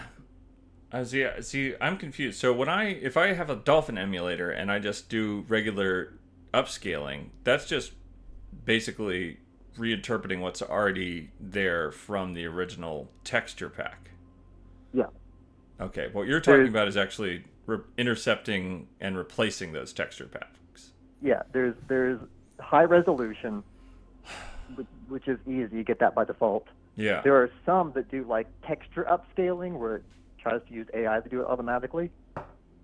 see, I'm confused. So if I have a Dolphin emulator and I just do regular upscaling, that's just basically reinterpreting what's already there from the original texture pack.
Yeah.
Okay, what you're talking about is actually intercepting and replacing those texture packs.
Yeah, there's high resolution, which is easy. You get that by default.
Yeah.
There are some that do like texture upscaling where it tries to use AI to do it automatically.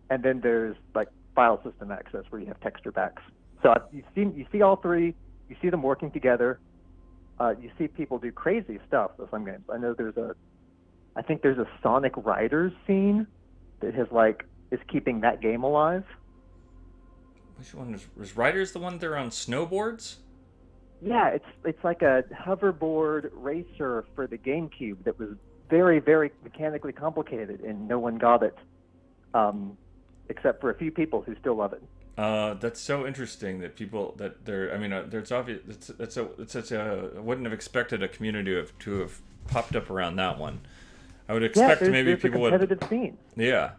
And then there's like file system access where you have texture packs. So you see all three. You see them working together. You see people do crazy stuff with some games. I know I think there's a Sonic Riders scene that is keeping that game alive.
Which one is Riders the one they're on snowboards?
Yeah, it's like a hoverboard racer for the GameCube that was very, very mechanically complicated, and no one got it, except for a few people who still love it.
That's so interesting that people that they're. I mean, there's obvious. It's such a. I wouldn't have expected a community to have popped up around that one. I would expect maybe people would.
Competitive scene.
Yeah.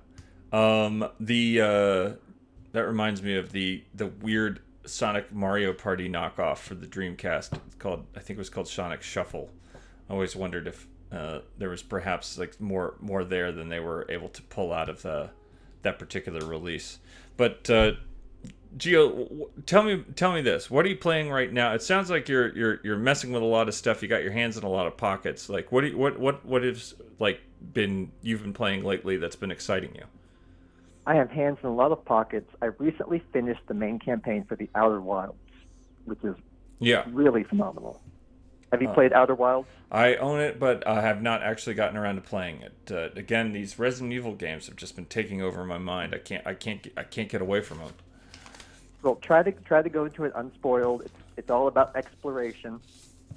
That reminds me of the weird Sonic Mario Party knockoff for the Dreamcast. I think it was called Sonic Shuffle. I always wondered if there was perhaps like more there than they were able to pull out of that particular release. But Gio, tell me this. What are you playing right now? It sounds like you're messing with a lot of stuff. You got your hands in a lot of pockets. Like what has you've been playing lately that's been exciting you?
I have hands in a lot of pockets. I recently finished the main campaign for the Outer Wilds, which is really phenomenal. Have you played Outer Wilds?
I own it, but I have not actually gotten around to playing it. Again, these Resident Evil games have just been taking over my mind. I can't get away from them.
Well, try to go into it unspoiled. It's all about exploration,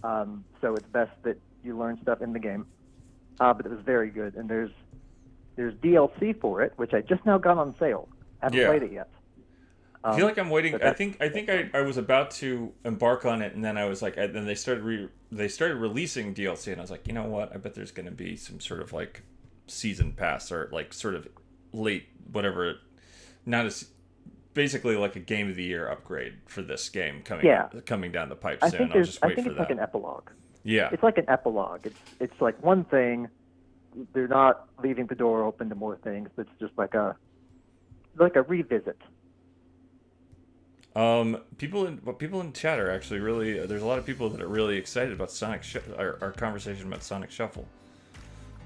so it's best that you learn stuff in the game. But it was very good, and there's DLC for it, which I just now got on sale. Haven't played it yet.
I feel like I'm waiting. I think I was about to embark on it, and then I was like, then they started releasing DLC, and I was like, you know what? I bet there's going to be some sort of like season pass or like sort of late whatever, not as basically like a game of the year upgrade for this game coming down the pipe soon. I'll just wait for that. I think it's
like an epilogue.
Yeah,
it's like an epilogue. It's like one thing. They're not leaving the door open to more things. It's just like a revisit.
People in chat are actually really. There's a lot of people that are really excited about our conversation about Sonic Shuffle.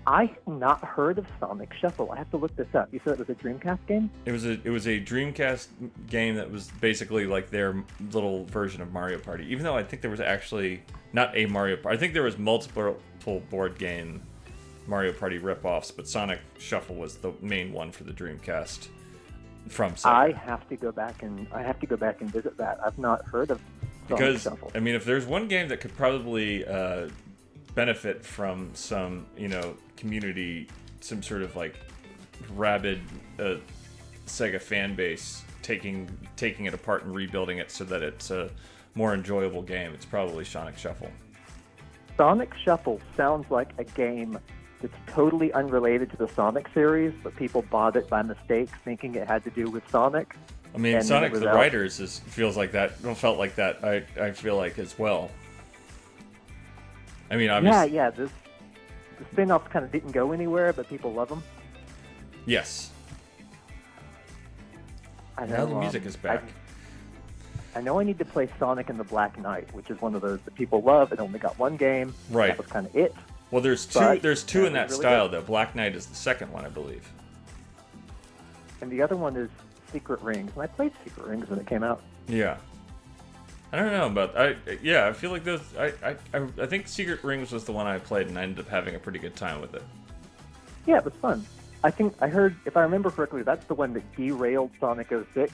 I have not heard of Sonic Shuffle. I have to look this up. You said it was a Dreamcast game?
It was a Dreamcast game that was basically like their little version of Mario Party. Even though I think there was actually not a Mario Party. I think there was multiple board game Mario Party ripoffs, but Sonic Shuffle was the main one for the Dreamcast from Sega.
I have to go back and visit that. I've not heard of Sonic Shuffle.
I mean, if there's one game that could probably benefit from some, community, some sort of like rabid Sega fan base taking it apart and rebuilding it so that it's a more enjoyable game, it's probably Sonic Shuffle.
Sonic Shuffle sounds like a game that's totally unrelated to the Sonic series, but people bought it by mistake, thinking it had to do with Sonic.
I mean, Sonic the Riders felt like that. I feel like as well. I mean, obviously.
Yeah. the spin-offs kind of didn't go anywhere, but people love them.
Yes.
I
Now the music is back.
I know I need to play Sonic and the Black Knight, which is one of those that people love. It only got one game.
Right.
That was kind of it.
Well, there's two.
But
There's two in that
really
style,
good.
though. Black Knight is the second one, I believe.
And the other one is Secret Rings. And I played Secret Rings when it came out.
Yeah. I don't know, but I feel like those. I think Secret Rings was the one I played, and I ended up having a pretty good time with it.
Yeah, it was fun. I think I heard, if I remember correctly, that's the one that derailed Sonic 06,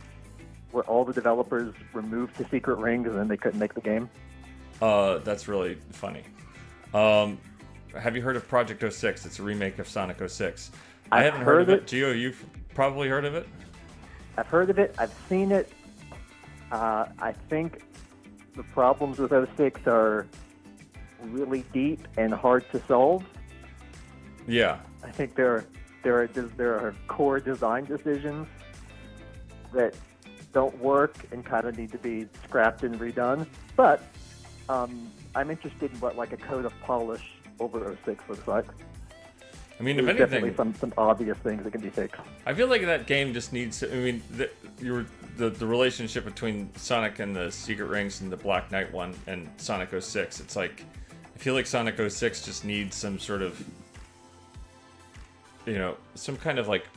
where all the developers removed the Secret Rings and then they couldn't make the game.
That's really funny. Have you heard of Project 06? It's a remake of Sonic 06. I haven't heard of it. Gio, you've probably heard of it?
I've heard of it. I've seen it. I think the problems with 06 are really deep and hard to solve.
Yeah.
I think there are core design decisions that don't work and kind of need to be scrapped and redone. But I'm interested in what like a coat of polish over 06 looks like.
I mean,
There's
if anything,
definitely some obvious things that can be fixed.
I feel like that game just needs to. I mean, the relationship between Sonic and the Secret Rings and the Black Knight one and Sonic 06. It's like I feel like Sonic 06 just needs some sort of, some kind of like.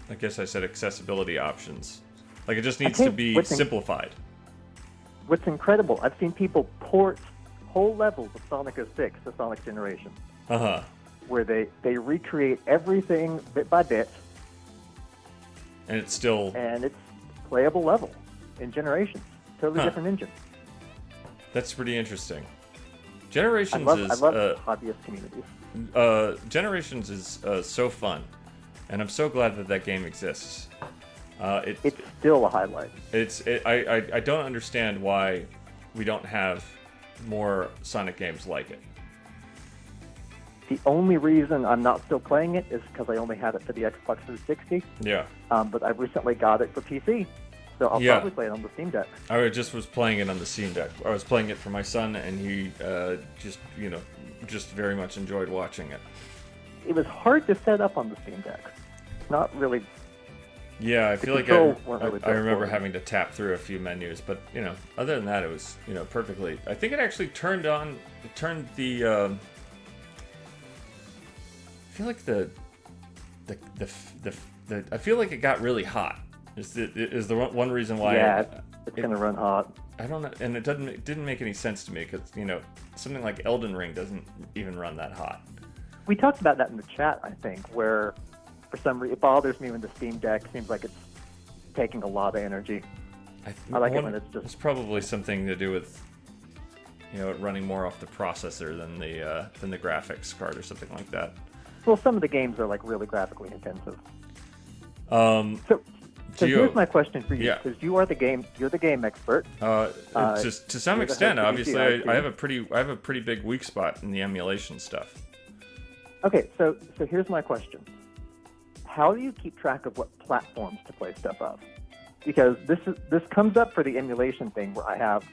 I guess I said accessibility options. Like it just needs to be simplified.
What's incredible, I've seen people port whole levels of Sonic 06 to Sonic Generation.
Uh-huh.
Where they recreate everything bit by bit.
And it's still...
And it's playable level in Generations. Totally different engine.
That's pretty interesting. Generations
I love hobbyist communities.
Generations is so fun. And I'm so glad that game exists.
It's still a highlight.
I don't understand why we don't have more Sonic games like it.
The only reason I'm not still playing it is because I only had it for the Xbox 360.
Yeah.
But I recently got it for PC, so I'll probably play it on the Steam Deck.
I just was playing it on the Steam Deck. I was playing it for my son, and he just very much enjoyed watching it.
It was hard to set up on the Steam Deck. Not really.
Yeah, I feel like I remember having to tap through a few menus, but other than that, it was perfectly. I think it actually turned the. I feel like the I feel like it got really hot. Is the one reason why?
Yeah, it's gonna run hot.
I don't know, and it didn't make any sense to me because something like Elden Ring doesn't even run that hot.
We talked about that in the chat, I think, where for some reason it bothers me when the Steam Deck seems like it's taking a lot of energy. I like it when it's just.
It's probably something to do with it running more off the processor than the graphics card or something like that.
Well, some of the games are like really graphically intensive. So here's my question for you, because you're the game expert.
Just to some extent, obviously, I have a pretty big weak spot in the emulation stuff.
Okay, so here's my question: how do you keep track of what platforms to play stuff of? Because this comes up for the emulation thing where I have,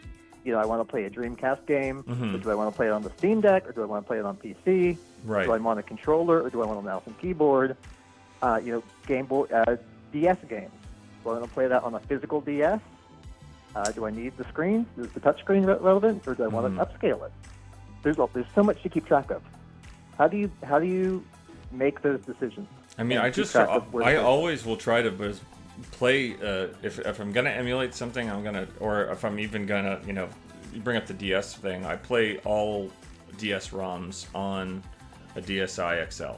I want to play a Dreamcast game, or do I want to play it on the Steam Deck, or do I want to play it on PC?
Right.
Do I want a controller, or do I want a mouse and keyboard? Game Boy, DS games. Do I want to play that on a physical DS? Do I need the screen? Is the touchscreen relevant, or do I want to upscale it? There's so much to keep track of. How do you make those decisions?
I mean, I always will try to play if I'm gonna emulate something, or if I'm even gonna you bring up the DS thing, I play all DS ROMs on a DSi XL.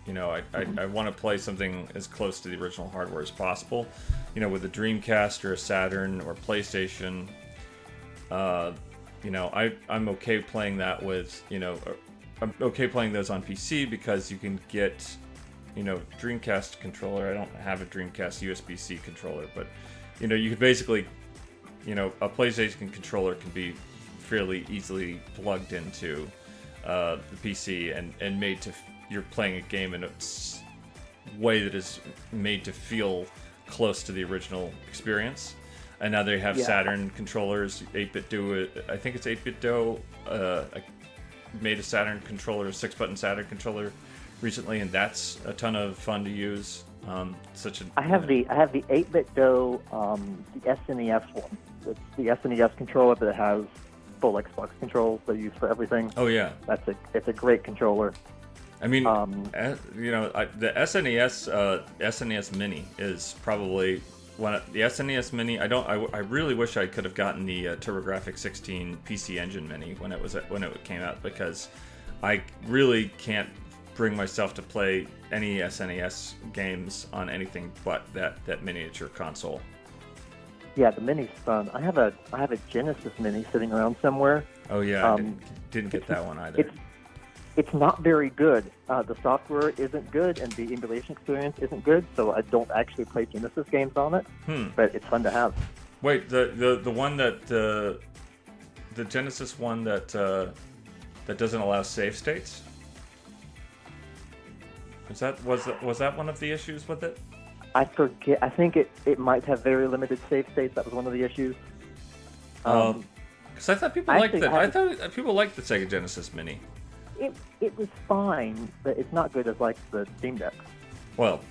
I want to play something as close to the original hardware as possible. With a Dreamcast or a Saturn or PlayStation, I'm okay playing that with I'm okay playing those on PC because you can get Dreamcast controller. I don't have a Dreamcast USB-C controller, but you could basically a PlayStation controller can be fairly easily plugged into the PC and made to you're playing a game in a way that is made to feel close to the original experience. And now they have Saturn controllers, 8-bit Do. I think it's 8-bit Do. made a Saturn controller, a 6-button Saturn controller recently, and that's a ton of fun to use.
I have the 8-bit Go, the SNES one. It's the SNES controller that has full Xbox controls they use for everything.
Oh yeah,
it's a great controller.
I mean, the SNES Mini is probably the SNES Mini. I really wish I could have gotten the TurboGrafx 16 PC Engine Mini when it came out, because I really can't bring myself to play any SNES games on anything but that miniature console.
Yeah, the Mini's fun. I have a Genesis Mini sitting around somewhere.
Oh yeah, I didn't get that one either.
It's not very good. The software isn't good, and the emulation experience isn't good, so I don't actually play Genesis games on it. But it's fun to have.
Wait, the one that the Genesis one that doesn't allow save states? Was that one of the issues with it?
I forget. I think it might have very limited save states. That was one of the issues.
Because I thought people liked it. I thought people liked the Sega Genesis Mini.
It was fine, but it's not good as like the Steam Deck.
Well,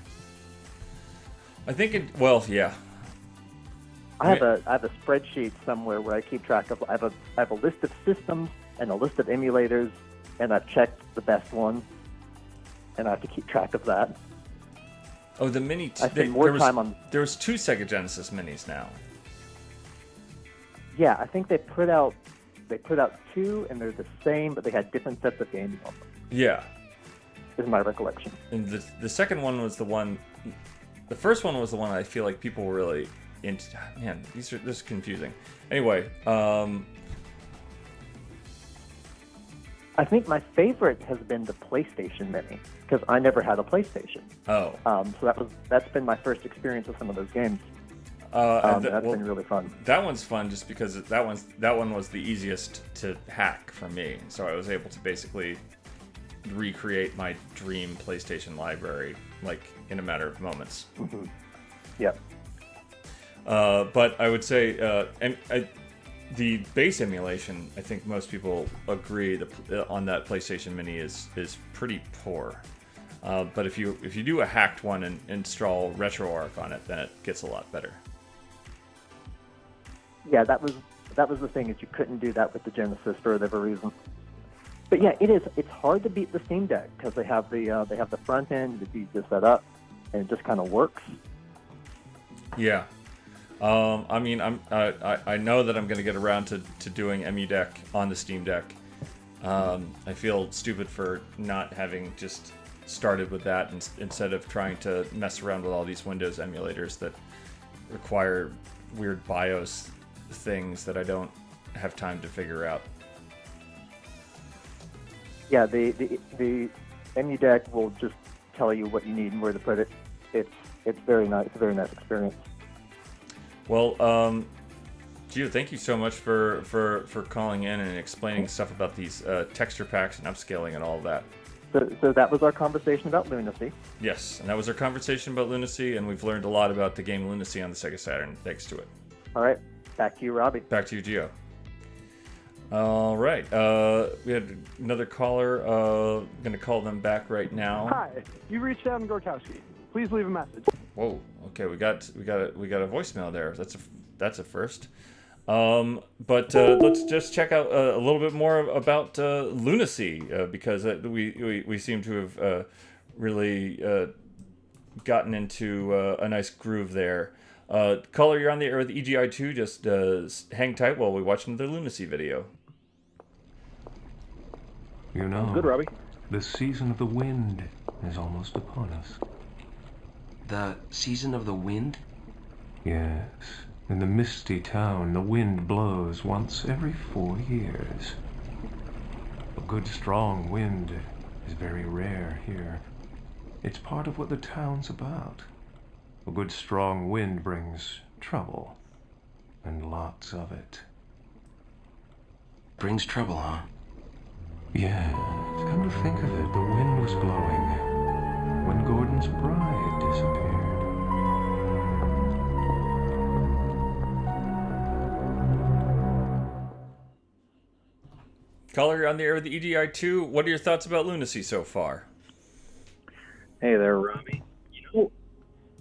I think it. Well, yeah.
I have a spreadsheet somewhere where I keep track of. I have a list of systems and a list of emulators, and I've checked the best one, and I have to keep track of that.
Oh, the Mini.
I spend more time on.
There was 2 Sega Genesis Minis now.
Yeah, I think they put out 2, and they're the same, but they had different sets of games on them.
Yeah,
is my recollection.
And the second one was the one. The first one was the one I feel like people were really into. Man, this is confusing. Anyway,
I think my favorite has been the PlayStation Mini, because I never had a PlayStation.
Oh.
So that's been my first experience with some of those games. That's been really fun.
That one's fun just because that one was the easiest to hack for me. So I was able to basically recreate my dream PlayStation library like in a matter of moments.
Mm-hmm. Yeah.
But I would say the base emulation, I think most people agree on that PlayStation Mini is pretty poor. But if you do a hacked one and install RetroArch on it, then it gets a lot better.
Yeah, that was the thing, is you couldn't do that with the Genesis for whatever reason. But yeah, it's hard to beat the Steam Deck because they have the front end, it's easy to set up, and it just kind of works.
Yeah. I mean, I know that I'm going to get around to doing EmuDeck on the Steam Deck. I feel stupid for not having just started with that instead of trying to mess around with all these Windows emulators that require weird BIOS things that I don't have time to figure out.
Yeah, the EmuDeck will just tell you what you need and where to put it. It's very nice. It's a very nice experience.
Well, Gio, thank you so much for calling in and explaining stuff about these texture packs and upscaling and all of that.
So that was our conversation about Lunacy.
Yes, and that was our conversation about Lunacy, and we've learned a lot about the game Lunacy on the Sega Saturn, thanks to it.
All right, back to you, Robbie.
Back to you, Gio. All right, we had another caller. Going to call them back right now.
Hi, you reached Adam Gorkowski. Please leave a message.
Whoa. Okay, we got a voicemail there. That's a first. But let's just check out a little bit more about Lunacy because we seem to have really gotten into a nice groove there. Caller, you're on the air with EGI2. Just hang tight while we watch another Lunacy video.
You know,
good, Robbie.
The season of the wind is almost upon us.
The season of the wind?
Yes. In the misty town, the wind blows once every 4 years. A good strong wind is very rare here. It's part of what the town's about. A good strong wind brings trouble, and lots of it.
Brings trouble, huh?
Yeah, come to think of it, the wind was blowing when Gordon's bride disappeared.
Caller, you're on the air with the EGI2. What are your thoughts about Lunacy so far?
Hey there, Robbie. You know,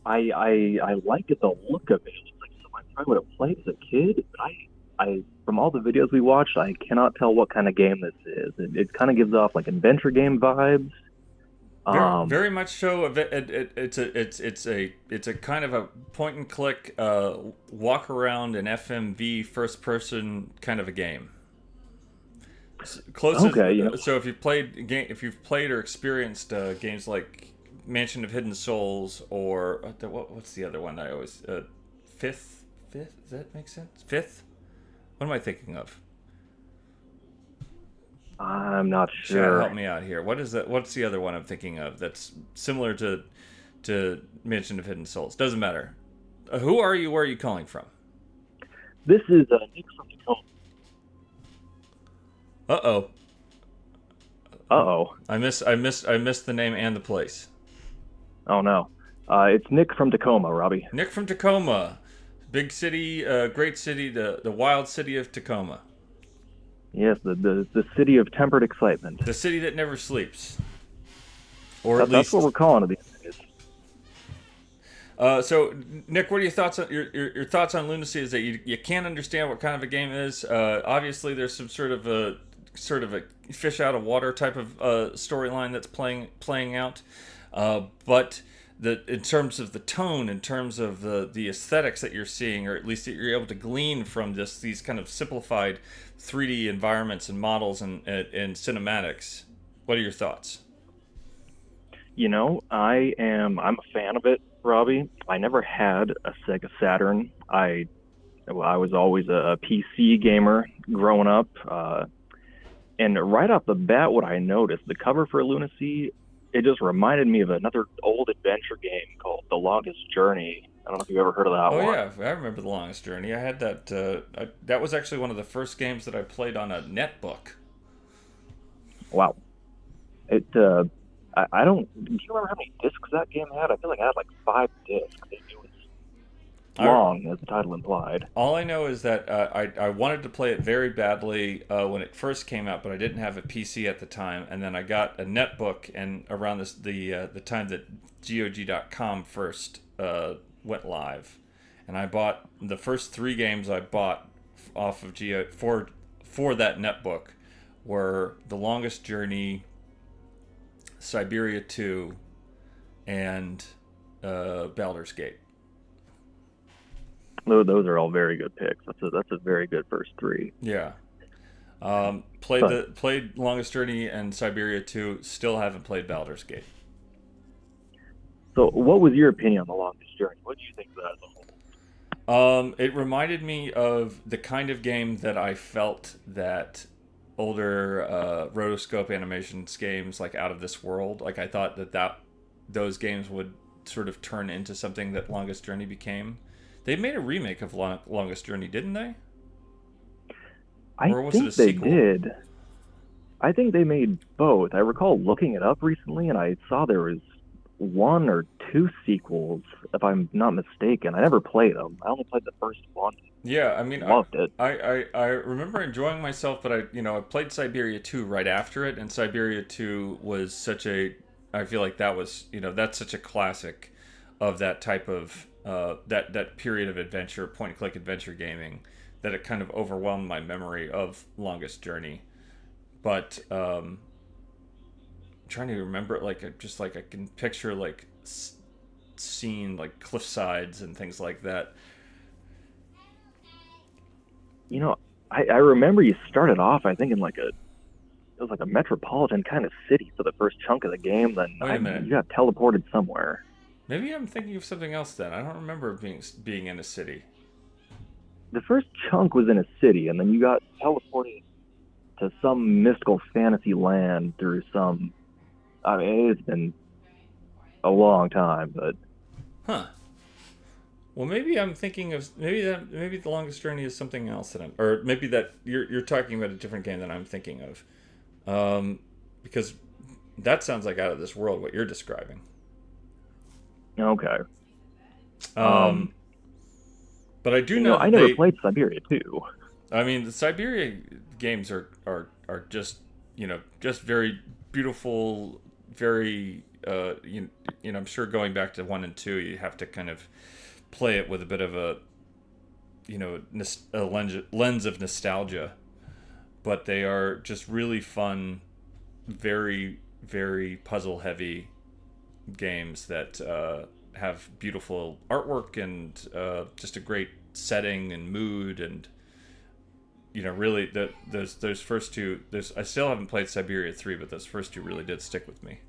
I like the look of it. It looks like something I probably would have played as a kid, but I from all the videos we watched, I cannot tell what kind of game this is. It kind of gives off like adventure game vibes.
Very much so. It's a kind of a point and click walk around an FMV first person kind of a game. Closest.
Okay, you know.
So if you've played or experienced games like Mansion of Hidden Souls or what's the other one I always Fifth? Does that make sense? Fifth? What am I thinking of?
I'm not
Chad,
sure.
help me out here. What is that? What's the other one I'm thinking of that's similar to Mansion of Hidden Souls? Doesn't matter. Who are you? Where are you calling from?
This is Nick from Tacoma.
Uh-oh.
Uh-oh.
I missed the name and the place.
Oh no. It's Nick from Tacoma, Robbie.
Nick from Tacoma. Big city, great city, the wild city of Tacoma.
Yes, the city of tempered excitement.
The city that never sleeps. Or at least
that's what we're calling it these days.
So, Nick, what are your thoughts on your thoughts on Lunacy? Is that you can't understand what kind of a game it is? Obviously, there's some sort of a fish out of water type of storyline that's playing out, but in terms of the tone, in terms of the aesthetics that you're seeing, or at least that you're able to glean from these kind of simplified 3D environments and models and cinematics, what are your thoughts?
You know, I'm a fan of it, Robbie. I never had a Sega Saturn. I was always a PC gamer growing up. And right off the bat, what I noticed, the cover for Lunacy, it just reminded me of another old adventure game called The Longest Journey. I don't know if you've ever heard of that one.
Oh yeah, I remember The Longest Journey. I had that. That was actually one of the first games that I played on a netbook.
Wow. It. I don't. Do you remember how many discs that game had? I feel like it had like 5 discs. It was long, as the title implied.
All I know is that I wanted to play it very badly when it first came out, but I didn't have a PC at the time. And then I got a netbook, and around the time that GOG.com first went live, and I bought the first 3 games I bought off of for that netbook were The Longest Journey, Siberia 2, and Baldur's Gate.
Those are all very good picks. That's a very good first 3.
Yeah. Played Longest Journey and Siberia 2. Still haven't played Baldur's Gate.
So, what was your opinion on The Longest Journey? What did you think of that as a whole?
It reminded me of the kind of game that I felt that older rotoscope animations games, like Out of This World, like I thought that those games would sort of turn into something that Longest Journey became. They made a remake of Longest Journey, didn't they? Or was it a sequel?
They did. I think they made both. I recall looking it up recently, and I saw there was 1 or 2 sequels, if I'm not mistaken. I never played them. I only played the first one.
Yeah, I mean,
loved it.
I remember enjoying myself, but I played Siberia 2 right after it, and Siberia 2 was I feel like that was, that's such a classic of that type of that period of adventure, point-and-click adventure gaming, that it kind of overwhelmed my memory of Longest Journey. But trying to remember it, I can picture scene like cliff sides and things like that.
I remember you started off, I think, in it was like a metropolitan kind of city for the first chunk of the game. Then
Wait a minute.
You got teleported somewhere.
Maybe I'm thinking of something else then. I don't remember being in a city.
The first chunk was in a city, and then you got teleported to some mystical fantasy land through some... I mean, it's been a long time, but...
Huh. Well, maybe I'm thinking of... Maybe The Longest Journey is something else or maybe that you're talking about a different game than I'm thinking of. Because that sounds like Out of This World, what you're describing.
Okay.
But I do know
I never played Siberia 2.
I mean, the Siberia games are are just just very beautiful, very I'm sure going back to 1 and 2, you have to kind of play it with a bit of a lens of nostalgia, but they are just really fun, very, very puzzle heavy games that have beautiful artwork and just a great setting and mood, and really those first two. I still haven't played Siberia 3, but those first two really did stick with me.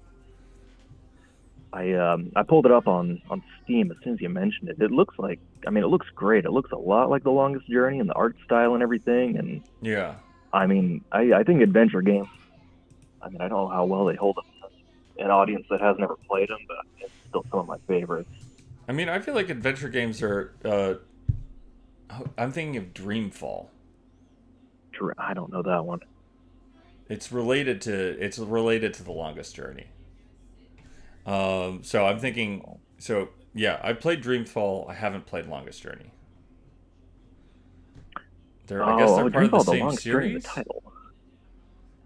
I pulled it up on Steam as soon as you mentioned it. It looks like, it looks great. It looks a lot like The Longest Journey and the art style and everything. And
yeah,
I think adventure games. I don't know how well they hold up to an audience that has never played them, but it's still some of my favorites.
I feel like adventure games are. I'm thinking of Dreamfall.
I don't know that one.
It's related to The Longest Journey. So I'm thinking. So yeah, I played Dreamfall. I haven't played Longest Journey. I guess they're part of the same series.
The title.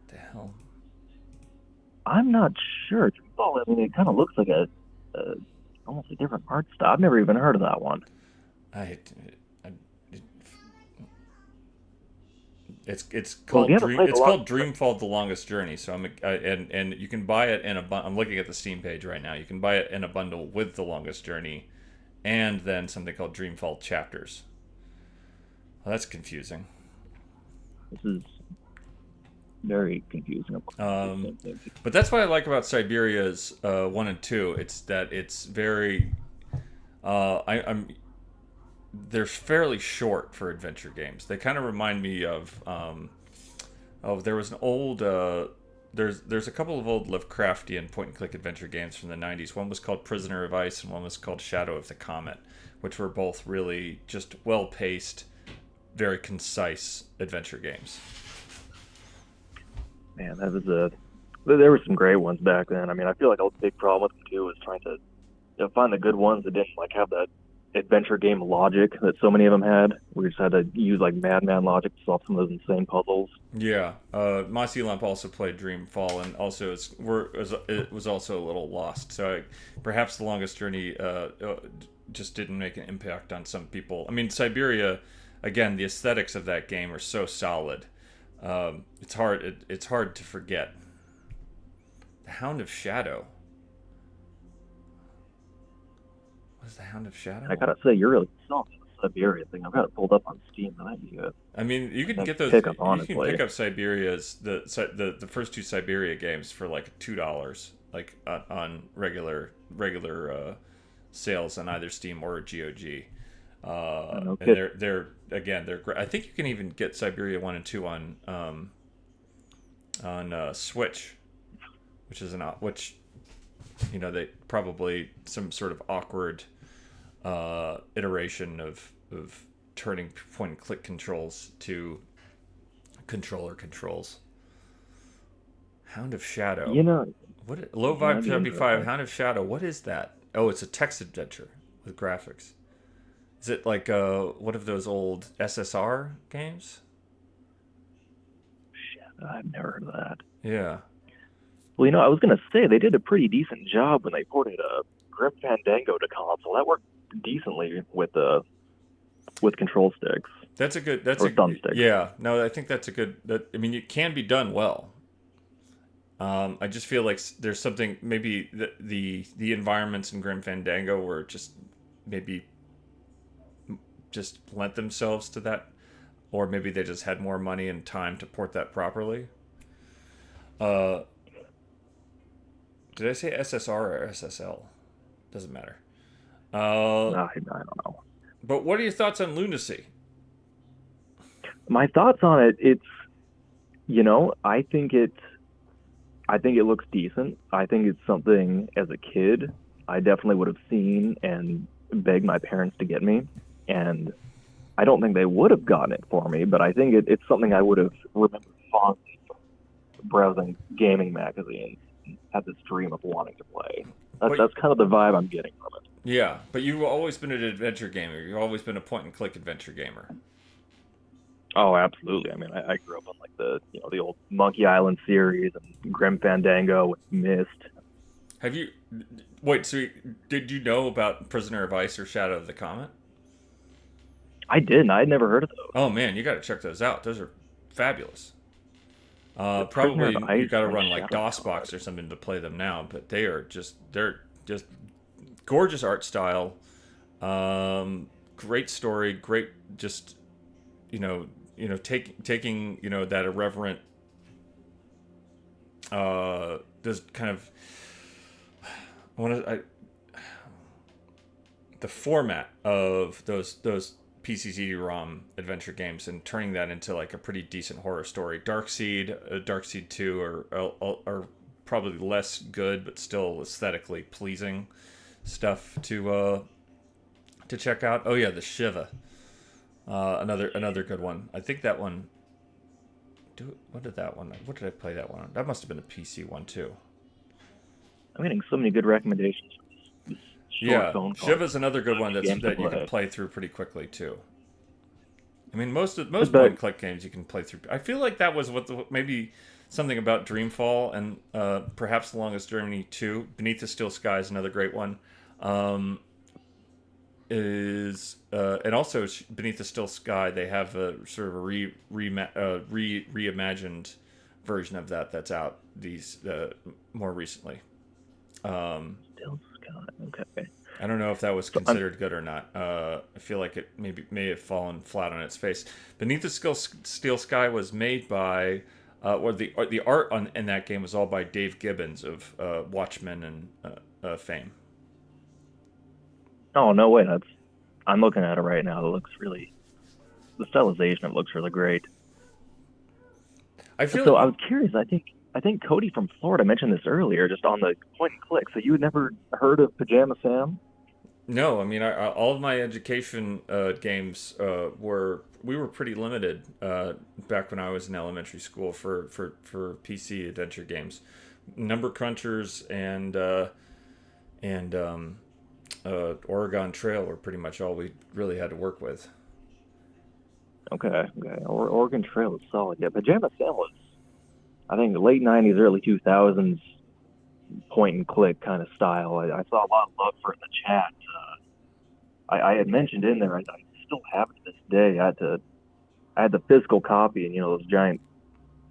The hell.
I'm not sure. Dreamfall. It kind of looks like almost a different art style. I've never even heard of that one.
It's called Dreamfall: The Longest Journey. So and you can buy it in a I'm looking at the Steam page right now. You can buy it in a bundle with The Longest Journey, and then something called Dreamfall Chapters. Well, that's confusing.
This is very confusing.
But that's what I like about Siberia's 1 and 2. It's that it's very. They're fairly short for adventure games. They kind of remind me of there was an old there's a couple of old Lovecraftian point and click adventure games from the 90s. One was called Prisoner of Ice and one was called Shadow of the Comet, which were both really just well-paced, very concise adventure games.
Man, there were some great ones back then. I feel like a big problem with them too was trying to find the good ones that didn't have that adventure game logic that so many of them had. We just had to use madman logic to solve some of those insane puzzles.
Yeah, Mossy Lump also played Dreamfall, and also it was also a little lost. So perhaps The Longest Journey just didn't make an impact on some people. Siberia, again, the aesthetics of that game are so solid. It's hard to forget. The Hound of Shadow. What is the Hound of Shadow?
I gotta say, you're really selling the Siberia thing. I've got it pulled up on Steam. That might be good.
You can get those. You can pick up Siberia's the first two Siberia games for $2, on regular sales on either Steam or GOG. And they're great. I think you can even get Siberia 1 and 2 on Switch, which they probably some sort of awkward iteration of turning point and click controls to controller controls. Hound of Shadow. What Low Vibe 75 Hound of Shadow. What is that? Oh, it's a text adventure with graphics. Is it like one of those old SSR games?
Shit, I've never heard of that.
Yeah.
Well, I was gonna say they did a pretty decent job when they ported Grim Fandango to console. That worked decently with control sticks.
That's a good.
Thumbsticks.
Yeah. No, I think that's a good. It can be done well. I just feel like there's something, maybe the environments in Grim Fandango were just maybe just lent themselves to that, or maybe they just had more money and time to port that properly. Did I say SSR or SSL? Doesn't matter.
I don't know.
But what are your thoughts on Lunacy?
My thoughts on it, I think it looks decent. I think it's something, as a kid, I definitely would have seen and begged my parents to get me. And I don't think they would have gotten it for me, but I think it's something I would have remembered fondly browsing gaming magazines and had this dream of wanting to play. That's kind of the vibe I'm getting from it.
Yeah, but you've always been an adventure gamer. You've always been a point-and-click adventure gamer.
Oh, absolutely. I mean, I grew up on like the old Monkey Island series and Grim Fandango with Myst.
Have you? Wait. So, did you know about Prisoner of Ice or Shadow of the Comet?
I didn't. I'd never heard of those.
Oh man, you got to check those out. Those are fabulous.
Prisoner
Probably
of Ice
you got to
and
run like
Shadow of
DOSBox or something to play them now, but they're just gorgeous art style, great story, great just taking that irreverent this kind of the format of those PCC-ROM adventure games and turning that into like a pretty decent horror story. Darkseid 2 are probably less good but still aesthetically pleasing stuff to check out. Oh yeah, the Shiva, another good one. I think that one. What did I play that one on? That must have been a PC one too.
I'm getting so many good recommendations.
Yeah, Shiva's another good one that you can play through pretty quickly too. I mean, most point-and-click games you can play through. I feel like that was maybe something about Dreamfall and perhaps The Longest Journey 2. Beneath the Steel Sky is another great one. And also Beneath the Steel Sky, they have a sort of a reimagined version of that's out more recently.
Steel Sky, okay.
I don't know if that was considered good or not. I feel like it may have fallen flat on its face. Beneath the Steel Sky was made by, or the art in that game was all by Dave Gibbons of Watchmen and fame.
Oh no way! I'm looking at it right now. It looks the stylization of it looks really great. I was curious. I think Cody from Florida mentioned this earlier, just on the point and click. So you had never heard of Pajama Sam?
No, I mean, all of my education games we were pretty limited back when I was in elementary school for PC adventure games. Number Crunchers and Oregon Trail were pretty much all we really had to work with.
Okay. Oregon Trail is solid. Yeah, Pajama Sam was, I think, the late 90s, early 2000s point and click kind of style. I saw a lot of love for it in the chat. I had mentioned in there, I still have it to this day. I had the physical copy, and those giant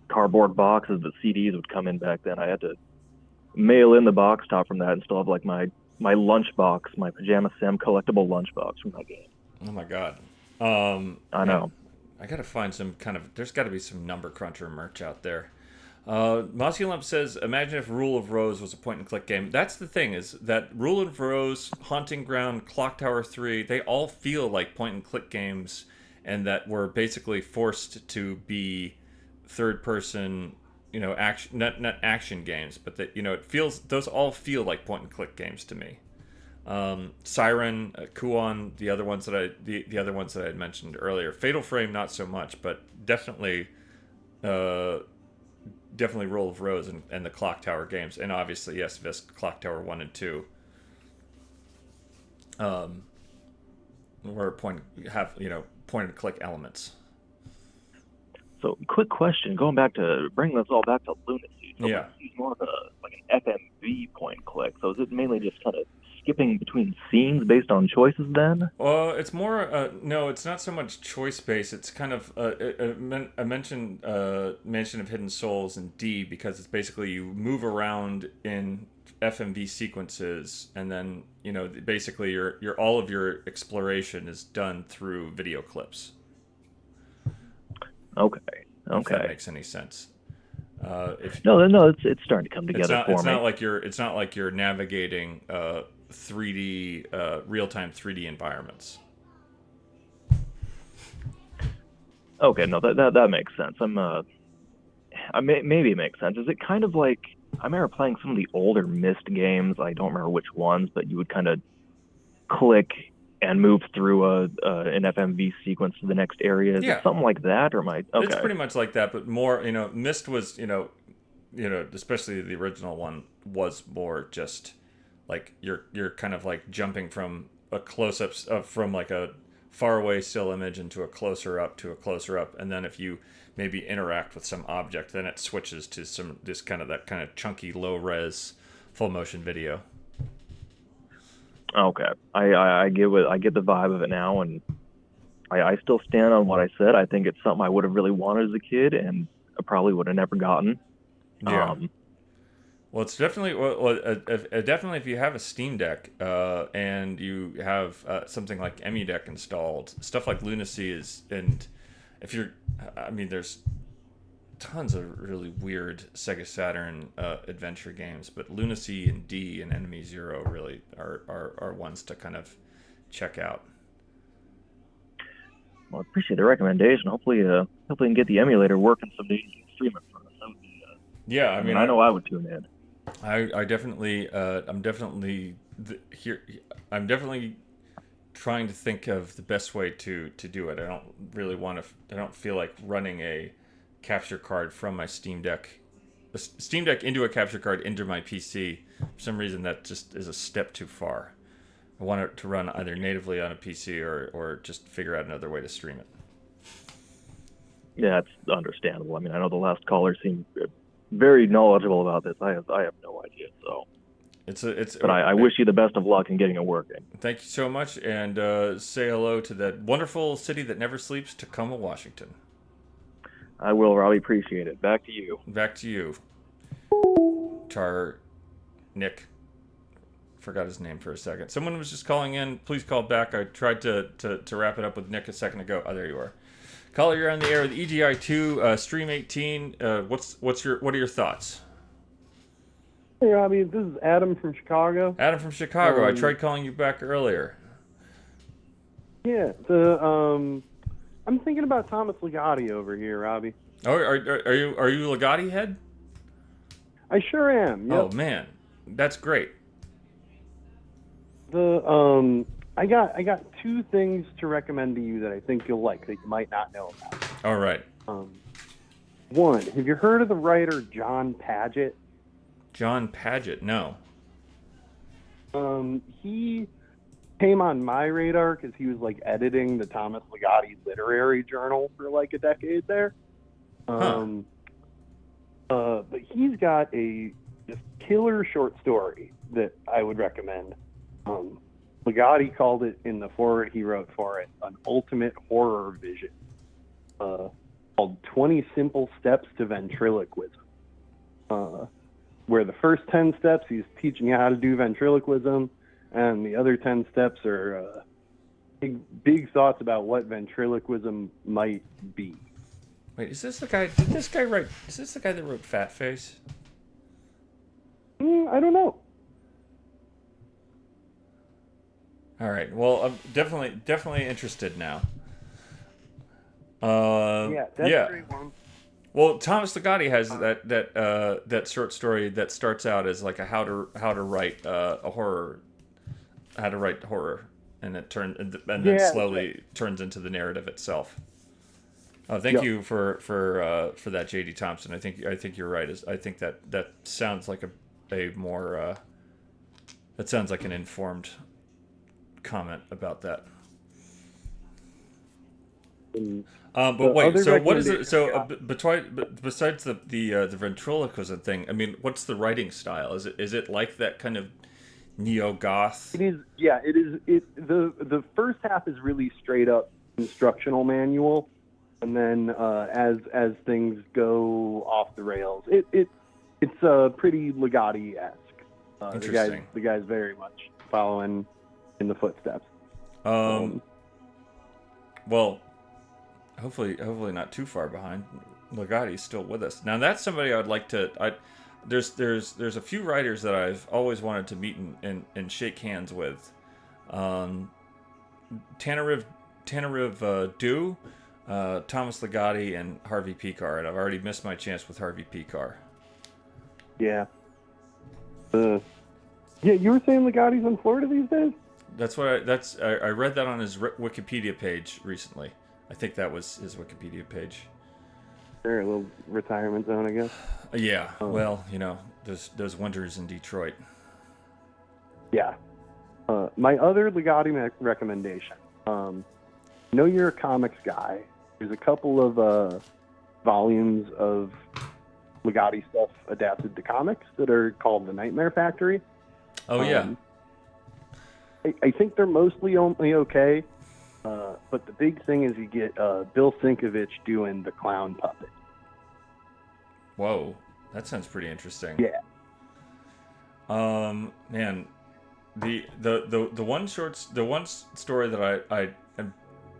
cardboard boxes that CDs would come in back then. I had to mail in the box top from that and still have like my lunchbox, my Pajama Sam collectible lunchbox from that game.
Oh my god.
I know.
I gotta find some there's gotta be some Number Cruncher merch out there. Mossy Lump says, imagine if Rule of Rose was a point-and-click game. That's the thing, is that Rule of Rose, Haunting Ground, Clock Tower 3, they all feel like point-and-click games, and that were basically forced to be third-person, action, not action games, but that, those all feel like point-and-click games to me. Siren, Kuon, the other ones that I had mentioned earlier. Fatal Frame, not so much, but definitely Rule of Rose and the Clock Tower games, and obviously yes, Visk, Clock Tower 1 and 2. Where point and click elements.
So, quick question, bring this all back to Lunacy. So
yeah,
it's more of an FMV point and click. So is it mainly just kind of skipping between scenes based on choices then?
It's more no, it's not so much choice based. It's kind of I mentioned Mansion of Hidden Souls and D, because it's basically you move around in FMV sequences, and then basically your all of your exploration is done through video clips.
Okay.
If that makes any sense.
No, it's starting to come together for me.
It's not like you're navigating 3D real-time 3D environments.
Okay, no, that makes sense. Maybe it makes sense. Is it kind of like, I remember playing some of the older Myst games. I don't remember which ones, but you would kind of click and move through an FMV sequence to the next area. Is it something like that, or okay?
It's pretty much like that, but more. Myst was especially the original one was more just like you're kind of like jumping from a close-up from like a far away still image into a closer up to a closer up, and then if you maybe interact with some object, then it switches to that kind of chunky low res full motion video.
Okay, I get the vibe of it now, and I still stand on what I said. I think it's something I would have really wanted as a kid, and I probably would have never gotten.
Yeah. Well, it's definitely definitely if you have a Steam Deck and you have something like EmuDeck installed, stuff like Lunacy and if you're, I mean, there's tons of really weird Sega Saturn adventure games, but Lunacy and D and Enemy Zero really are ones to kind of check out.
Well, I appreciate the recommendation. Hopefully you can get the emulator working someday and you can stream it for us. That would be,
yeah, I mean,
I know I would tune in.
I definitely, I'm definitely trying to think of the best way to do it. I don't really want to. I don't feel like running a capture card from my Steam Deck into a capture card into my PC. For some reason, that just is a step too far. I want it to run either natively on a PC or just figure out another way to stream it.
Yeah, it's understandable. I mean, I know the last caller seemed very knowledgeable about this. I have no idea. So but I wish you the best of luck in getting it working.
Thank you so much, and say hello to that wonderful city that never sleeps, Tacoma, Washington.
I will, Robbie. Appreciate it. Back to you.
Back to you. Nick. Forgot his name for a second. Someone was just calling in. Please call back. I tried to wrap it up with Nick a second ago. Oh, there you are. Caller, you're on the air with EGI2, Stream 18. What are your thoughts?
Hey, Robbie, this is Adam from Chicago.
Adam from Chicago. I tried calling you back earlier.
Yeah, I'm thinking about Thomas Ligotti over here, Robbie.
Oh, are you Ligotti head?
I sure am. Yep.
Oh man, that's great.
I got two things to recommend to you that I think you'll like that you might not know about.
All right.
One, have you heard of the writer John Padgett?
John Padgett, no.
He came on my radar because he was like editing the Thomas Ligotti Literary Journal for like a decade there. But he's got a just killer short story that I would recommend. Ligotti called it in the foreword he wrote for it an ultimate horror vision, called 20 Simple Steps to Ventriloquism. Where the first 10 steps he's teaching you how to do ventriloquism, and the other 10 steps are big thoughts about what ventriloquism might be.
Wait, is this the guy? Did this guy write? Is this the guy that wrote Fat Face?
I don't know.
All right. Well, I'm definitely interested now. That's a great one. Well, Thomas Ligotti has that short story that starts out as like a how to write a horror, and it then slowly turns into the narrative itself. Thank you for that, J.D. Thompson. I think you're right. I think that sounds like a more that sounds like an informed comment about that. But wait, so what is it? So besides the ventriloquism thing, I mean, what's the writing style? Is it like that kind of neo-goth?
It is. Yeah, it is. The first half is really straight up instructional manual, and then as things go off the rails, it's pretty Ligotti-esque.
Interesting.
The guy's very much following in the footsteps.
Well, hopefully not too far behind. Ligotti's still with us. Now that's somebody I would like to. There's a few writers that I've always wanted to meet and shake hands with. Tanariv Dew, Thomas Ligotti, and Harvey Pekar, and I've already missed my chance with Harvey Pekar.
Yeah. Yeah, you were saying Ligotti's in Florida these days?
I read that on his Wikipedia page recently. I think that was his Wikipedia page.
Sure, a little retirement zone, I guess.
Yeah. Well, those winters in Detroit.
Yeah. My other Ligotti recommendation know you're a comics guy. There's a couple of volumes of Legati stuff adapted to comics that are called The Nightmare Factory.
Oh, yeah.
I think they're mostly only okay, but the big thing is you get Bill Sienkiewicz doing the clown puppet.
Whoa, that sounds pretty interesting.
Yeah.
Man, the one story that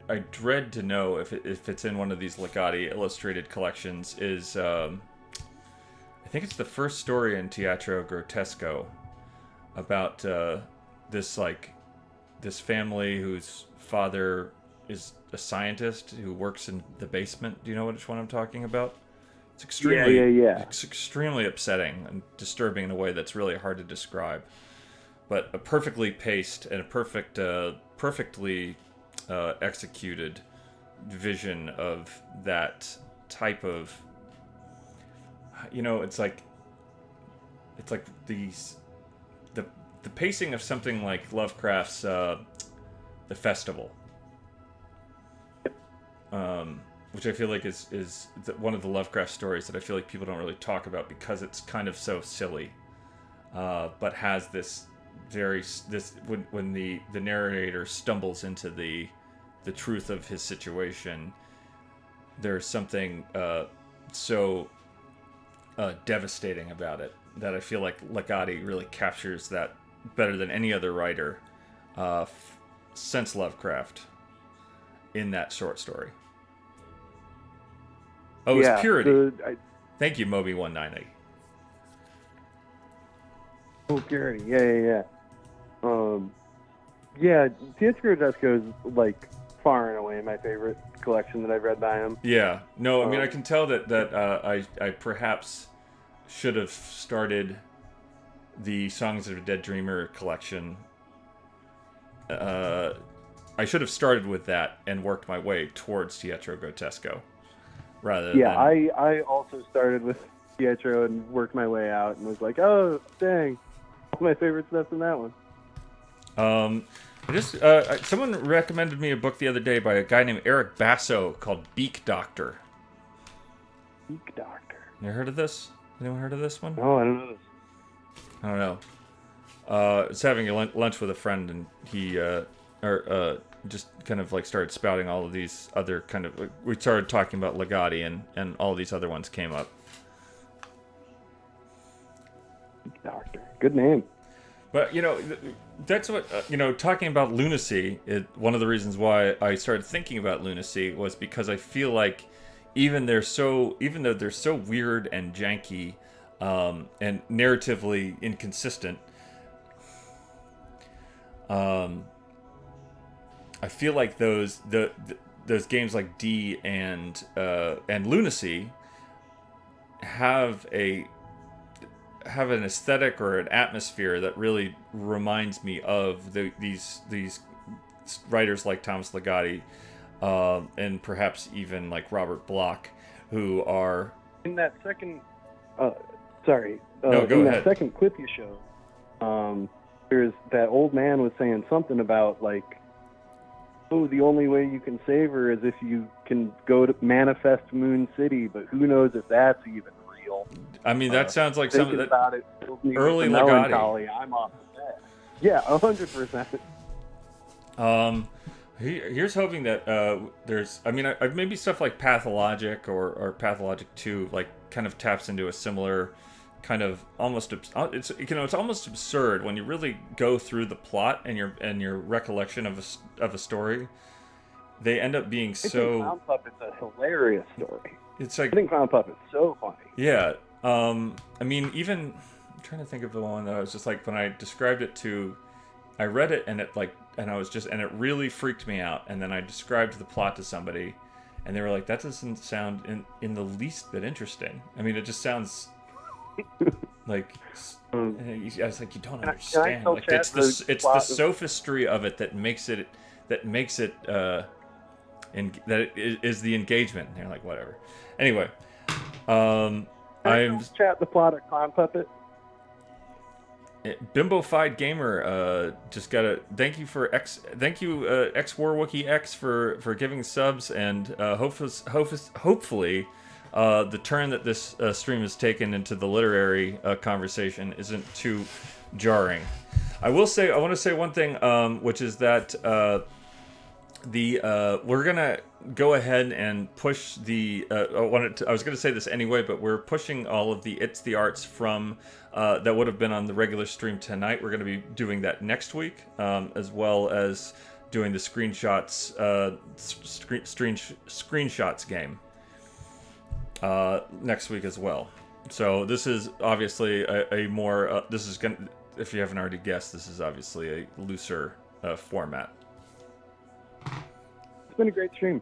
I dread to know if it's in one of these Legati illustrated collections is I think it's the first story in Teatro Grotesco about this family whose father is a scientist who works in the basement. Do you know which one I'm talking about? It's extremely, It's extremely upsetting and disturbing in a way that's really hard to describe. But a perfectly paced and a perfectly executed vision of that type of, it's like the pacing of something like Lovecraft's The Festival, which I feel like is one of the Lovecraft stories that I feel like people don't really talk about because it's kind of so silly, but has this when the narrator stumbles into the truth of his situation, there's something so devastating about it that I feel like Legati really captures that better than any other writer since Lovecraft in that short story. Oh, it's Purity. Thank you, Moby190.
Oh, Purity. Yeah. Teatro Grotesco is like far and away my favorite collection that I've read by him.
Yeah. No, I mean, I can tell that I perhaps should have started the Songs of a Dead Dreamer collection. I should have started with that and worked my way towards Teatro Grotesco, rather than...
I also started with Teatro and worked my way out and was like, oh, dang, my favorite stuff's in that one.
Someone recommended me a book the other day by a guy named Eric Basso called Beak Doctor.
Beak Doctor.
You heard of this? Anyone heard of this one?
No, I don't know this.
I don't know. I was having a lunch with a friend, and he just kind of like started spouting all of these other kind of... We started talking about Legati, and all these other ones came up.
Doctor. Good name.
But, that's what... talking about lunacy, one of the reasons why I started thinking about lunacy was because I feel like even though they're so weird and janky, and narratively inconsistent, I feel like those games like D and Lunacy have an aesthetic or an atmosphere that really reminds me of these writers like Thomas Legati, and perhaps even like Robert Bloch, who are
in that second.
No, go
in
ahead.
that second clip you showed, there's that old man was saying something about like, oh, the only way you can save her is if you can go to manifest Moon City, but who knows if that's even real.
I mean, that sounds like something that
about it fills me
early
with melancholy.
Legati.
I'm off the bed. Yeah, 100%.
Here's hoping that there's... I mean, maybe stuff like Pathologic or Pathologic 2 like kind of taps into a similar kind of almost... It's almost absurd when you really go through the plot and your recollection of a story. They end up being so...
Clown Puppet's a hilarious story.
It's like...
I think Clown Puppet's so funny.
Yeah. I mean, even... I'm trying to think of the one that I was just like, when I described it to... I read it and it really freaked me out. And then I described the plot to somebody and they were like, that doesn't sound in the least bit interesting. I mean, it just sounds like... I was like, you don't understand. Like, it's the sophistry of it that makes it that is the engagement. And they're like, whatever. Anyway,
I'm chat the plot of Clown Puppet.
Bimbofied Gamer just got a thank you X Warwookie X for giving subs, and hopefully the turn that this stream has taken into the literary conversation isn't too jarring. I want to say one thing, which is that we're gonna go ahead and push the. I was gonna say this anyway, but we're pushing all of the It's the Arts from that would have been on the regular stream tonight. We're gonna be doing that next week, as well as doing the screenshots screenshots game next week as well. So this is obviously a more this is gonna, if you haven't already guessed, this is obviously a looser format.
It's been a great stream.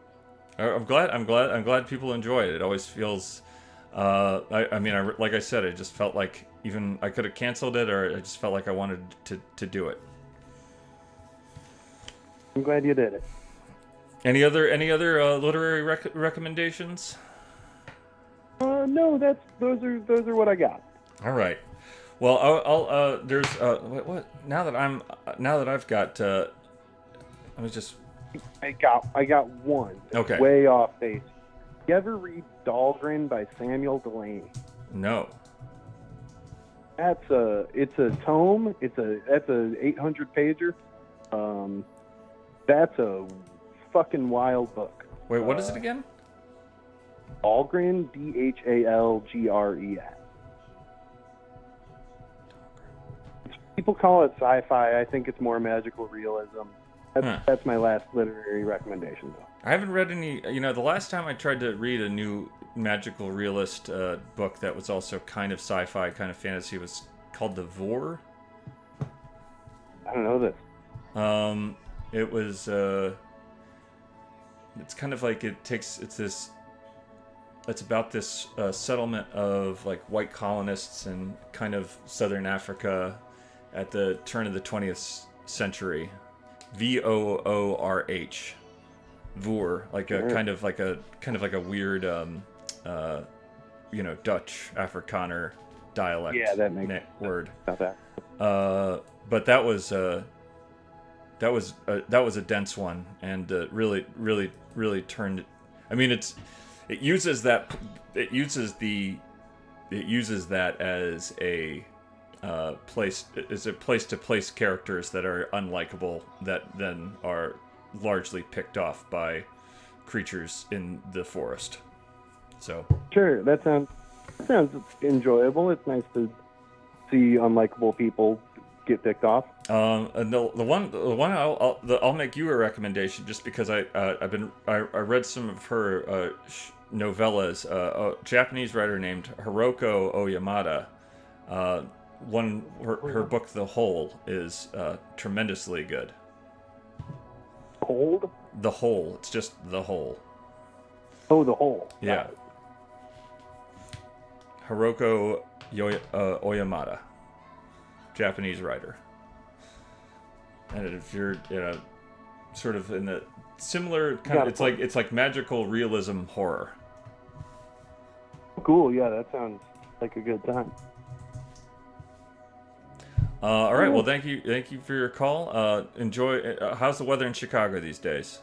I'm glad people enjoy it. It always feels like I said, it just felt like even I could have canceled it, or I just felt like I wanted to do it.
I'm glad you did it.
Any other literary recommendations?
No, those are what I got.
All right. Well, I'll there's what now that I've got let me just.
I got one.
Okay.
Way off base. You ever read Dahlgren by Samuel Delany?
No.
It's a tome. That's a 800 pager. That's a fucking wild book.
Wait, what is it again?
Dahlgren, Dhalgren. People call it sci-fi. I think it's more magical realism. That's my last literary recommendation, though.
I haven't read any. The last time I tried to read a new magical realist book that was also kind of sci-fi, kind of fantasy, was called The Vor.
I don't know this.
It was. It's kind of like it's about this settlement of like white colonists in kind of southern Africa at the turn of the 20th century. Voorh, Voor, like a kind of like a weird, Dutch Afrikaner dialect.
Yeah, that makes
word.
Not that.
But that was a dense one, and really turned. I mean, it uses that as a place to place characters that are unlikable, that then are largely picked off by creatures in the forest. So
sure, that sounds enjoyable. It's nice to see unlikable people get picked off.
And the one I'll make you a recommendation, just because I read some of her novellas. A Japanese writer named Hiroko Oyamada. Her book The Hole is tremendously good.
Cold?
The Hole. It's just The Hole.
Oh, The Hole.
Yeah. Hiroko Oyamada, Japanese writer. And if you're sort of in the similar kind of, it's like magical realism horror.
Cool. Yeah, that sounds like a good time.
All right. Well, thank you for your call. Enjoy. How's the weather in Chicago these days?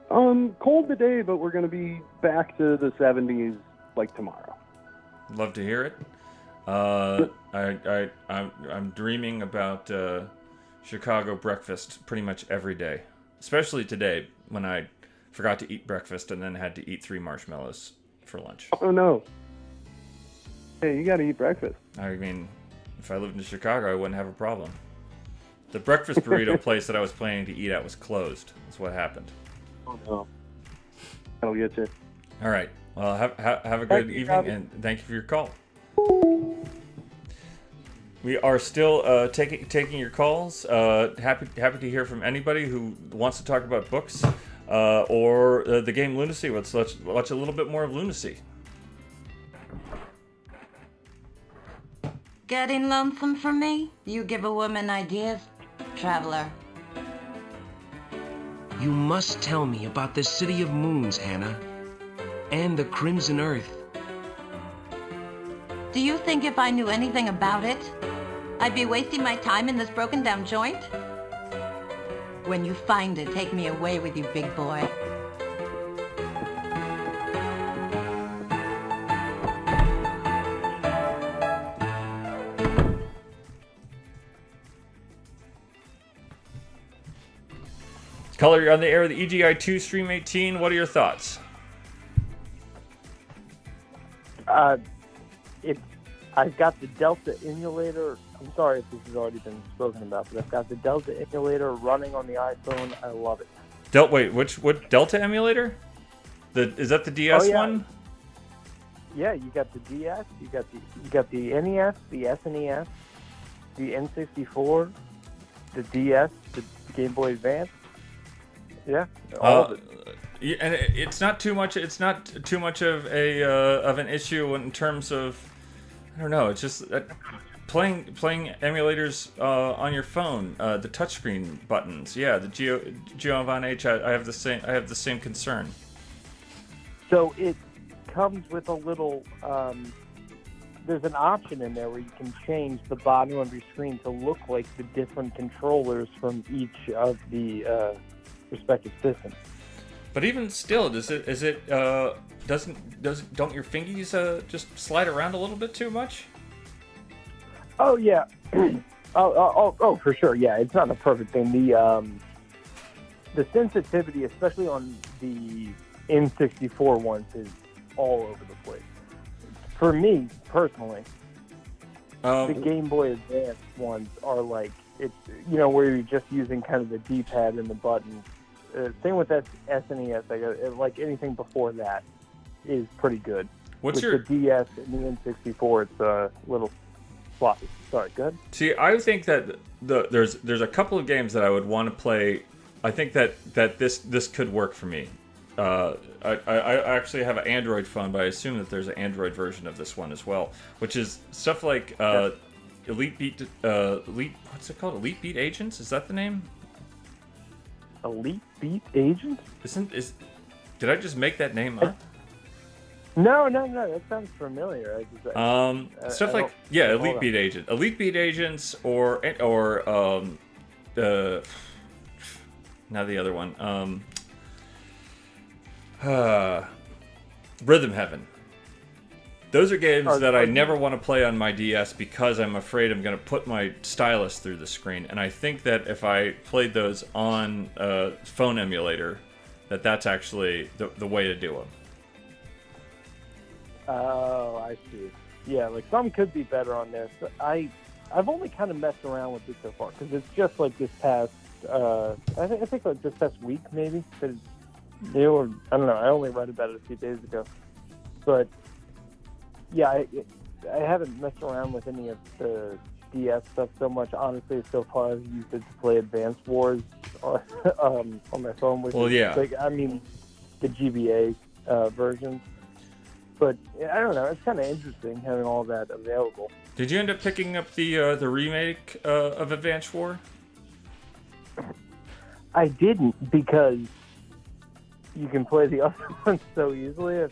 Cold today, but we're going to be back to the 70s like tomorrow.
Love to hear it. I'm dreaming about Chicago breakfast pretty much every day, especially today when I forgot to eat breakfast and then had to eat 3 marshmallows for lunch.
Oh no! Hey, you got to eat breakfast.
I mean, if I lived in Chicago, I wouldn't have a problem. The breakfast burrito place that I was planning to eat at was closed. That's what happened.
Oh no! That'll get you.
All right. Well, have a good evening, and thank you for your call. We are still taking your calls. Happy to hear from anybody who wants to talk about books or the game Lunacy. Let's watch a little bit more of Lunacy.
Getting lonesome for me? You give a woman ideas, traveler.
You must tell me about the City of Moons, Hannah, and the Crimson Earth.
Do you think if I knew anything about it, I'd be wasting my time in this broken down joint? When you find it, take me away with you, big boy.
Color, you're on the air of the EGI2 Stream 18. What are your thoughts?
I've got the Delta emulator. I'm sorry if this has already been spoken about, but I've got the Delta emulator running on the iPhone. I love it.
Wait, what Delta emulator? Is that the DS one?
Yeah, you got the DS, you got the NES, the SNES, the N64, the DS, the Game Boy Advance. Yeah, all of it.
Yeah, and it's not too much. It's not too much of an issue in terms of, I don't know. It's just playing emulators on your phone. The touchscreen buttons. Yeah, the Giovanni H. I have the same concern.
So it comes with a little. There's an option in there where you can change the bottom of your screen to look like the different controllers from each of the respective systems.
But even still, don't your fingies just slide around a little bit too much?
Oh yeah, oh for sure. Yeah, it's not a perfect thing. The sensitivity, especially on the N64 ones, is all over the place. For me personally, the Game Boy Advance ones are like where you're just using kind of the D-pad and the buttons. Same with that SNES. Like anything before that is pretty good. With the DS and the N64, it's a little sloppy. Sorry, go ahead.
See, I think that there's a couple of games that I would want to play. I think that this could work for me. I actually have an Android phone, but I assume that there's an Android version of this one as well, which is stuff like Elite Beat. What's it called? Elite Beat Agents? Is that the name?
Elite Beat Agent?
Did I just make that name up?
No, that sounds familiar.
Stuff like Elite Beat Agent, Elite Beat Agents, or now the other one, Rhythm Heaven. Those are games that I never want to play on my DS because I'm afraid I'm going to put my stylus through the screen. And I think that if I played those on a phone emulator, that's actually the way to do them.
Oh, I see. Yeah, like some could be better on there. So I've only kind of messed around with it so far because it's just like this past, I think like this past week maybe. That it's new, or I don't know. I only read about it a few days ago, but. Yeah, I haven't messed around with any of the DS stuff so much. Honestly, so far I've used it to play Advance Wars on my phone. Which the GBA version. But I don't know. It's kind of interesting having all that available.
Did you end up picking up the remake of Advance War?
I didn't because you can play the other ones so easily. I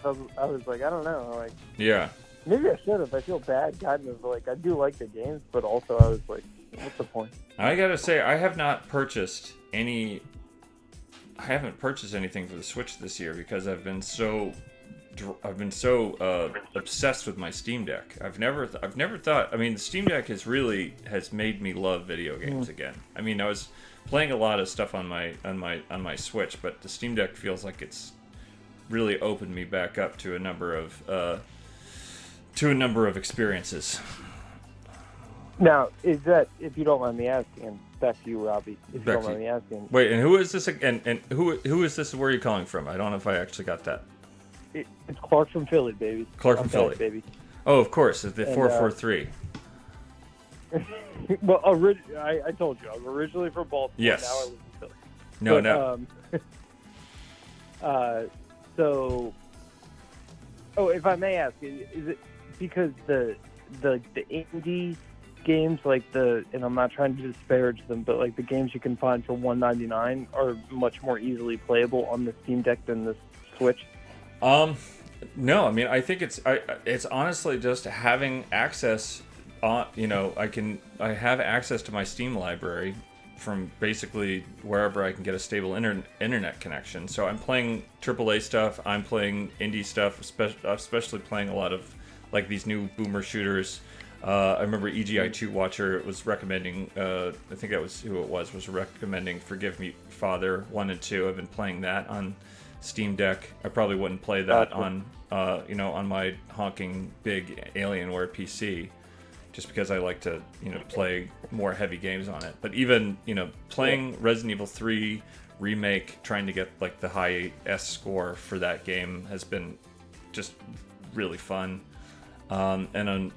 was like, I don't know, like.
Yeah.
Maybe I should have. I feel bad, kind of. Like, I do like the games, but also I was like, what's the point?
I gotta say, I haven't purchased anything for the Switch this year because I've been so obsessed with my Steam Deck. I've never thought. I mean, the Steam Deck has made me love video games again. I mean, I was playing a lot of stuff on my Switch, but the Steam Deck feels like it's really opened me back up to a number of experiences.
Now, is that, if you don't mind me asking, back to you, Robbie, if you don't mind me asking.
Wait, and who is this again? And who is this? Where are you calling from? I don't know if I actually got that.
It's Clark from Philly, baby.
Clark from Philly,
baby.
Oh, of course, it's the 443.
Well, I told you, I'm originally from Baltimore.
Yes.
Now I live in Philly.
No.
If I may ask, is it because the indie games, like and I'm not trying to disparage them, but like the games you can find for $1.99 are much more easily playable on the Steam Deck than the Switch?
No, I mean, I think it's honestly just having access I have access to my Steam library from basically wherever I can get a stable internet connection. So I'm playing AAA stuff. I'm playing indie stuff, especially playing a lot of like these new boomer shooters. I remember EGI2 Watcher was recommending, I think that was who it was recommending Forgive Me Father 1 and 2. I've been playing that on Steam Deck. I probably wouldn't play that on my honking big Alienware PC, just because I like to, play more heavy games on it. But even, playing Resident Evil 3 Remake, trying to get like the high S score for that game has been just really fun. And on,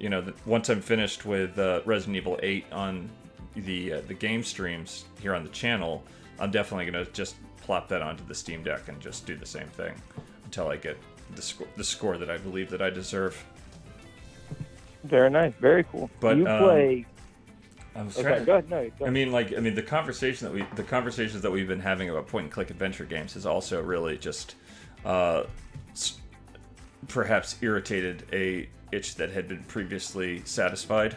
once I'm finished with Resident Evil 8 on the game streams here on the channel, I'm definitely going to just plop that onto the Steam Deck and just do the same thing until I get the score that I believe that I deserve.
Very nice, very cool.
But
you play.
I was
Okay,
trying to,
go ahead. No, go ahead.
the conversations that we've been having about point and click adventure games has also really just perhaps irritated a itch that had been previously satisfied.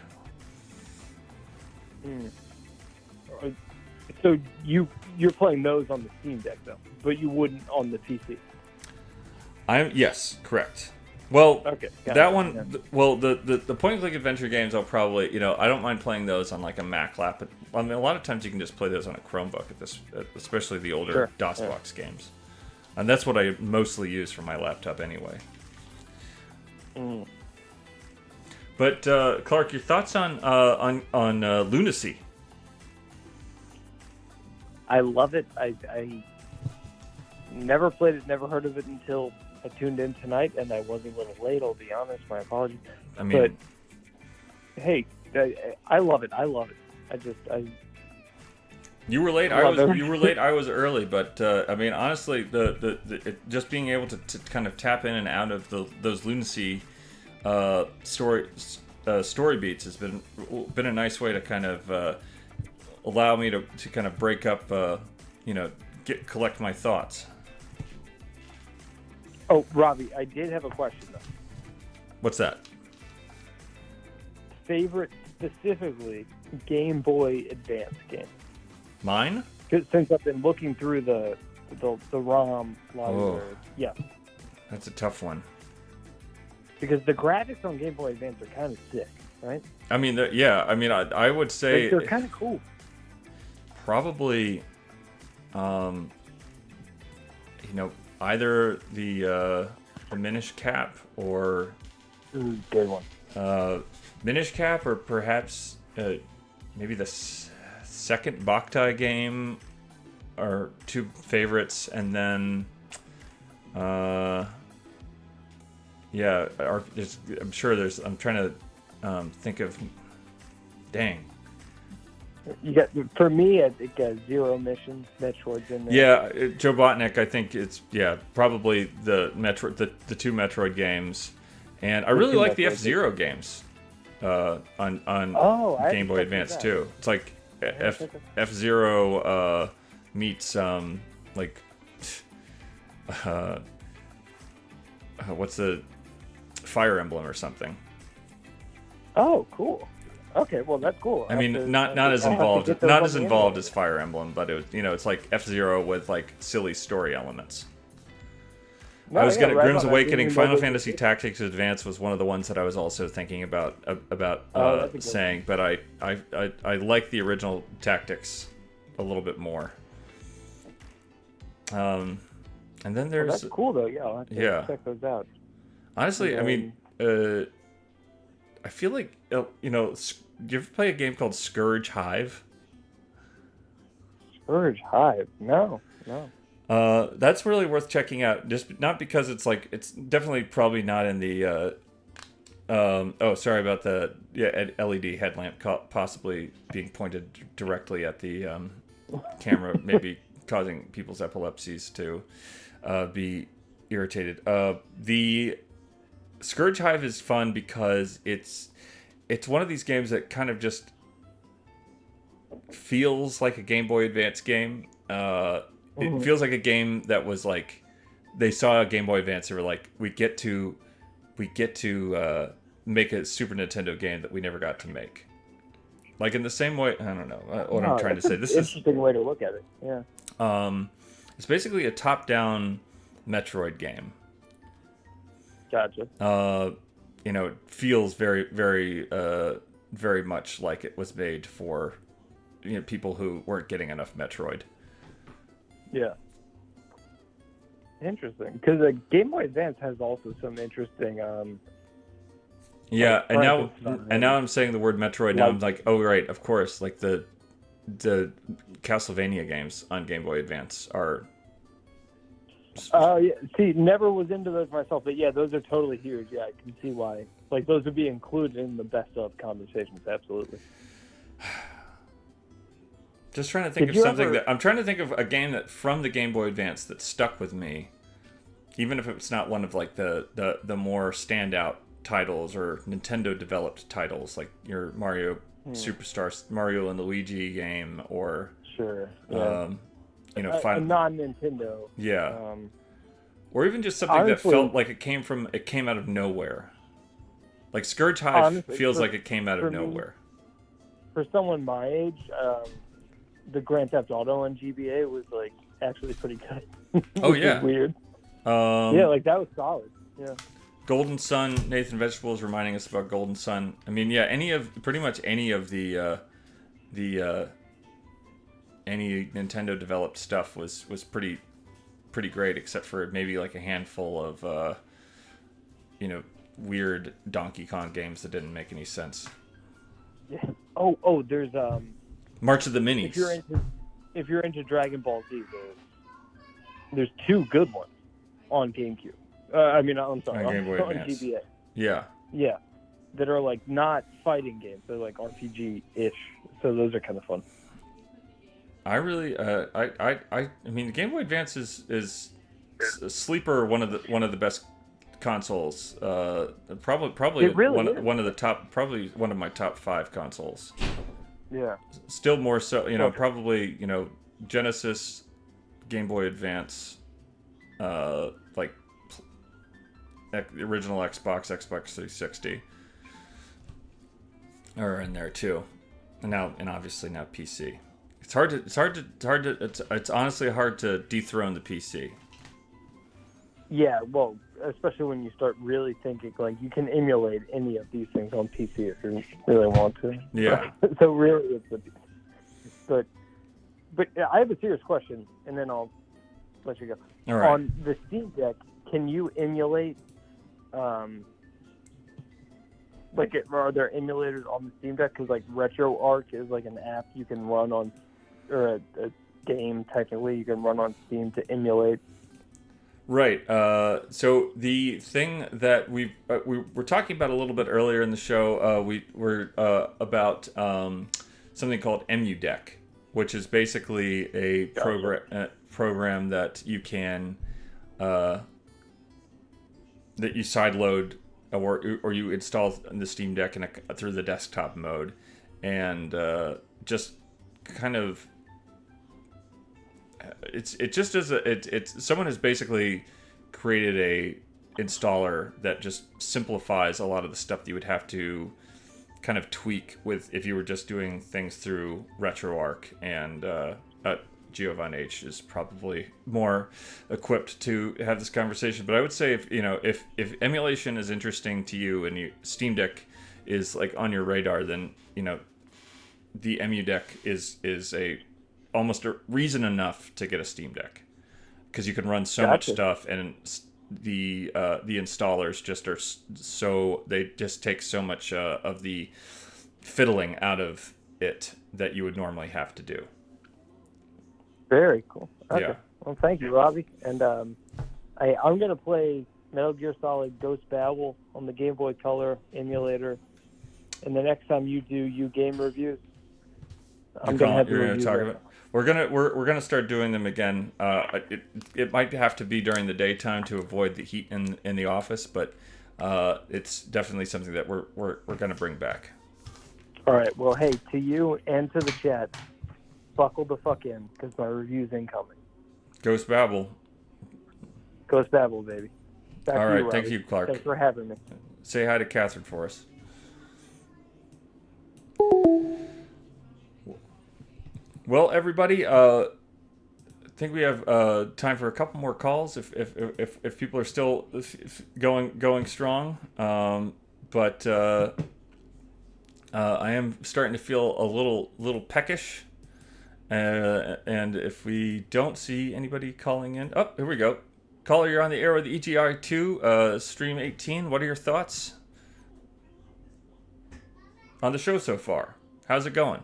So you're playing those on the Steam Deck though, but you wouldn't on the PC.
Yes, correct. Well,
okay,
that one. The point and click adventure games, I'll probably, I don't mind playing those on like a Mac lap. But I mean, a lot of times you can just play those on a Chromebook especially the older DOSBox games, and that's what I mostly use for my laptop anyway. But Clark, your thoughts on Lunacy?
I love it. I never played it, never heard of it until I tuned in tonight, and I was a little late. I'll be honest. My apologies.
I mean,
but hey, I love it. I love it.
You were late. You were late. I was early. But I mean, honestly, just being able to kind of tap in and out of those Lunacy story beats has been a nice way to kind of allow me to kind of break up, collect my thoughts.
Oh, Robbie, I did have a question though.
What's that?
Favorite, specifically, Game Boy Advance game?
Mine?
Since I've been looking through the ROM library. Yeah.
That's a tough one.
Because the graphics on Game Boy Advance are kind of sick, right?
I mean, I would say
they're kind of cool.
Probably, either the Minish Cap or
good one.
Minish Cap, or perhaps maybe the second Boktai game are two favorites, and then I'm sure there's. I'm trying to think of. Dang.
You got, for me, I think Zero Mission, Metroid's in there.
Yeah, Joe Botnick, I think it's probably the two Metroid games, and I really like the F-Zero games on Game Boy Advance too. It's like F-Zero meets what's the Fire Emblem or something.
Oh, cool. Okay, well that's cool.
I mean, not as involved as Fire Emblem, but it was it's like F-Zero with like silly story elements. Grimm's Awakening, Final Fantasy Tactics Advance was one of the ones that I was also thinking about saying, but I like the original Tactics a little bit more. And then there's
that's cool though. Yeah, I'll have to check those out.
Honestly, I mean, I feel like do you ever play a game called Scourge Hive?
Scourge Hive? No.
That's really worth checking out. Just not because it's definitely probably not in the. Sorry about the LED headlamp possibly being pointed directly at the camera, maybe causing people's epilepsies to be irritated. The Scourge Hive is fun because it's one of these games that kind of just feels like a Game Boy Advance game. It feels like a game that was like they saw a Game Boy Advance. They were like, we get to make a Super Nintendo game that we never got to make. Like in the same way, I don't know what I'm trying to say. This is
an interesting way to look at it. Yeah.
It's basically a top-down Metroid game.
Gotcha.
You know, it feels very, very, very much like it was made for, you know, people who weren't getting enough Metroid.
Yeah. Interesting, because the Game Boy Advance has also some interesting.
Yeah,
like
and now I'm saying the word Metroid. Now I'm like, oh right, of course, like the Castlevania games on Game Boy Advance are.
Yeah. See, never was into those myself, but yeah, those are totally huge. Yeah, I can see why. Like those would be included in the best of conversations. Absolutely.
Just trying to think of something that I'm trying to think of a game that from the Game Boy Advance that stuck with me, even if it's not one of like the more standout titles or Nintendo developed titles like your Mario Superstar, Mario and Luigi game, or
sure, yeah.
You know,
a non-Nintendo.
Yeah. Or even just something honestly, that felt like it came out of nowhere. Like Scourge Hive honestly, feels like it came out of nowhere.
For someone my age, the Grand Theft Auto on GBA was like actually pretty good.
Oh yeah.
Weird. Yeah, like that was solid. Yeah.
Golden Sun, Nathan Vegetables reminding us about Golden Sun. I mean, yeah, pretty much any of the any Nintendo developed stuff was pretty great, except for maybe like a handful of you know, weird Donkey Kong games that didn't make any sense.
Yeah. Oh, there's
March of the Minis.
If you're into Dragon Ball Z, there's two good ones on GameCube. I'm sorry,
on Game Boy
on
Advance.
GBA.
Yeah.
Yeah, that are like not fighting games; they're like RPG-ish. So those are kind of fun.
I really, I mean, the Game Boy Advance is a sleeper, one of the best consoles. Probably one of the top, probably one of my top 5 consoles.
Yeah.
Still more so, you know, probably, you know, Genesis, Game Boy Advance, like the original Xbox 360 are in there too, and obviously now PC. It's honestly hard to dethrone the PC.
Yeah, well, especially when you start really thinking, like, you can emulate any of these things on PC if you really want to.
Yeah.
So really, but I have a serious question, and then I'll let you go.
All right.
On the Steam Deck, can you emulate, are there emulators on the Steam Deck? Because, like, RetroArch is, like, an app you can run on, or a game, technically, you can run on Steam to emulate.
Right. So the thing that we were talking about a little bit earlier in the show, we were about something called EmuDeck, which is basically a program that you can that you sideload or you install in the Steam Deck through the desktop mode, and just kind of. Someone has basically created a installer that just simplifies a lot of the stuff that you would have to kind of tweak with if you were just doing things through RetroArch, and Giovanni H is probably more equipped to have this conversation. But I would say if emulation is interesting to you and Steam Deck is like on your radar, then the EmuDeck is almost a reason enough to get a Steam Deck, because you can run so much stuff, and the installers just are so they just take so much of the fiddling out of it that you would normally have to do.
Very cool. Okay.
Yeah.
Well, thank you, Robbie. And I'm gonna play Metal Gear Solid Ghost Babel on the Game Boy Color emulator, and the next time you do game reviews, I'm gonna have
you're gonna talk about. We're gonna start doing them again. It might have to be during the daytime to avoid the heat in the office, but it's definitely something that we're gonna bring back.
All right. Well, hey, to you and to the chat, buckle the fuck in, because my review's incoming.
Ghost Babel.
Ghost Babel, baby.
All right. Thank you, Clark.
Thanks for having me.
Say hi to Catherine for us. Well, everybody, I think we have time for a couple more calls if people are still going strong. But I am starting to feel a little peckish. And if we don't see anybody calling in, oh, here we go. Caller, you're on the air with EGI2, Stream 18. What are your thoughts on the show so far? How's it going?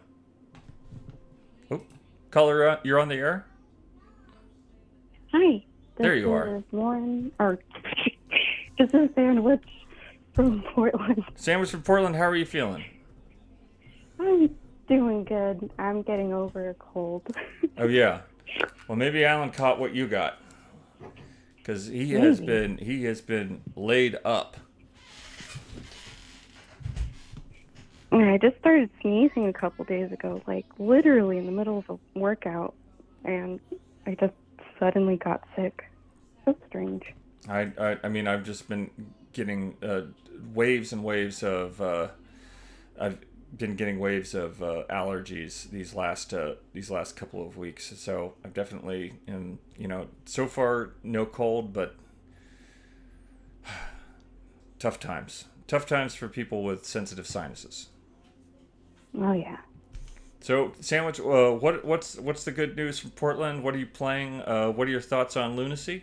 Oh, caller, you're on the air?
Hi.
There you are.
This is Sandwich from Portland.
Sandwich from Portland, how are you feeling?
I'm doing good. I'm getting over a cold.
Oh, yeah. Well, maybe Allan caught what you got. Because he has been laid up.
I just started sneezing a couple days ago, like literally in the middle of a workout, and I just suddenly got sick. So strange.
I mean, I've just been getting waves and waves of allergies these last couple of weeks. So I've definitely, so far no cold, but tough times for people with sensitive sinuses.
Oh yeah.
So Sandwich, what's the good news from Portland? What are you playing? What are your thoughts on Lunacy?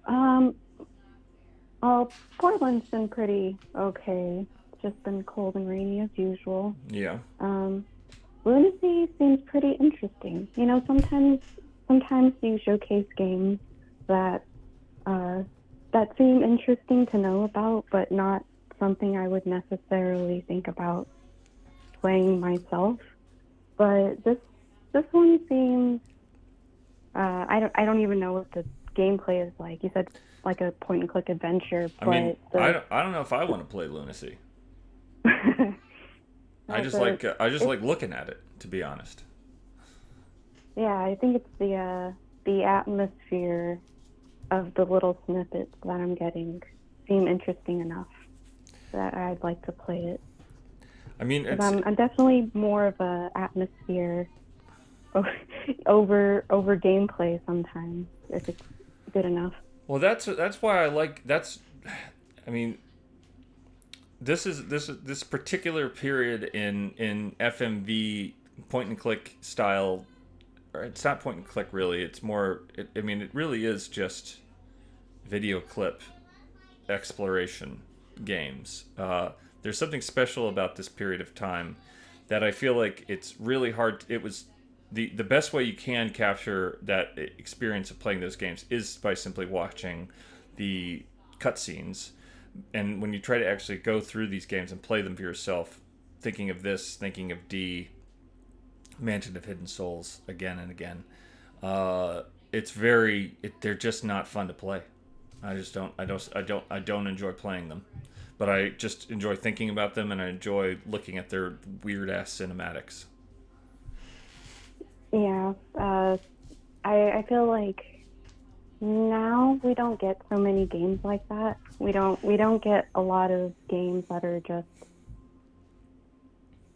Well, Portland's been pretty okay. It's just been cold and rainy as usual.
Yeah.
Lunacy seems pretty interesting. Sometimes you showcase games that seem interesting to know about, but not something I would necessarily think about playing myself. But this one seems I don't even know what the gameplay is like. You said like a point and click adventure.
I mean, I don't know if I want to play Lunacy. I just like looking at it, to be honest.
Yeah, I think it's the atmosphere of the little snippets that I'm getting seem interesting enough that I'd like to play it.
I mean,
I'm definitely more of a atmosphere over gameplay sometimes if it's good enough.
Well, that's why I like I mean, this particular period in FMV point and click style. Or it's not point and click really. It's more. It really is just video clip exploration games. There's something special about this period of time that I feel like it's really hard. It was the best way you can capture that experience of playing those games is by simply watching the cutscenes. And when you try to actually go through these games and play them for yourself, thinking of this, thinking of D, Mansion of Hidden Souls again and again, they're just not fun to play. I don't enjoy playing them, but I just enjoy thinking about them, and I enjoy looking at their weird ass cinematics.
Yeah, I feel like now we don't get so many games like that. We don't get a lot of games that are just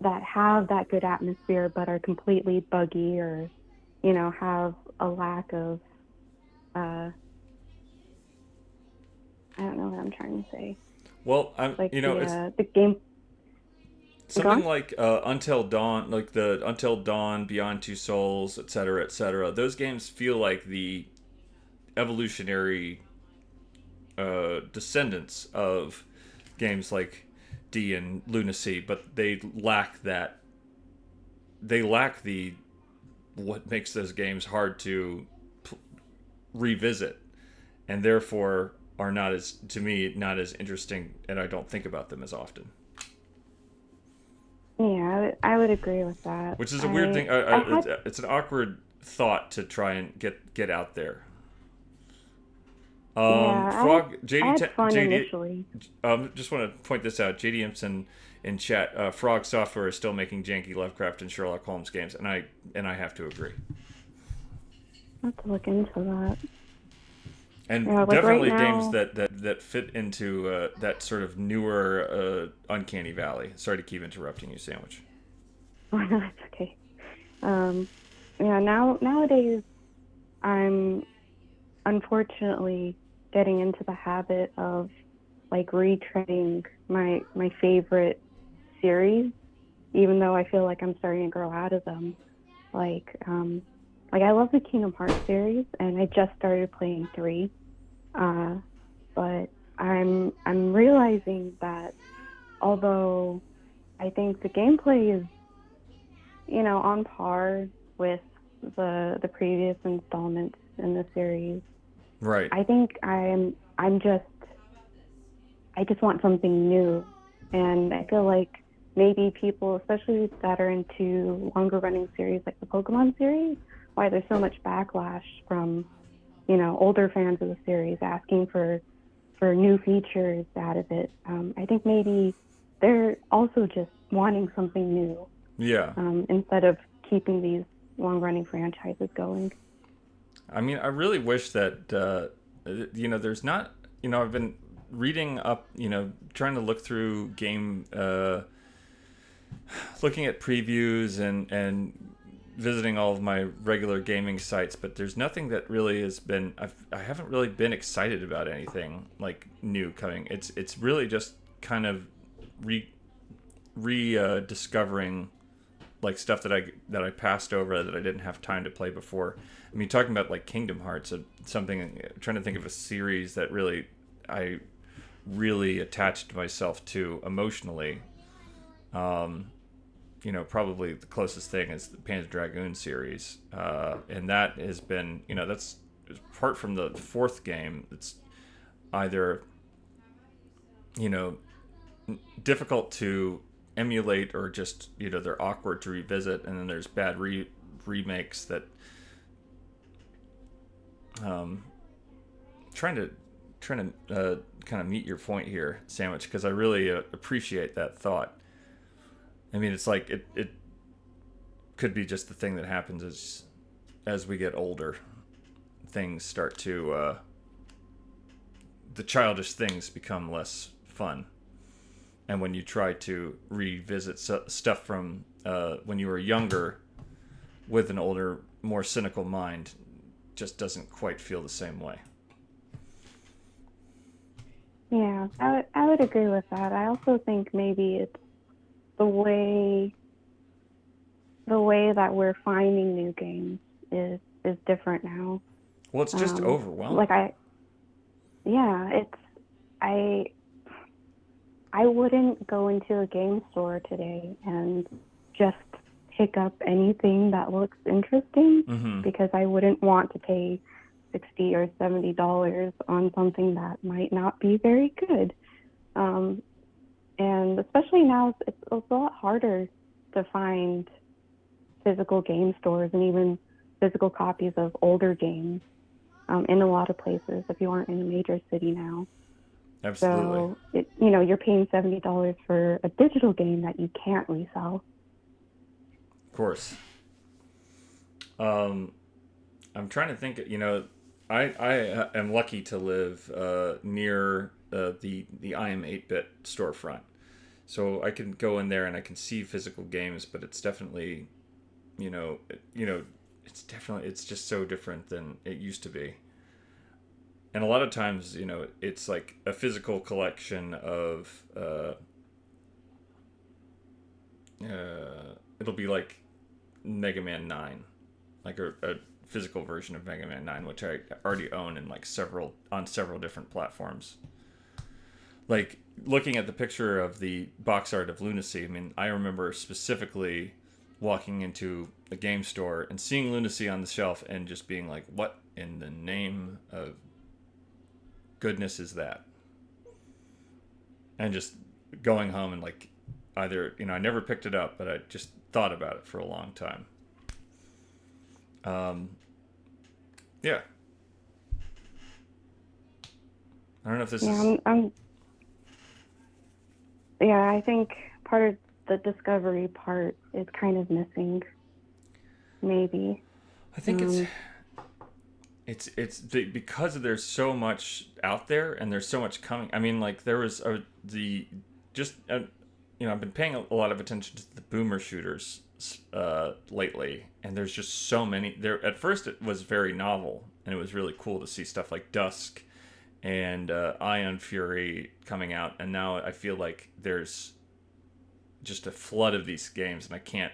that have that good atmosphere but are completely buggy or have a lack of I don't know what I'm trying to say.
Well,
it's the game.
Something like Until Dawn, like the Until Dawn, Beyond Two Souls, etc., etc. Those games feel like the evolutionary descendants of games like D and Lunacy, but they lack that. They lack the what makes those games hard to revisit, and therefore are not as interesting, and I don't think about them as often.
Yeah, I would agree with that.
Which is a weird thing. It's an awkward thought to try and get out there. Frog, JD,
I had fun initially.
Just want to point this out. JD Impson in chat. Frog Software is still making janky Lovecraft and Sherlock Holmes games, and I have to agree.
I have to look into that.
And
You know, like
definitely
right
games
now,
that fit into that sort of newer Uncanny Valley. Sorry to keep interrupting you, Sandwich.
oh no, it's okay. Yeah, nowadays I'm unfortunately getting into the habit of like retreading my favorite series, even though I feel like I'm starting to grow out of them. Like I love the Kingdom Hearts series, and I just started playing 3. But I'm realizing that although I think the gameplay is, you know, on par with the previous installments in the series,
Right.
I think I just want something new, and I feel like maybe people, especially that are into longer running series like the Pokemon series, why there's so much backlash from, you know, older fans of the series asking for new features out of it. I think maybe they're also just wanting something new.
Yeah.
Instead of keeping these long running franchises going.
I mean, I really wish that, you know, there's not, you know, I've been reading up, you know, trying to look through looking at previews and visiting all of my regular gaming sites, but there's nothing that really has been, I haven't really been excited about anything like new coming. It's really just kind of discovering like stuff that I passed over that I didn't have time to play before. I mean, talking about like Kingdom Hearts, something, trying to think of a series that I really attached myself to emotionally. You know, probably the closest thing is the Panzer Dragoon series, and that has been, you know, that's apart from the 4th game. It's either, you know, difficult to emulate or just, you know, they're awkward to revisit, and then there's bad remakes that trying to kind of meet your point here, Sandwich, because I really appreciate that thought. I mean, it's like it could be just the thing that happens as we get older. Things start to the childish things become less fun. And when you try to revisit stuff from when you were younger with an older, more cynical mind, just doesn't quite feel the same way.
Yeah, I would agree with that. I also think maybe it's the way that we're finding new games is different now.
Well, it's just overwhelming.
I wouldn't go into a game store today and just pick up anything that looks interesting because I wouldn't want to pay $60 or $70 on something that might not be very good. And especially now, it's a lot harder to find physical game stores and even physical copies of older games in a lot of places if you aren't in a major city now.
Absolutely.
So, you know, you're paying $70 for a digital game that you can't resell.
Of course. I'm trying to think, you know, I am lucky to live near the I Am 8-bit storefront. So I can go in there and I can see physical games, but it's definitely, it's just so different than it used to be. And a lot of times, you know, it's like a physical collection of, it'll be like Mega Man 9, like a physical version of Mega Man 9, which I already own in like several different platforms. Like looking at the picture of the box art of Lunacy, I mean, I remember specifically walking into a game store and seeing Lunacy on the shelf and just being like, what in the name of goodness is that? And just going home and like either, you know, I never picked it up, but I just thought about it for a long time. Yeah. I don't know if this is...
Yeah, I think part of the discovery part is kind of missing. Maybe.
I think it's... because there's so much out there and there's so much coming. I mean, like there was I've been paying a lot of attention to the boomer shooters lately, and there's just so many. There at first it was very novel, and it was really cool to see stuff like Dusk and Ion Fury coming out, and now I feel like there's just a flood of these games, and I can't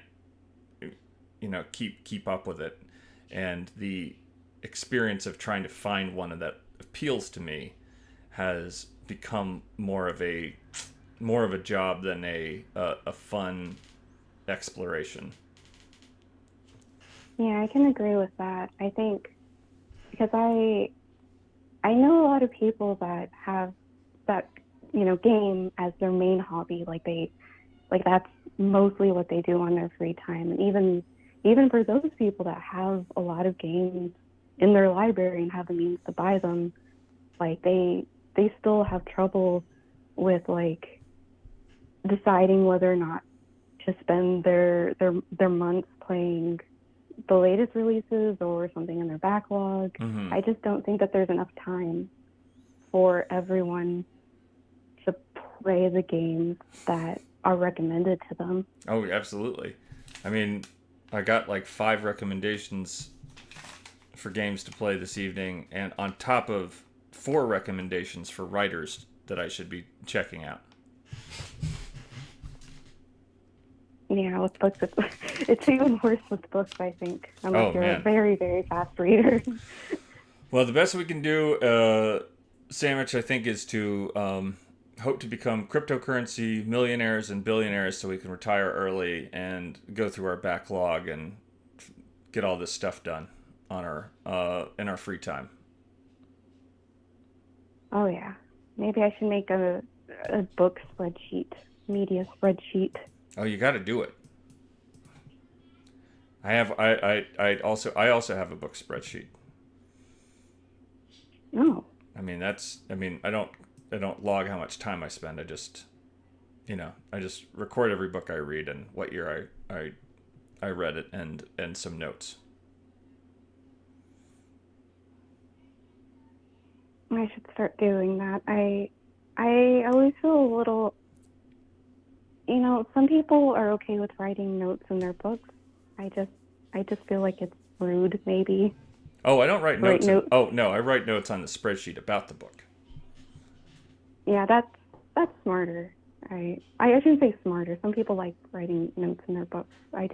keep up with it, and the experience of trying to find one that appeals to me has become more of a job than a fun exploration.
Yeah, I can agree with that. I think because I know a lot of people that have that game as their main hobby, like that's mostly what they do on their free time, and even for those people that have a lot of games in their library and have the means to buy them, like they still have trouble with like deciding whether or not to spend their months playing the latest releases or something in their backlog.
Mm-hmm.
I just don't think that there's enough time for everyone to play the games that are recommended to them.
Oh, absolutely. I mean, I got like 5 recommendations for games to play this evening, and on top of 4 recommendations for writers that I should be checking out.
Yeah, with books, it's even worse with books, I think, unless you're a very, very fast reader.
Well, the best we can do, Sandwich, I think, is to hope to become cryptocurrency millionaires and billionaires so we can retire early and go through our backlog and get all this stuff done on our in our free time.
Oh yeah, maybe I should make a book spreadsheet, media spreadsheet.
Oh, you got to do it. I also have a book spreadsheet.
Oh.
I don't log how much time I spend. I just record every book I read and what year I read it and some notes.
I should start doing that. I always feel a little, some people are okay with writing notes in their books. I just feel like it's rude, maybe.
Oh, I don't write notes. I write notes on the spreadsheet about the book.
Yeah, that's smarter. I shouldn't say smarter. Some people like writing notes in their books. I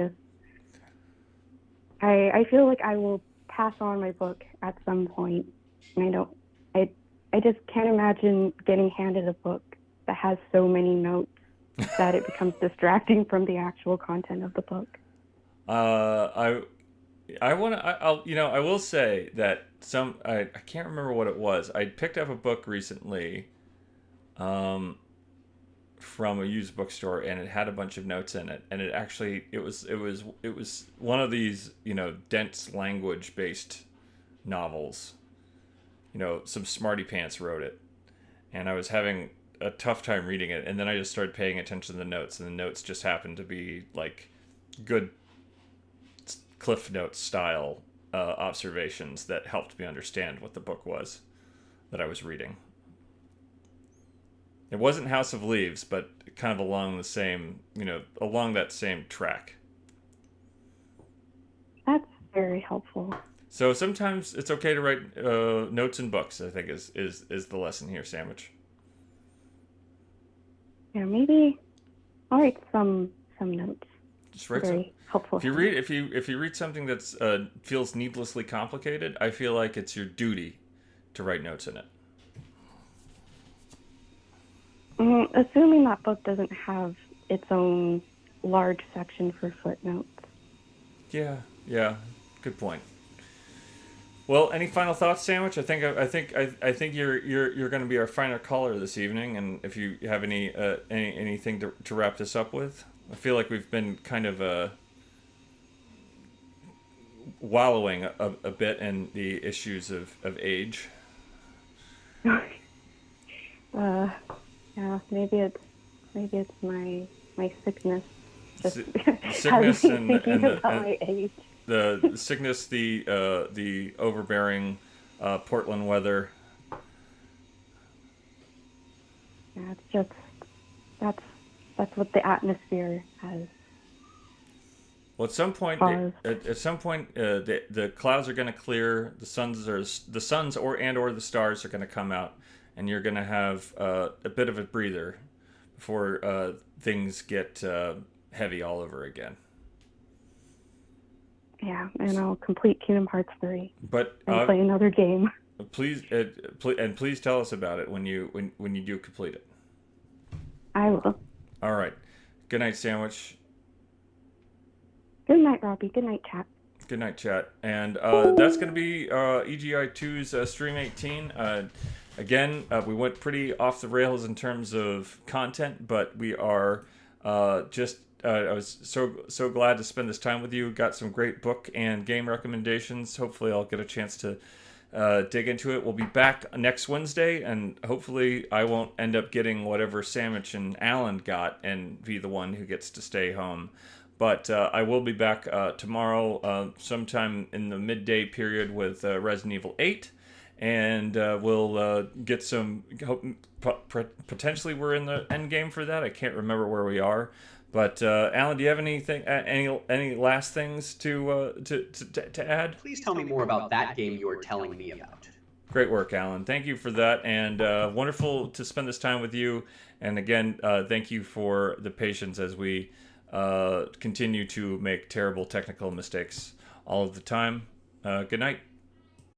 feel like I will pass on my book at some point, and I just can't imagine getting handed a book that has so many notes that it becomes distracting from the actual content of the book.
I will say that I can't remember what it was. I picked up a book recently from a used bookstore, and it had a bunch of notes in it, and it was one of these dense language based novels. Some smarty pants wrote it, and I was having a tough time reading it, and then I just started paying attention to the notes, and the notes just happened to be like good Cliff Notes style observations that helped me understand what the book was that I was reading. It wasn't House of Leaves, but kind of along the same, along that same track.
That's very helpful.
So sometimes it's okay to write notes in books, I think is the lesson here, Sandwich.
Yeah, maybe I'll write some notes.
Just write
very
some.
Helpful.
If you read something that's feels needlessly complicated, I feel like it's your duty to write notes in it.
Assuming that book doesn't have its own large section for footnotes.
Yeah, good point. Well, any final thoughts, Sandwich? I think you're going to be our final caller this evening, and if you have anything to wrap this up with, I feel like we've been kind of wallowing a bit in the issues of age.
Yeah, maybe it's my sickness. Just
Sickness and
thinking about my age.
The sickness, the overbearing Portland weather.
Yeah, it's just that's what the atmosphere has.
Well, at some point, the clouds are going to clear. The suns or the stars are going to come out, and you're going to have a bit of a breather before things get heavy all over again.
Yeah, and I'll complete Kingdom Hearts 3
But
and play another game.
Please tell us about it when you do complete it.
I will.
All right. Good night, Sandwich.
Good night, Robbie. Good night, chat.
Good night, chat. And that's going to be EGI2's Stream 18. Again, we went pretty off the rails in terms of content, but we are I was so glad to spend this time with you. Got some great book and game recommendations. Hopefully I'll get a chance to dig into it. We'll be back next Wednesday, and hopefully I won't end up getting whatever Sandwich and Allan got and be the one who gets to stay home. But I will be back tomorrow sometime in the midday period with Resident Evil 8. And we'll get some... potentially we're in the end game for that. I can't remember where we are. But Allan, do you have anything, any last things to add?
Please tell me more about that game you are telling me about.
Great work, Allan. Thank you for that, and wonderful to spend this time with you. And again, thank you for the patience as we continue to make terrible technical mistakes all of the time. Good night.